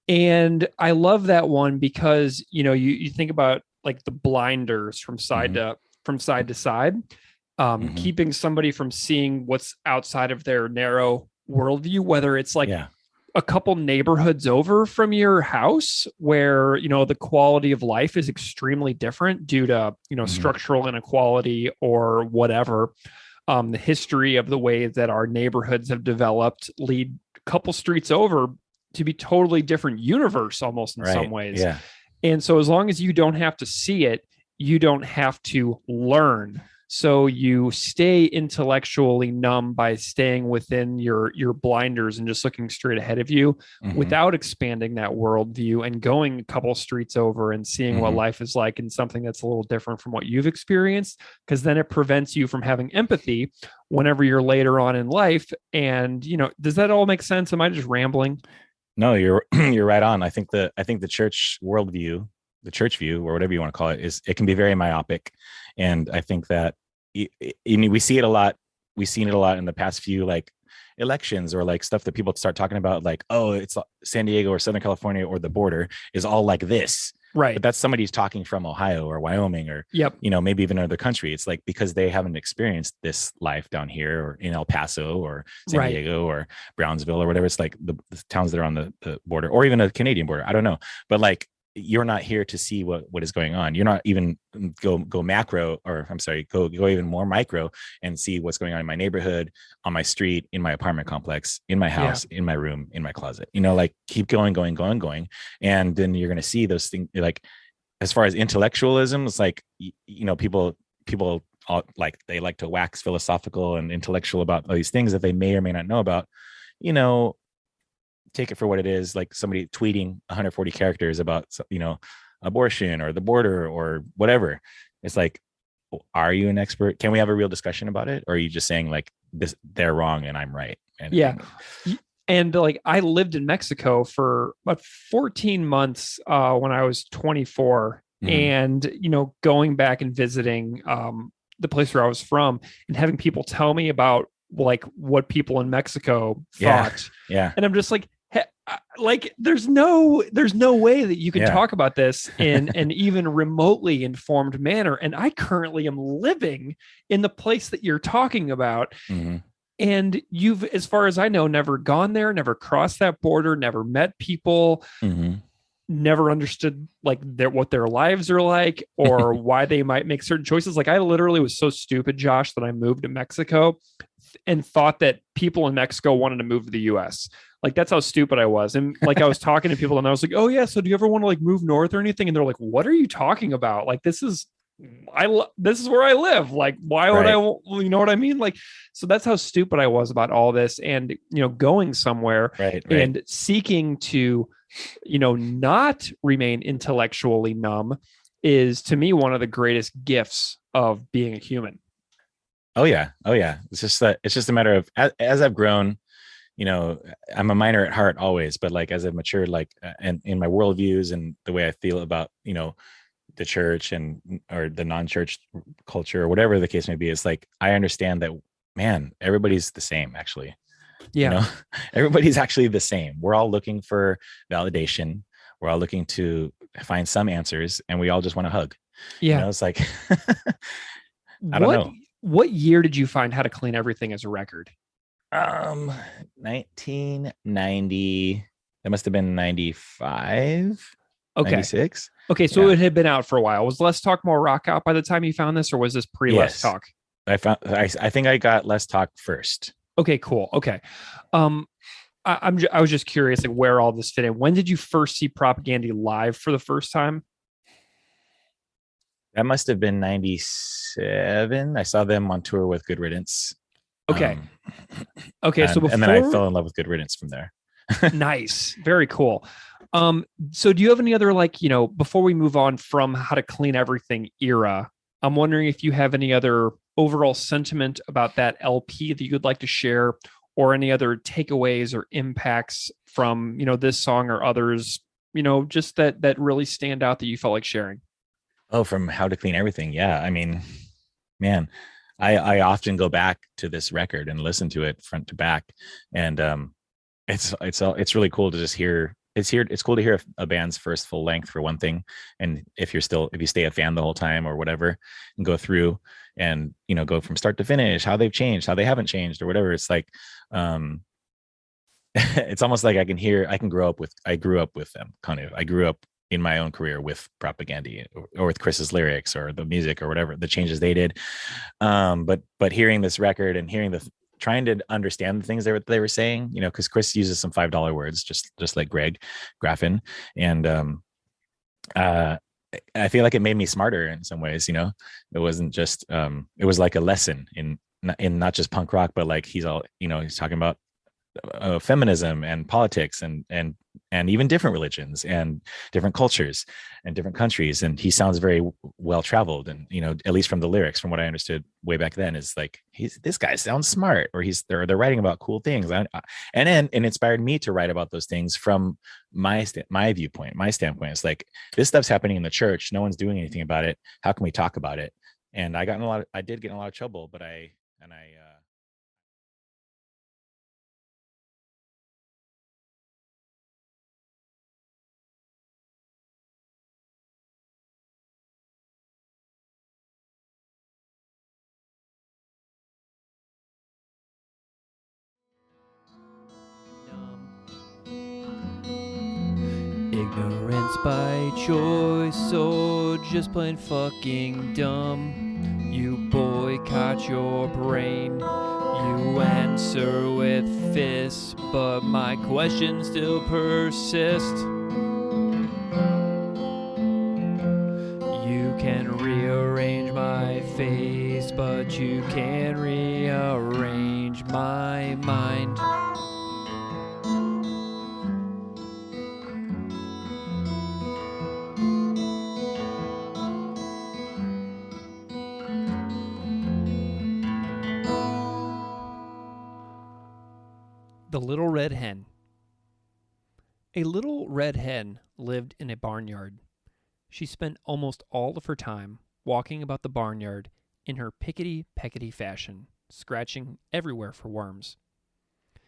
And I love that one because, you think about like the blinders from side to side. Keeping somebody from seeing what's outside of their narrow worldview, whether it's like a couple neighborhoods over from your house where, you know, the quality of life is extremely different due to, you know, structural inequality or whatever. The history of the way that our neighborhoods have developed lead a couple streets over to be totally different universe almost in some ways. Yeah. And so as long as you don't have to see it, you don't have to learn. So you stay intellectually numb by staying within your blinders and just looking straight ahead of you without expanding that worldview and going a couple streets over and seeing what life is like in something that's a little different from what you've experienced, because then it prevents you from having empathy whenever you're later on in life. And, you know, does that all make sense? Am I just rambling? No, you're right on. I think the church worldview, the church view, or whatever you want to call it, it can be very myopic. And I think that we see it a lot. We've seen it a lot in the past few like elections or like stuff that people start talking about, like, oh, it's San Diego or Southern California or the border is all like this. Right. But that's somebody who's talking from Ohio or Wyoming or, you know, maybe even another country. It's like because they haven't experienced this life down here or in El Paso or San Diego or Brownsville or whatever. It's like the towns that are on the border or even a Canadian border. I don't know. But like, you're not here to see what is going on. You're not even go macro, or I'm sorry, go even more micro and see what's going on in my neighborhood, on my street, in my apartment complex, in my house, in my room, in my closet, you know, like keep going. And then you're going to see those things. Like, as far as intellectualism, it's like, you know, people all, like, they like to wax philosophical and intellectual about all these things that they may or may not know about, you know. Take it for what it is, like somebody tweeting 140 characters about, you know, abortion or the border or whatever. It's like, are you an expert? Can we have a real discussion about it? Or are you just saying like this, they're wrong and I'm right? And like, I lived in Mexico for about 14 months when I was 24. And, you know, going back and visiting the place where I was from and having people tell me about like what people in Mexico thought. And I'm just like, like, there's no way that you can talk about this in an even remotely informed manner. And I currently am living in the place that you're talking about. And you've, as far as I know, never gone there, never crossed that border, never met people, never understood like what their lives are like or why they might make certain choices. Like, I literally was so stupid, Josh, that I moved to Mexico and thought that people in Mexico wanted to move to the US. Like, that's how stupid I was. And like, I was talking to people and I was like, oh yeah, so do you ever want to like move north or anything? And they're like, what are you talking about? Like, this is where I live. Like, why would I, you know what I mean? Like, so that's how stupid I was about all this. And, you know, going somewhere and seeking to, you know, not remain intellectually numb is, to me, one of the greatest gifts of being a human. Oh yeah. It's just a matter of, as I've grown, you know, I'm a miner at heart always, but like, as I've matured, like, and in my worldviews and the way I feel about, you know, the church or the non-church culture or whatever the case may be, it's like, I understand that, man, everybody's the same, actually. You know, everybody's actually the same. We're all looking for validation. We're all looking to find some answers, and we all just want to hug. You know, it's like, I don't know. What year did you find How to Clean Everything as a record? 1990. That must have been 95. Okay. 96. Okay, so it had been out for a while. Was Let's Talk More Rock out by the time you found this, or was this pre-Let's Talk? I think I got Let's Talk first. Okay, cool. Okay. I was just curious, like, where all this fit in. When did you first see Propaganda live for the first time? That must have been 97. I saw them on tour with Good Riddance. Okay. So before, and then I fell in love with Good Riddance from there. Nice. Very cool. So do you have any other, like, you know, before we move on from How to Clean Everything era, I'm wondering if you have any other overall sentiment about that LP that you'd like to share, or any other takeaways or impacts from, you know, this song or others, you know, just that really stand out that you felt like sharing. Oh, from How to Clean Everything. Yeah. I mean, man, I often go back to this record and listen to it front to back. And it's really cool to just hear. It's cool to hear a band's first full length, for one thing. And if you stay a fan the whole time or whatever, and go through and, you know, go from start to finish, how they've changed, how they haven't changed, or whatever. It's like, it's almost like I grew up with them kind of. I grew up in my own career with propaganda or with Chris's lyrics or the music or whatever, the changes they did. But hearing this record and trying to understand the things they were saying, because Chris uses some $5 words, just like Greg Graffin. And I feel like it made me smarter in some ways. It wasn't just it was like a lesson in not just punk rock, but like he's talking about feminism and politics and even different religions and different cultures and different countries. And he sounds very well traveled. And at least from the lyrics, from what I understood way back then, is like this guy sounds smart, or they're writing about cool things. And inspired me to write about those things from my viewpoint, my standpoint. It's like, this stuff's happening in the church. No one's doing anything about it. How can we talk about it? And I did get in a lot of trouble, but Ignorance by choice or just plain fucking dumb. You boycott your brain. You answer with fists, but my questions still persist. You can rearrange my face, but you can't rearrange my mind. The Little Red Hen. A little red hen lived in a barnyard. She spent almost all of her time walking about the barnyard in her pickety-peckety fashion, scratching everywhere for worms.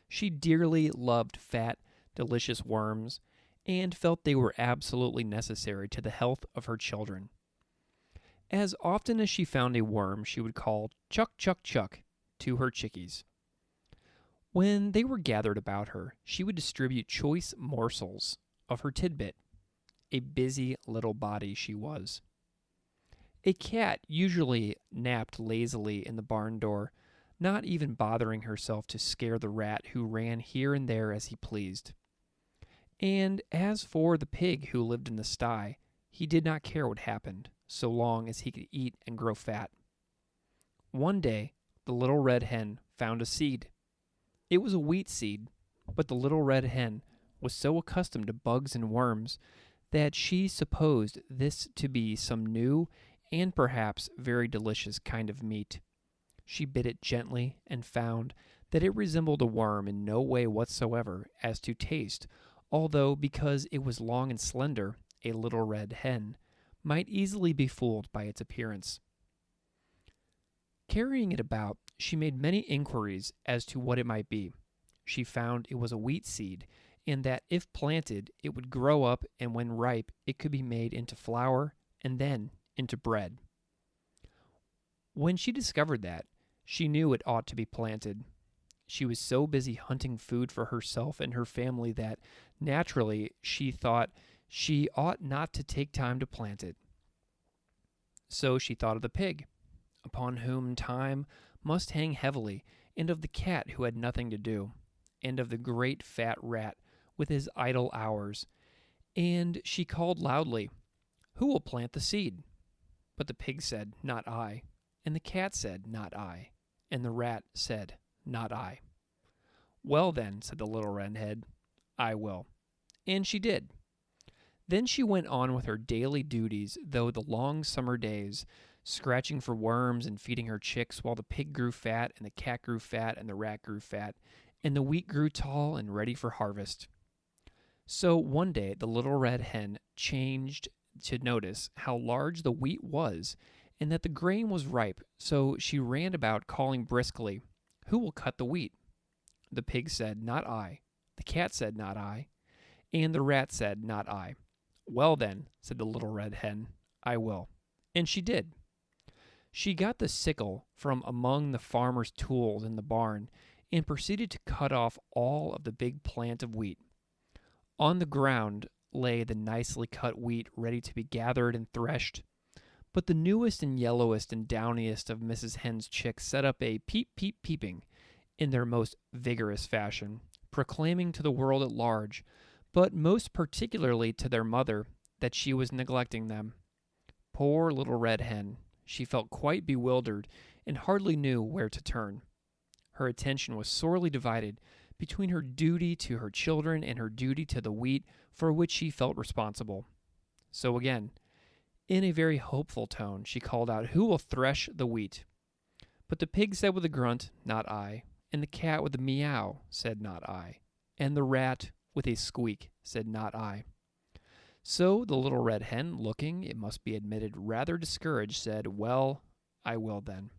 She dearly loved fat, delicious worms and felt they were absolutely necessary to the health of her children. As often as she found a worm, she would call "Chuck, Chuck, Chuck" to her chickies. When they were gathered about her, she would distribute choice morsels of her tidbit. A busy little body she was. A cat usually napped lazily in the barn door, not even bothering herself to scare the rat who ran here and there as he pleased. And as for the pig who lived in the sty, he did not care what happened, so long as he could eat and grow fat. One day, the little red hen found a seed. It was a wheat seed, but the little red hen was so accustomed to bugs and worms that she supposed this to be some new and perhaps very delicious kind of meat. She bit it gently and found that it resembled a worm in no way whatsoever as to taste, although because it was long and slender, a little red hen might easily be fooled by its appearance. Carrying it about, she made many inquiries as to what it might be. She found it was a wheat seed, and that if planted, it would grow up, and when ripe, it could be made into flour and then into bread. When she discovered that, she knew it ought to be planted. She was so busy hunting food for herself and her family that, naturally, she thought she ought not to take time to plant it. So she thought of the pig, upon whom time must hang heavily, and of the cat who had nothing to do, and of the great fat rat with his idle hours. And she called loudly, "Who will plant the seed?" But the pig said, "Not I." And the cat said, "Not I." And the rat said, "Not I." "Well then," said the little red hen, "I will." And she did. Then she went on with her daily duties, though the long summer days, scratching for worms and feeding her chicks, while the pig grew fat, and the cat grew fat, and the rat grew fat, and the wheat grew tall and ready for harvest. So one day the little red hen changed to notice how large the wheat was, and that the grain was ripe, so she ran about calling briskly, "Who will cut the wheat?" The pig said, "Not I." The cat said, "Not I." And the rat said, "Not I." "Well then," said the little red hen, "I will." And she did. She got the sickle from among the farmer's tools in the barn, and proceeded to cut off all of the big plant of wheat. On the ground lay the nicely cut wheat ready to be gathered and threshed. But the newest and yellowest and downiest of Mrs. Hen's chicks set up a peep, peep, peeping in their most vigorous fashion, proclaiming to the world at large, but most particularly to their mother, that she was neglecting them. Poor Little Red Hen, she felt quite bewildered and hardly knew where to turn. Her attention was sorely divided between her duty to her children and her duty to the wheat for which she felt responsible. So again, in a very hopeful tone, she called out, "Who will thresh the wheat?" But the pig said with a grunt, "Not I." And the cat with a meow said, "Not I." And the rat with a squeak said, "Not I." So the Little Red Hen, looking, it must be admitted, rather discouraged, said, "Well, I will then."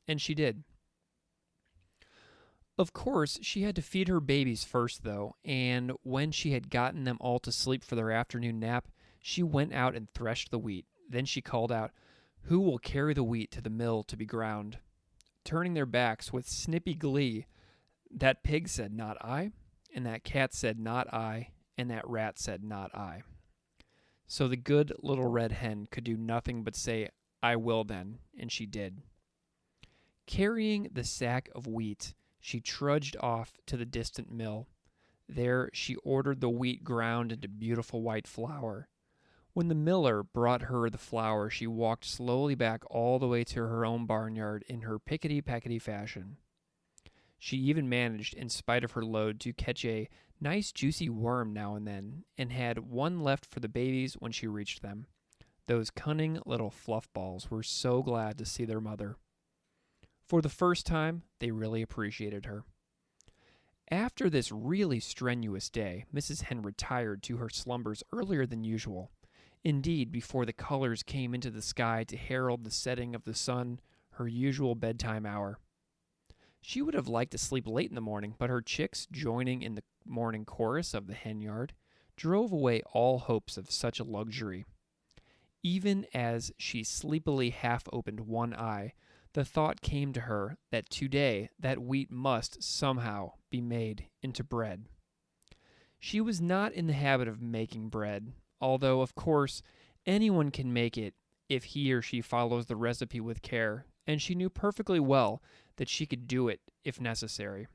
And she did. Of course, she had to feed her babies first, though, and when she had gotten them all to sleep for their afternoon nap, she went out and threshed the wheat. Then she called out, "Who will carry the wheat to the mill to be ground?" Turning their backs with snippy glee, that pig said, "Not I," and that cat said, "Not I," and that rat said, "Not I." So the good Little Red Hen could do nothing but say, "I will then," and she did. Carrying the sack of wheat, she trudged off to the distant mill. There she ordered the wheat ground into beautiful white flour. When the miller brought her the flour, she walked slowly back all the way to her own barnyard in her pickety-packety fashion. She even managed, in spite of her load, to catch a nice juicy worm now and then, and had one left for the babies when she reached them. Those cunning little fluff balls were so glad to see their mother. For the first time, they really appreciated her. After this really strenuous day, Mrs. Hen retired to her slumbers earlier than usual. Indeed, before the colors came into the sky to herald the setting of the sun, her usual bedtime hour. She would have liked to sleep late in the morning, but her chicks, joining in the morning chorus of the hen yard, drove away all hopes of such a luxury. Even as she sleepily half-opened one eye, the thought came to her that today that wheat must somehow be made into bread. She was not in the habit of making bread, although, of course, anyone can make it if he or she follows the recipe with care, and she knew perfectly well that she could do it if necessary.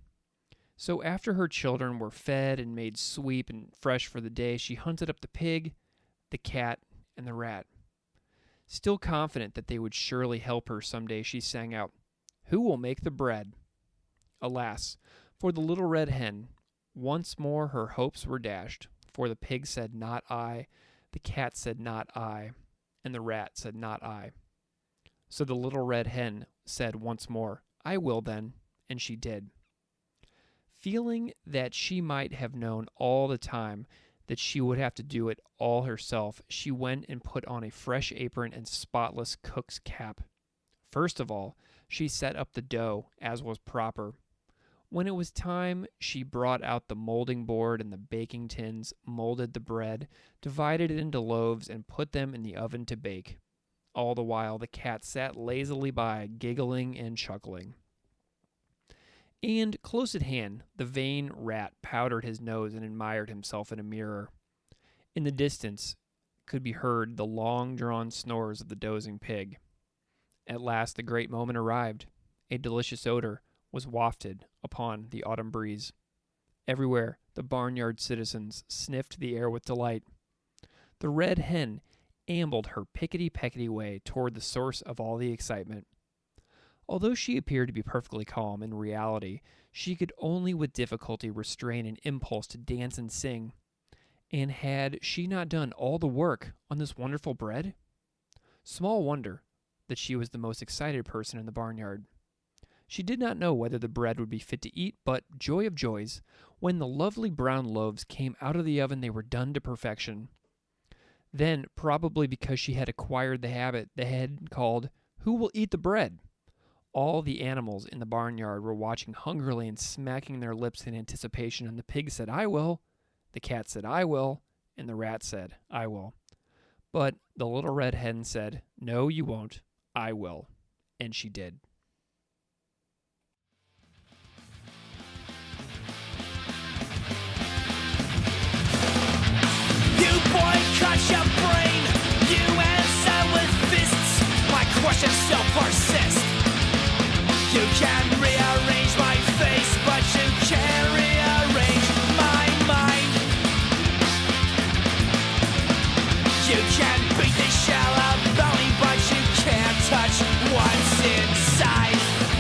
So after her children were fed and made sweet and fresh for the day, she hunted up the pig, the cat, and the rat. Still confident that they would surely help her someday, she sang out, "Who will make the bread?" Alas, for the Little Red Hen, once more her hopes were dashed, for the pig said, "Not I," the cat said, "Not I," and the rat said, "Not I." So the Little Red Hen said once more, "I will then," and she did. Feeling that she might have known all the time that she would have to do it all herself, she went and put on a fresh apron and spotless cook's cap. First of all, she set up the dough, as was proper. When it was time, she brought out the molding board and the baking tins, molded the bread, divided it into loaves, and put them in the oven to bake. All the while, the cat sat lazily by, giggling and chuckling. And close at hand, the vain rat powdered his nose and admired himself in a mirror. In the distance could be heard the long-drawn snores of the dozing pig. At last the great moment arrived. A delicious odor was wafted upon the autumn breeze. Everywhere the barnyard citizens sniffed the air with delight. The Red Hen ambled her pickety-peckety way toward the source of all the excitement. Although she appeared to be perfectly calm, in reality, she could only with difficulty restrain an impulse to dance and sing. And had she not done all the work on this wonderful bread? Small wonder that she was the most excited person in the barnyard. She did not know whether the bread would be fit to eat, but, joy of joys, when the lovely brown loaves came out of the oven, they were done to perfection. Then, probably because she had acquired the habit, the hen called, "Who will eat the bread?" All the animals in the barnyard were watching hungrily and smacking their lips in anticipation, and the pig said, "I will," the cat said, "I will," and the rat said, "I will." But the Little Red Hen said, "No, you won't. I will." And she did. touch your brain. You answer with fists. My questions still persist. You can rearrange my face, but you can't rearrange my mind. You can beat the shell out of me, but you can't touch what's inside.